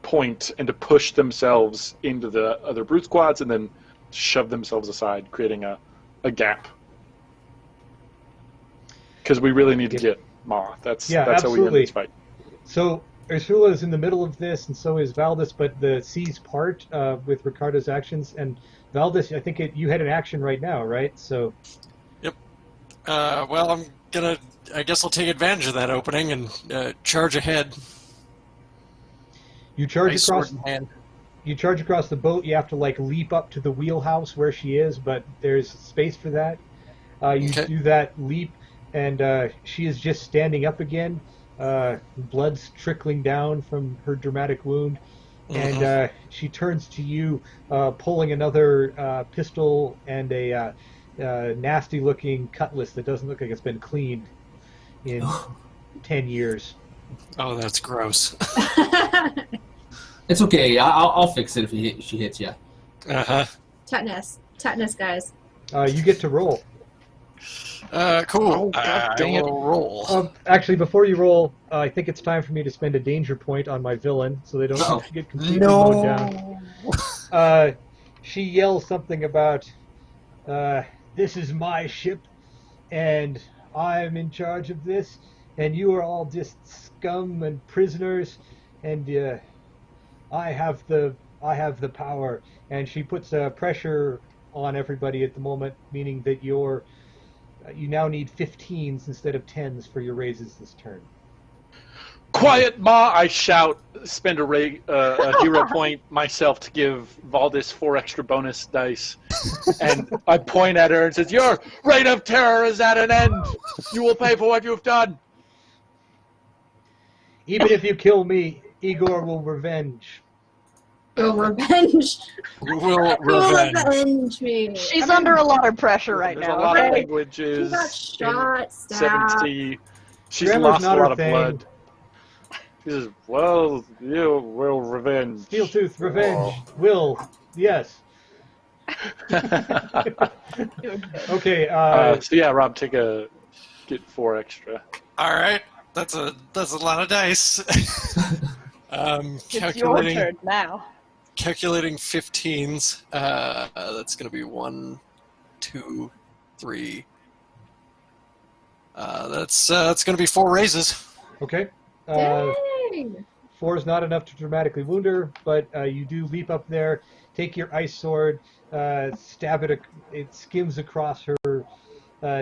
Speaker 3: point and to push themselves into the other brute squads, and then shove themselves aside, creating a gap. Because we really need to get Ma. That's how we win this fight.
Speaker 1: So Ursula is in the middle of this, and so is Valdis, but the seas part with Ricardo's actions. And Valdis, I think you had an action right now, right? So.
Speaker 6: Yep. Well, I guess I'll take advantage of that opening and charge ahead.
Speaker 1: You charge
Speaker 6: Nice
Speaker 1: across.
Speaker 6: sword in hand.
Speaker 1: You charge across the boat. You have to like leap up to the wheelhouse where she is, but there's space for that. You do that leap, and she is just standing up again. Blood's trickling down from her dramatic wound, and she turns to you, pulling another pistol and a nasty-looking cutlass that doesn't look like it's been cleaned in 10 years.
Speaker 6: Oh, that's gross.
Speaker 4: It's okay. I'll fix it if she hits you.
Speaker 5: Tetanus, guys.
Speaker 1: You get to roll.
Speaker 6: Cool.
Speaker 3: God dang
Speaker 6: I
Speaker 3: it.
Speaker 6: will roll.
Speaker 1: Actually, before you roll, I think it's time for me to spend a danger point on my villain, so they don't get completely mowed down. She yells something about, "This is my ship, and I'm in charge of this, and you are all just scum and prisoners, and I have the power." And she puts pressure on everybody at the moment, meaning that you now need 15s instead of 10s for your raises this turn.
Speaker 3: Quiet, Ma! I shout, spend a hero point myself to give Valdis 4 extra bonus dice. And I point at her and says, "Your reign of terror is at an end! You will pay for what you've done!"
Speaker 1: Even if you kill me, Igor will revenge.
Speaker 5: Will revenge.
Speaker 6: Will
Speaker 5: Will
Speaker 6: revenge.
Speaker 5: revenge me.
Speaker 2: She's under a lot of pressure right
Speaker 3: There's
Speaker 2: now.
Speaker 3: a lot
Speaker 2: okay?
Speaker 3: of
Speaker 5: She
Speaker 3: languages.
Speaker 5: got shot, stabbed.
Speaker 3: 70. She's
Speaker 1: Grammar's
Speaker 3: lost a
Speaker 1: not
Speaker 3: lot
Speaker 1: her
Speaker 3: of
Speaker 1: thing.
Speaker 3: blood. She says, "Well, you will revenge."
Speaker 1: Steeltooth, revenge, will, yes. Okay,
Speaker 3: So yeah, Rob, get 4 extra.
Speaker 6: All right, that's a lot of dice.
Speaker 2: It's your
Speaker 6: Calculating
Speaker 2: turn now.
Speaker 6: 15s. That's going to be 1, 2, 3. That's going to be 4 raises.
Speaker 1: okay.
Speaker 5: Dang.
Speaker 1: 4 is not enough to dramatically wound her, but you do leap up there, take your ice sword, stab it. It skims across her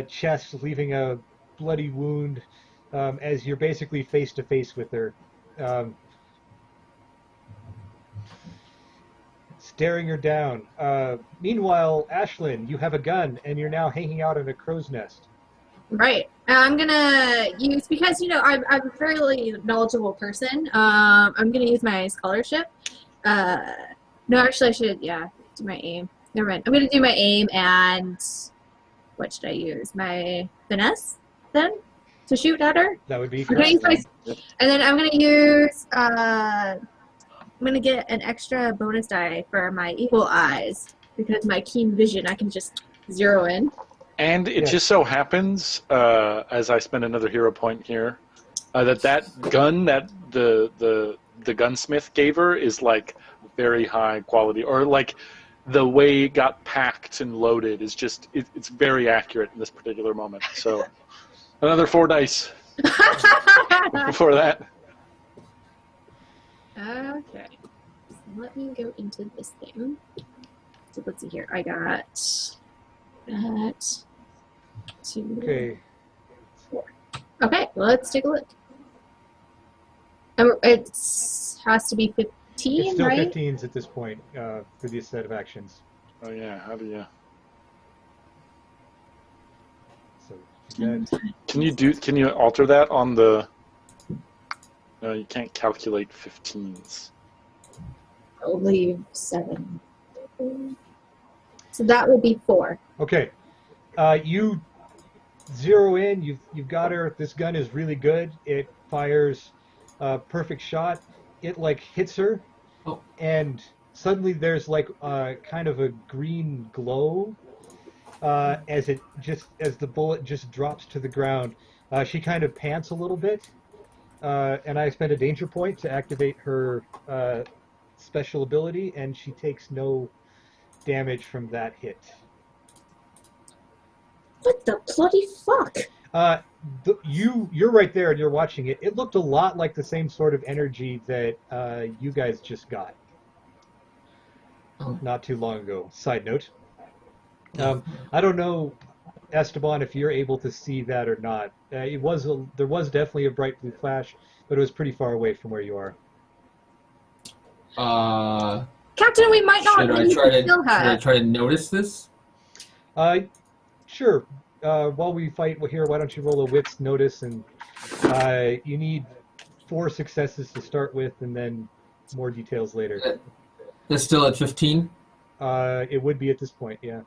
Speaker 1: chest, leaving a bloody wound as you're basically face to face with her, staring her down. Meanwhile, Ashlyn, you have a gun, and you're now hanging out in a crow's nest.
Speaker 5: Right. I'm gonna use, because I'm a fairly knowledgeable person. I'm gonna use my scholarship. No, actually, I should do my aim. Never mind. I'm gonna do my aim, and what should I use? My finesse then to shoot at her.
Speaker 1: That would be
Speaker 5: I'm gonna use
Speaker 1: correct.
Speaker 5: and then I'm gonna use. I'm gonna get an extra bonus die for my eagle eyes, because my keen vision, I can just zero in.
Speaker 3: And it just so happens, as I spend another hero point here, that gun that the gunsmith gave her is like very high quality, or like the way it got packed and loaded is just it's very accurate in this particular moment. So another 4 dice for that.
Speaker 5: Okay. let me go into this thing. So let's see here. I got that. 2,
Speaker 1: Okay.
Speaker 5: 4. Okay, let's take a look. It has to be 15,
Speaker 1: It's still
Speaker 5: right?
Speaker 1: 15s at this point for this set of actions.
Speaker 3: Oh yeah, how do you?
Speaker 1: So that,
Speaker 3: Can you alter that on the? No, you can't calculate 15s.
Speaker 5: I'll leave 7. So that would be 4.
Speaker 1: okay. You zero in. You've got her. This gun is really good. It fires a perfect shot. It like hits her,
Speaker 4: Oh.
Speaker 1: and suddenly there's like kind of a green glow as the bullet just drops to the ground. She kind of pants a little bit, and I spend a danger point to activate her special ability, and she takes no damage from that hit.
Speaker 5: What the bloody fuck?
Speaker 1: You're right there and you're watching it. It looked a lot like the same sort of energy that you guys just got not too long ago. Side note. I don't know, Esteban, if you're able to see that or not. There was definitely a bright blue flash, but it was pretty far away from where you are.
Speaker 5: Captain, we might not
Speaker 4: Should I
Speaker 5: need
Speaker 4: try
Speaker 5: to kill
Speaker 4: to should I
Speaker 5: her.
Speaker 4: try to notice this?
Speaker 1: Sure. While we fight here, why don't you roll a wits notice, and you need 4 successes to start with, and then more details later.
Speaker 4: That's still at 15?
Speaker 1: It would be at this point, yeah.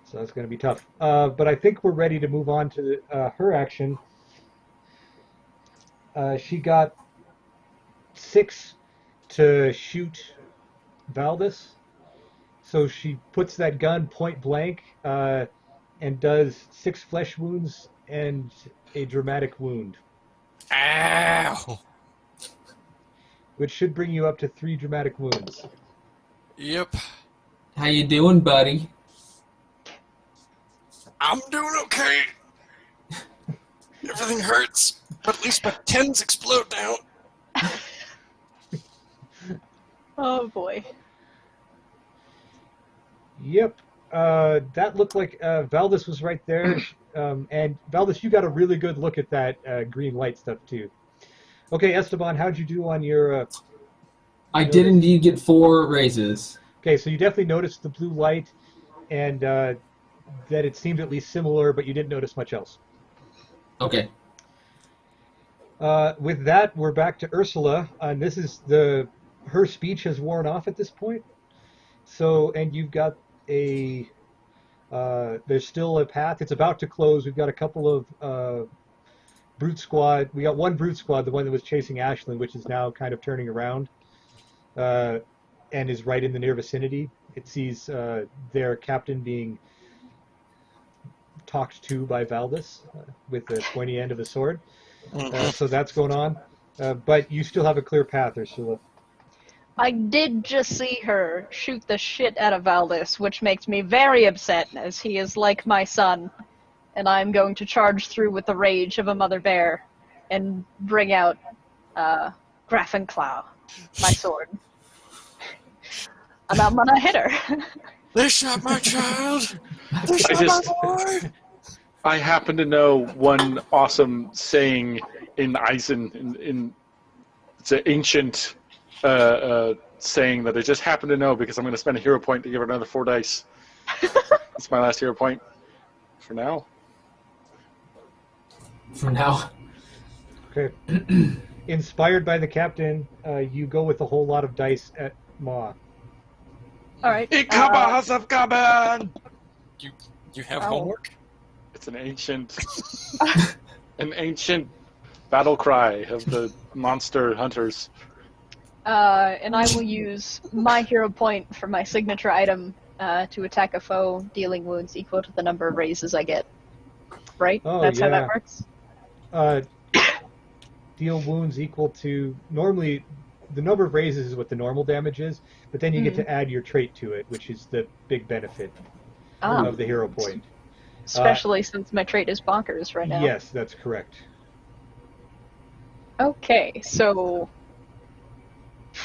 Speaker 1: So that's going to be tough. But I think we're ready to move on to her action. She got 6 to shoot Valdis. So she puts that gun point blank and does 6 flesh wounds and a dramatic wound,
Speaker 6: Ow!
Speaker 1: which should bring you up to 3 dramatic wounds.
Speaker 6: Yep.
Speaker 4: How you doing, buddy?
Speaker 6: I'm doing okay. Everything hurts, but at least my tens explode now.
Speaker 2: Oh boy.
Speaker 1: Yep. That looked like Valdis was right there. And Valdis, you got a really good look at that green light stuff too. Okay, Esteban, how'd you do on your...
Speaker 4: I did indeed get 4 raises.
Speaker 1: Okay, so you definitely noticed the blue light and that it seemed at least similar, but you didn't notice much else.
Speaker 4: Okay.
Speaker 1: With that, we're back to Ursula, and this is her speech has worn off at this point. So, and you've got there's still a path. It's about to close. We've got a couple of brute squad. We got one brute squad, the one that was chasing Ashlyn, which is now kind of turning around and is right in the near vicinity. It sees their captain being talked to by Valdis with the pointy end of the sword. So that's going on. But you still have a clear path, Ursula.
Speaker 2: I did just see her shoot the shit out of Valdis, which makes me very upset, as he is like my son, and I'm going to charge through with the rage of a mother bear and bring out Grafenclaw, my sword. And I'm gonna hit her.
Speaker 6: They shot my child. They shot my boy.
Speaker 3: I happen to know one awesome saying in Eisen. It's an ancient saying that I just happen to know because I'm going to spend a hero point to give her another 4 dice. That's my last hero point for now.
Speaker 4: For now.
Speaker 1: Okay. Inspired by the captain, you go with a whole lot of dice at Ma.
Speaker 2: Alright.
Speaker 6: You have homework?
Speaker 3: It's an ancient battle cry of the monster hunters.
Speaker 2: And I will use my hero point for my signature item to attack a foe, dealing wounds equal to the number of raises I get. Right?
Speaker 1: Oh,
Speaker 2: That's
Speaker 1: yeah.
Speaker 2: how that works?
Speaker 1: Deal wounds equal to... Normally, the number of raises is what the normal damage is, but then you get to add your trait to it, which is the big benefit of the hero point.
Speaker 2: Especially since my trait is bonkers right now.
Speaker 1: Yes, that's correct.
Speaker 2: Okay, so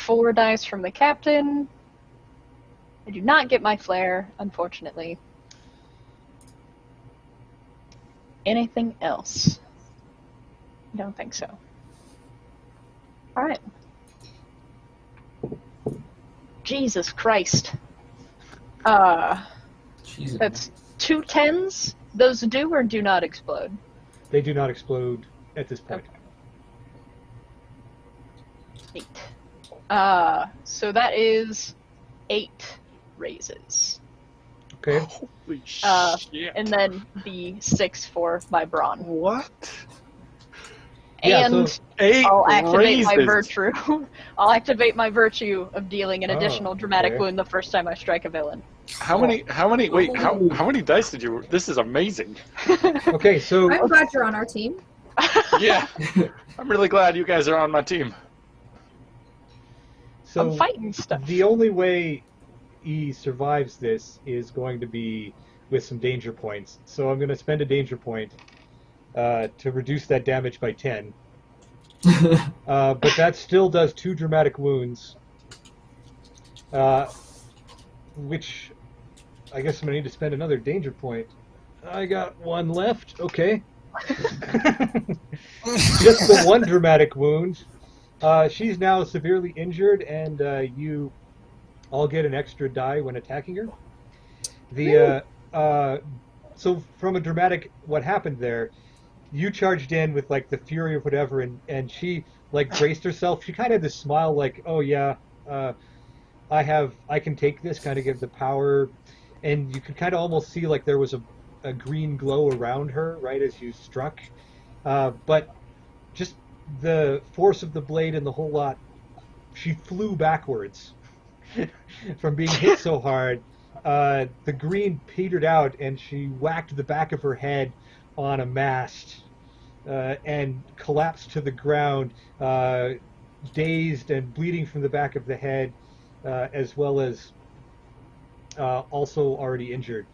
Speaker 2: 4 dice from the captain. I do not get my flare, unfortunately. Anything else? I don't think so. Alright. Jesus Christ.
Speaker 4: Jesus.
Speaker 2: That's 2 10s. Those do or do not explode?
Speaker 1: They do not explode at this point.
Speaker 2: Okay. 8. So that is 8 raises.
Speaker 1: Okay.
Speaker 3: Holy
Speaker 2: Uh,
Speaker 3: shit.
Speaker 2: And then the 6 for my brawn.
Speaker 3: What?
Speaker 1: Yeah,
Speaker 2: And
Speaker 1: so
Speaker 3: 8
Speaker 2: I'll activate my
Speaker 3: raises.
Speaker 2: virtue. I'll activate my virtue of dealing an
Speaker 1: Oh,
Speaker 2: additional dramatic
Speaker 1: okay.
Speaker 2: wound the first time I strike a villain.
Speaker 3: How many wait, how many dice did you this is amazing.
Speaker 1: Okay, so
Speaker 5: I'm glad you're on our team.
Speaker 3: Yeah. I'm really glad you guys are on my team.
Speaker 1: so
Speaker 2: I'm fighting stuff.
Speaker 1: the only way he survives this is going to be with some danger points. So I'm going to spend a danger point to reduce that damage by 10. But that still does 2 dramatic wounds, which I guess I'm going to need to spend another danger point. I got 1 left. Okay. Just the 1 dramatic wound. She's now severely injured, and you all get an extra die when attacking her. So from a dramatic, what happened there, you charged in with like the fury or whatever, and she like braced herself. She kind of had this smile, like, "Oh yeah, I can take this." Kind of give the power, and you could kind of almost see like there was a green glow around her right as you struck, but just the force of the blade and the whole lot, she flew backwards from being hit so hard. The green petered out, and she whacked the back of her head on a mast and collapsed to the ground, dazed and bleeding from the back of the head, as well as also already injured.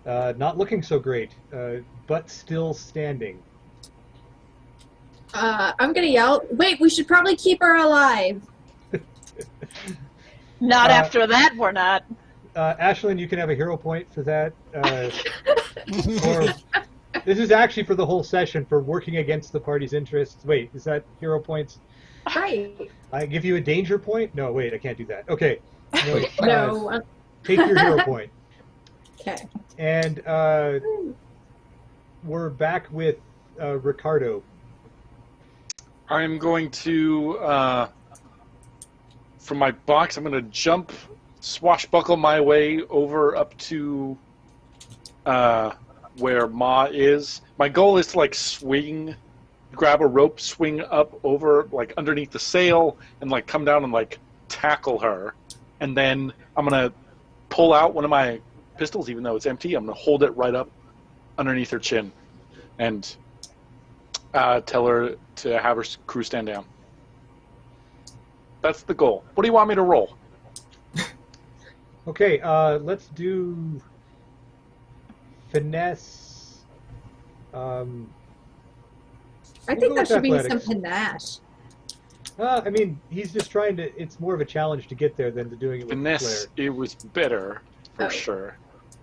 Speaker 1: Not looking so great, but still standing.
Speaker 5: I'm gonna yell, wait, we should probably keep her alive.
Speaker 2: Not after that, we're not.
Speaker 1: Ashlyn, you can have a hero point for that. Or this is actually for the whole session for working against the party's interests. Wait, is that hero points?
Speaker 5: Right.
Speaker 1: I give you a danger point? No, wait, I can't do that. Okay. No.
Speaker 5: No.
Speaker 1: Take your hero point.
Speaker 5: Okay.
Speaker 1: And we're back with Ricardo.
Speaker 3: I'm going to from my box I'm going to jump swashbuckle my way over up to where Ma is. My goal is to like swing, grab a rope, swing up over like underneath the sail, and like come down and like tackle her. And then I'm gonna pull out one of my pistols, even though it's empty. I'm gonna hold it right up underneath her chin, and tell her to have her crew stand down. That's the goal. What do you want me to roll?
Speaker 1: Okay, let's do finesse.
Speaker 5: I
Speaker 1: We'll
Speaker 5: think
Speaker 1: go
Speaker 5: that
Speaker 1: with
Speaker 5: should be some
Speaker 1: athletics.
Speaker 5: panache.
Speaker 1: I mean, he's just trying to. It's more of a challenge to get there than to doing it with
Speaker 3: Finesse,
Speaker 1: flair.
Speaker 3: it was better, for
Speaker 5: Oh.
Speaker 3: sure.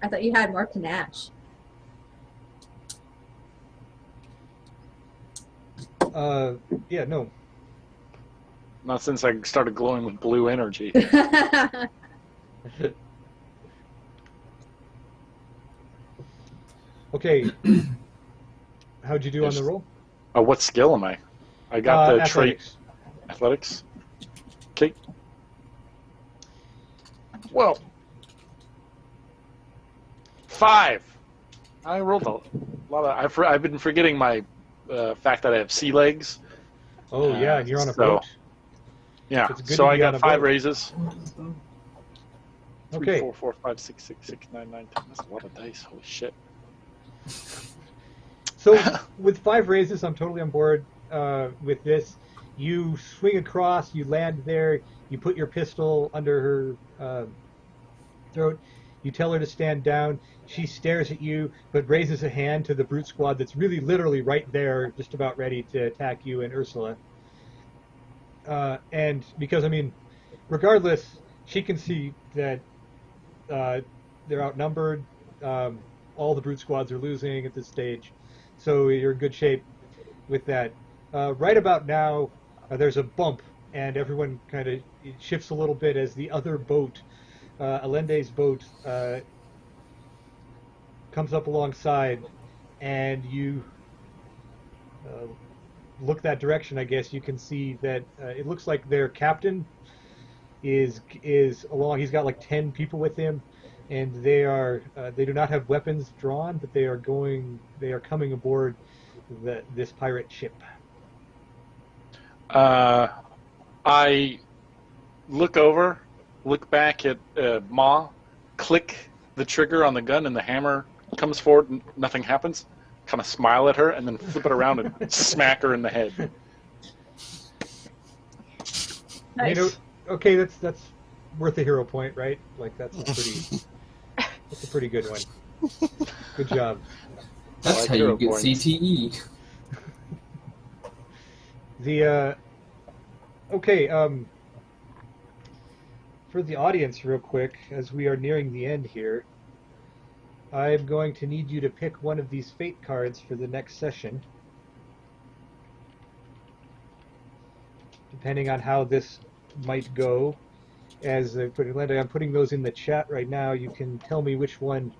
Speaker 5: I thought you had more panache.
Speaker 1: Yeah, no.
Speaker 3: Not since I started glowing with blue energy.
Speaker 1: Okay. How'd you do on the roll?
Speaker 3: What skill am I? I got the trait.
Speaker 1: athletics.
Speaker 3: Athletics. Okay. Well, 5. I rolled a lot of. I've been forgetting my fact that I have sea legs.
Speaker 1: Oh yeah, and you're on a
Speaker 3: so-
Speaker 1: boat.
Speaker 3: Yeah.
Speaker 1: It's good
Speaker 3: So
Speaker 1: to
Speaker 3: I
Speaker 1: be on
Speaker 3: got
Speaker 1: a
Speaker 3: 5
Speaker 1: boat.
Speaker 3: raises. 3,
Speaker 1: Okay.
Speaker 3: 4, 4, 5, 6, 6, 6, 9, 9, 10. That's a lot of dice. Holy shit.
Speaker 1: So with 5 raises, I'm totally on board with this. You swing across, you land there, you put your pistol under her throat, you tell her to stand down. She stares at you, but raises a hand to the brute squad that's really literally right there, just about ready to attack you and Ursula. And because, I mean, regardless, she can see that they're outnumbered. All the brute squads are losing at this stage, so you're in good shape with that. Right about now, there's a bump, and everyone kind of shifts a little bit as the other boat, Allende's boat, comes up alongside, and you look that direction. I guess you can see that it looks like their captain is along. He's got like 10 people with him, and they do not have weapons drawn, but they are coming aboard this pirate ship.
Speaker 3: I look back at Ma, click the trigger on the gun, and the hammer comes forward, and nothing happens. Kind of smile at her, and then flip it around and smack her in the head.
Speaker 2: Nice.
Speaker 1: You know, okay, that's worth a hero point, right? Like that's a pretty good one. Good job.
Speaker 4: That's how you get
Speaker 3: points.
Speaker 4: CTE.
Speaker 1: For the audience, real quick, as we are nearing the end here, I'm going to need you to pick one of these fate cards for the next session. Depending on how this might go, as I put it, Linda, I'm putting those in the chat right now. You can tell me which one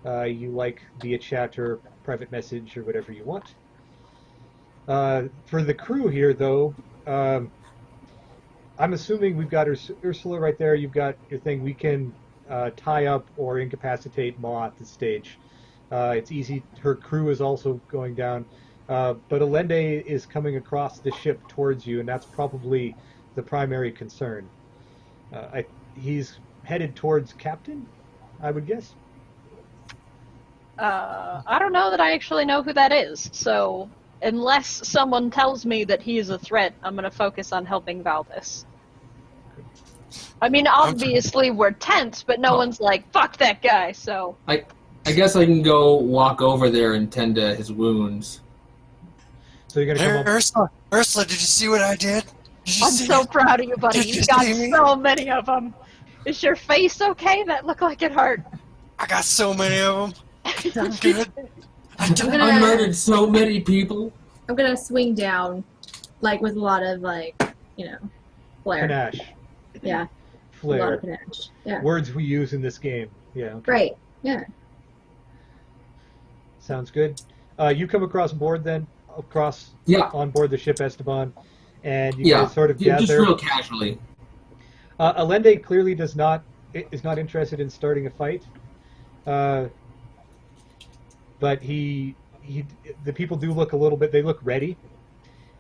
Speaker 1: you like via chat or private message or whatever you want. For the crew here, though, I'm assuming we've got Ursula right there. You've got your thing. We can tie up or incapacitate Ma at this stage. It's easy. Her crew is also going down. But Allende is coming across the ship towards you, and that's probably the primary concern. He's headed towards Captain, I would guess.
Speaker 2: I don't know that I actually know who that is, so unless someone tells me that he is a threat, I'm going to focus on helping Valdez. I mean, obviously we're tense, but no one's like, fuck that guy, so...
Speaker 4: I guess I can go walk over there and tend to his wounds.
Speaker 1: So you're going to come up...
Speaker 6: Ursula, did you see what I did?
Speaker 2: I'm so proud of you, buddy.
Speaker 6: Did you
Speaker 2: You've got
Speaker 6: see me?
Speaker 2: so many of them. Is your face okay? That looked like it hurt.
Speaker 6: I got so many of them. Good.
Speaker 4: I murdered so many people.
Speaker 5: I'm gonna swing down, like with a lot of flair.
Speaker 1: Panache.
Speaker 5: Yeah, a lot
Speaker 1: Flair.
Speaker 5: of panache. Yeah.
Speaker 1: Words we use in this game. Yeah. Okay.
Speaker 5: Right. Yeah.
Speaker 1: Sounds good. You come across board then, on board the ship Esteban, and you guys sort of gather.
Speaker 4: Just real casually.
Speaker 1: Allende clearly is not interested in starting a fight, but the people do look a little bit. They look ready,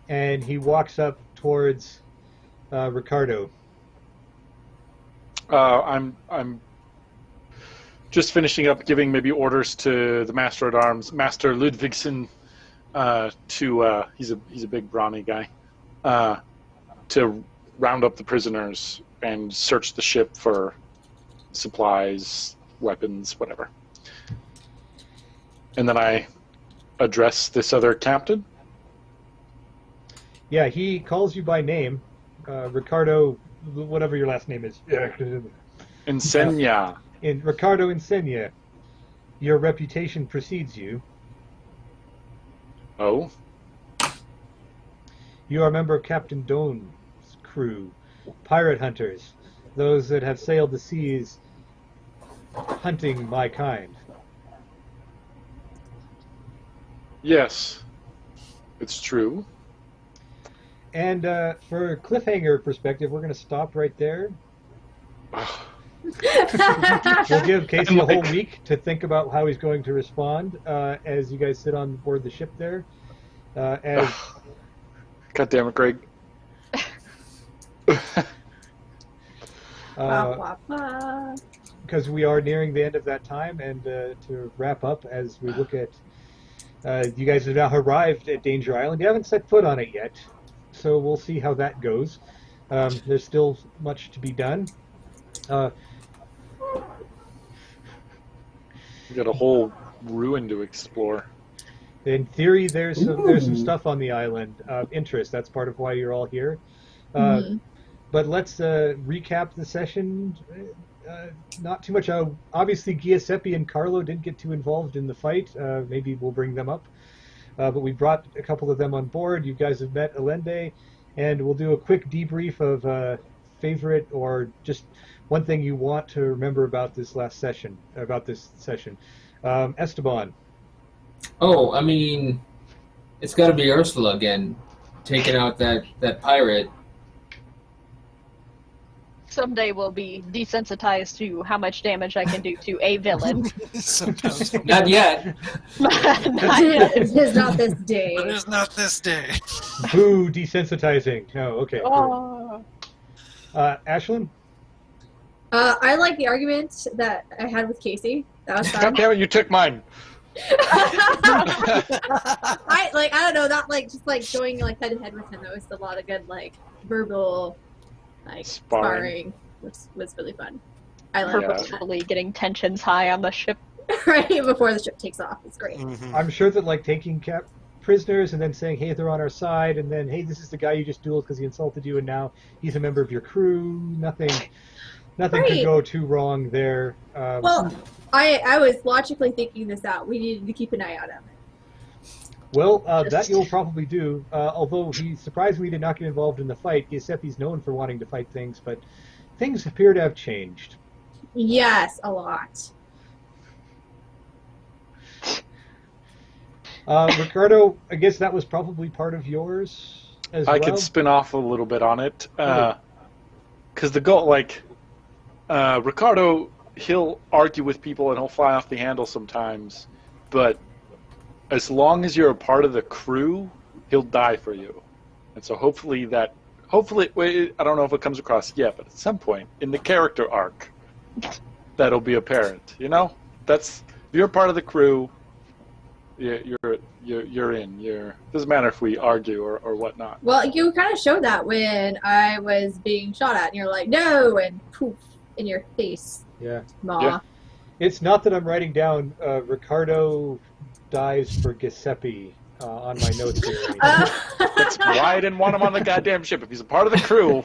Speaker 1: and he walks up towards Ricardo.
Speaker 3: I'm just finishing up giving maybe orders to the Master at Arms, Master Ludvigsen, he's a big brawny guy, to round up the prisoners and search the ship for supplies, weapons, whatever. And then I address this other captain.
Speaker 1: Yeah, he calls you by name, Ricardo, whatever your last name is.
Speaker 3: Insegna.
Speaker 1: In Ricardo Insegna, your reputation precedes you.
Speaker 3: Oh?
Speaker 1: You are a member of Captain Doan's crew, pirate hunters, those that have sailed the seas hunting my kind.
Speaker 3: Yes, it's true.
Speaker 1: And for cliffhanger perspective, we're going to stop right there. We'll give Casey a whole week to think about how he's going to respond as you guys sit on board the ship there.
Speaker 3: God damn it, Greg.
Speaker 1: Because we are nearing the end of that time, and to wrap up, as we look at, you guys have now arrived at Danger Island. You haven't set foot on it yet, so we'll see how that goes. There's still much to be done.
Speaker 3: We got a whole ruin to explore.
Speaker 1: In theory, there's some stuff on the island of interest. That's part of why you're all here. but let's recap the session. Not too much. Obviously, Giuseppe and Carlo didn't get too involved in the fight. Maybe we'll bring them up. But we brought a couple of them on board. You guys have met Allende, and we'll do a quick debrief of favorite or just one thing you want to remember about this session. Esteban.
Speaker 4: Oh, I mean, it's got to be Ursula again, taking out that pirate.
Speaker 2: Someday we'll be desensitized to how much damage I can do to a villain.
Speaker 6: Sometimes.
Speaker 4: Not yet.
Speaker 2: Not yet.
Speaker 5: It is not this day.
Speaker 6: But it's not this day.
Speaker 1: Boo, desensitizing. Oh, okay.
Speaker 2: Oh.
Speaker 1: Ashlyn?
Speaker 5: I like the argument that I had with Casey. That was
Speaker 3: God
Speaker 5: fun.
Speaker 3: damn it, you took mine.
Speaker 5: I don't know, not like just like going like head to head with him. That was a lot of good like verbal like sparring, which was really fun. I like
Speaker 2: Purposefully getting tensions high on the ship.
Speaker 5: it. Right before the ship takes off. It's great.
Speaker 6: Mhm.
Speaker 1: I'm sure that like taking prisoners and then saying, hey, they're on our side, and then, hey, this is the guy you just dueled because he insulted you, and now he's a member of your crew. Nothing could
Speaker 5: Right.
Speaker 1: go too wrong there.
Speaker 5: Well, I was logically thinking this out. We needed to keep an eye on him.
Speaker 1: That you'll probably do. Although he surprisingly did not get involved in the fight. Giuseppe's known for wanting to fight things, but things appear to have changed.
Speaker 5: Yes, a lot.
Speaker 1: Ricardo, I guess that was probably part of yours as well.
Speaker 3: I could spin off a little bit on it. Because the goal, Ricardo, he'll argue with people and he'll fly off the handle sometimes, but as long as you're a part of the crew, he'll die for you. And so hopefully, I don't know if it comes across yet, but at some point in the character arc, that'll be apparent. You know, if you're a part of the crew, you're in. Doesn't matter if we argue or whatnot.
Speaker 5: Well, you kind of showed that when I was being shot at, and you're like, no, and poof, in your face.
Speaker 1: Yeah.
Speaker 5: Maw.
Speaker 3: Yeah.
Speaker 1: It's not that I'm writing down Ricardo dies for Giuseppe on my notes here.
Speaker 3: That's why I didn't want him on the goddamn ship. If he's a part of the crew,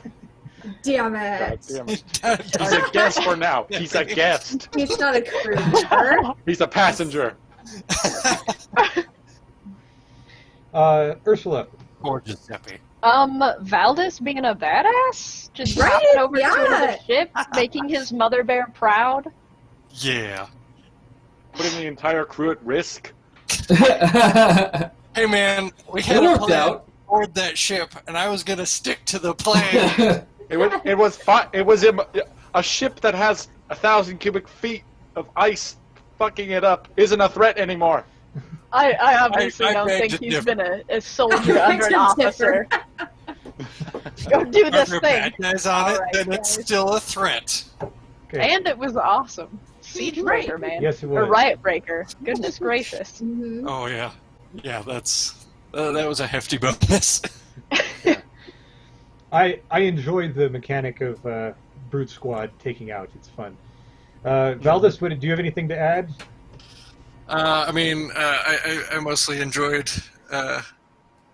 Speaker 5: Damn
Speaker 3: God
Speaker 5: it.
Speaker 3: damn it. He's a guest for now. He's a guest.
Speaker 5: He's not a crew member.
Speaker 3: He's a passenger.
Speaker 1: Ursula.
Speaker 6: Poor Giuseppe.
Speaker 2: Valdez being a badass? Just
Speaker 5: Right,
Speaker 2: dropping over to
Speaker 5: yeah.
Speaker 2: the ship, making his mother bear proud.
Speaker 6: Yeah.
Speaker 3: Putting the entire crew at risk.
Speaker 6: Hey man, we had
Speaker 4: It
Speaker 6: a
Speaker 4: worked
Speaker 6: plan
Speaker 4: out.
Speaker 6: aboard that ship, and I was gonna stick to the plan.
Speaker 3: It was a ship that has 1,000 cubic feet of ice fucking it up isn't a threat anymore.
Speaker 2: I obviously
Speaker 6: I
Speaker 2: don't
Speaker 6: beg
Speaker 2: think
Speaker 6: to
Speaker 2: he's
Speaker 6: differ.
Speaker 2: been a soldier
Speaker 5: I
Speaker 2: under an
Speaker 5: beg to
Speaker 2: officer. Go do
Speaker 6: Are
Speaker 2: this
Speaker 6: there
Speaker 2: thing.
Speaker 6: bad guys on it?
Speaker 2: Alright,
Speaker 6: Then it's
Speaker 2: guys.
Speaker 6: still a threat.
Speaker 1: Okay.
Speaker 2: And it was awesome. Siege breaker, man.
Speaker 1: Yes, it
Speaker 2: Or
Speaker 1: was.
Speaker 2: riot breaker. Goodness gracious.
Speaker 5: Mhm.
Speaker 6: Oh yeah, yeah. That was a hefty bonus.
Speaker 1: I enjoyed the mechanic of Brute Squad taking out. It's fun. Valdez, do you have anything to add?
Speaker 6: I mostly enjoyed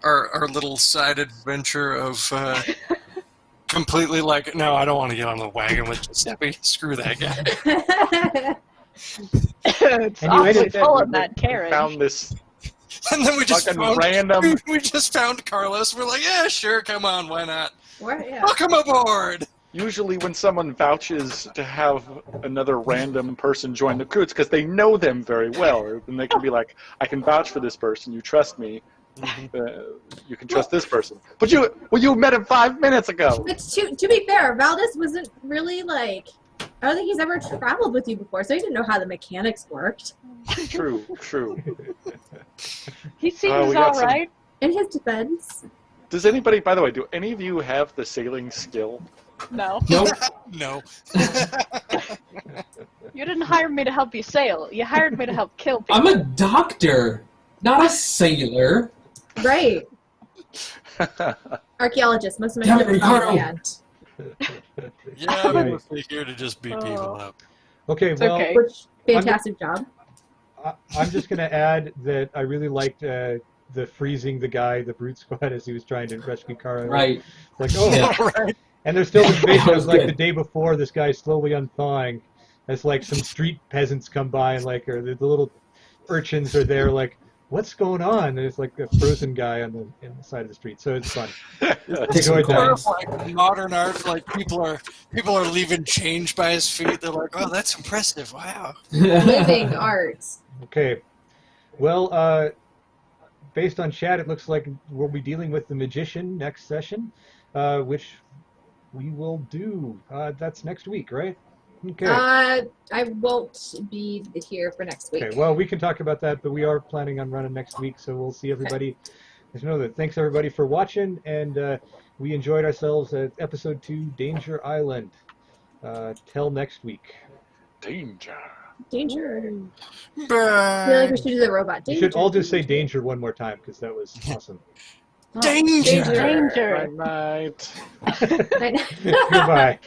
Speaker 6: our little side adventure of completely like, no, I don't want to get on the wagon with Giuseppe. Screw that guy.
Speaker 2: It's
Speaker 1: And you
Speaker 2: awfully
Speaker 1: ended
Speaker 2: full
Speaker 3: We-
Speaker 2: of that
Speaker 3: we
Speaker 2: carriage.
Speaker 3: found this
Speaker 6: And then we just
Speaker 3: fucking
Speaker 6: found
Speaker 3: random.
Speaker 6: we just found Carlos. We're like, yeah, sure, come on, why not?
Speaker 5: Yeah.
Speaker 6: Welcome aboard.
Speaker 3: Usually, when someone vouches to have another random person join the crew, it's because they know them very well, and they can be like, "I can vouch for this person. You trust me. You can trust this person." But you met him 5 minutes ago.
Speaker 5: But to be fair, Valdez wasn't really like, I don't think he's ever traveled with you before, so he didn't know how the mechanics worked.
Speaker 3: True.
Speaker 2: He seems
Speaker 3: we got some-
Speaker 2: alright.
Speaker 5: In his defense,
Speaker 3: Does anybody, by the way, do any of you have the sailing skill?
Speaker 2: No.
Speaker 4: Nope.
Speaker 6: No.
Speaker 2: You didn't hire me to help you sail. You hired me to help kill people.
Speaker 4: I'm a doctor, not a sailor.
Speaker 5: right? Archaeologist. Most of my
Speaker 4: Damn it,
Speaker 5: shit is on
Speaker 4: Ricardo.
Speaker 5: land.
Speaker 6: Yeah, I'm
Speaker 1: Right.
Speaker 6: mostly here to just beat people up.
Speaker 1: Okay,
Speaker 2: It's
Speaker 1: well,
Speaker 2: okay.
Speaker 5: Which fantastic job.
Speaker 1: I'm just going to add that I really liked the freezing the guy, the Brute Squad, as he was trying to rescue Carlo.
Speaker 4: Right.
Speaker 1: Like, oh,
Speaker 4: Yeah.
Speaker 6: Right.
Speaker 1: And there's still this vision
Speaker 4: That
Speaker 1: of
Speaker 4: was
Speaker 1: like
Speaker 4: good.
Speaker 1: the day before, this guy slowly unthawing, as like some street peasants come by and like, or the little urchins are there, like, what's going on? And there's like a frozen guy on the side of the street. So it's fun.
Speaker 4: Take some
Speaker 1: Enjoyed that.
Speaker 4: coins.
Speaker 6: Like modern art, like people are leaving change by his feet. They're like, "Oh, that's impressive! Wow."
Speaker 5: Living art.
Speaker 1: Okay. Well, based on chat, it looks like we'll be dealing with the magician next session, which we will do. That's next week, right? Okay.
Speaker 5: I won't be here for next week.
Speaker 1: Okay. Well, we can talk about that, but we are planning on running next week, so we'll see everybody. Just know that. Thanks everybody for watching, and we enjoyed ourselves at episode 2, Danger Island. Till next week.
Speaker 3: Danger.
Speaker 5: Danger. I feel like we should do the robot.
Speaker 1: You
Speaker 5: Danger.
Speaker 1: should all just say danger one more time, because that was awesome.
Speaker 5: Oh,
Speaker 6: Danger.
Speaker 2: Danger.
Speaker 3: Night night.
Speaker 1: Goodbye.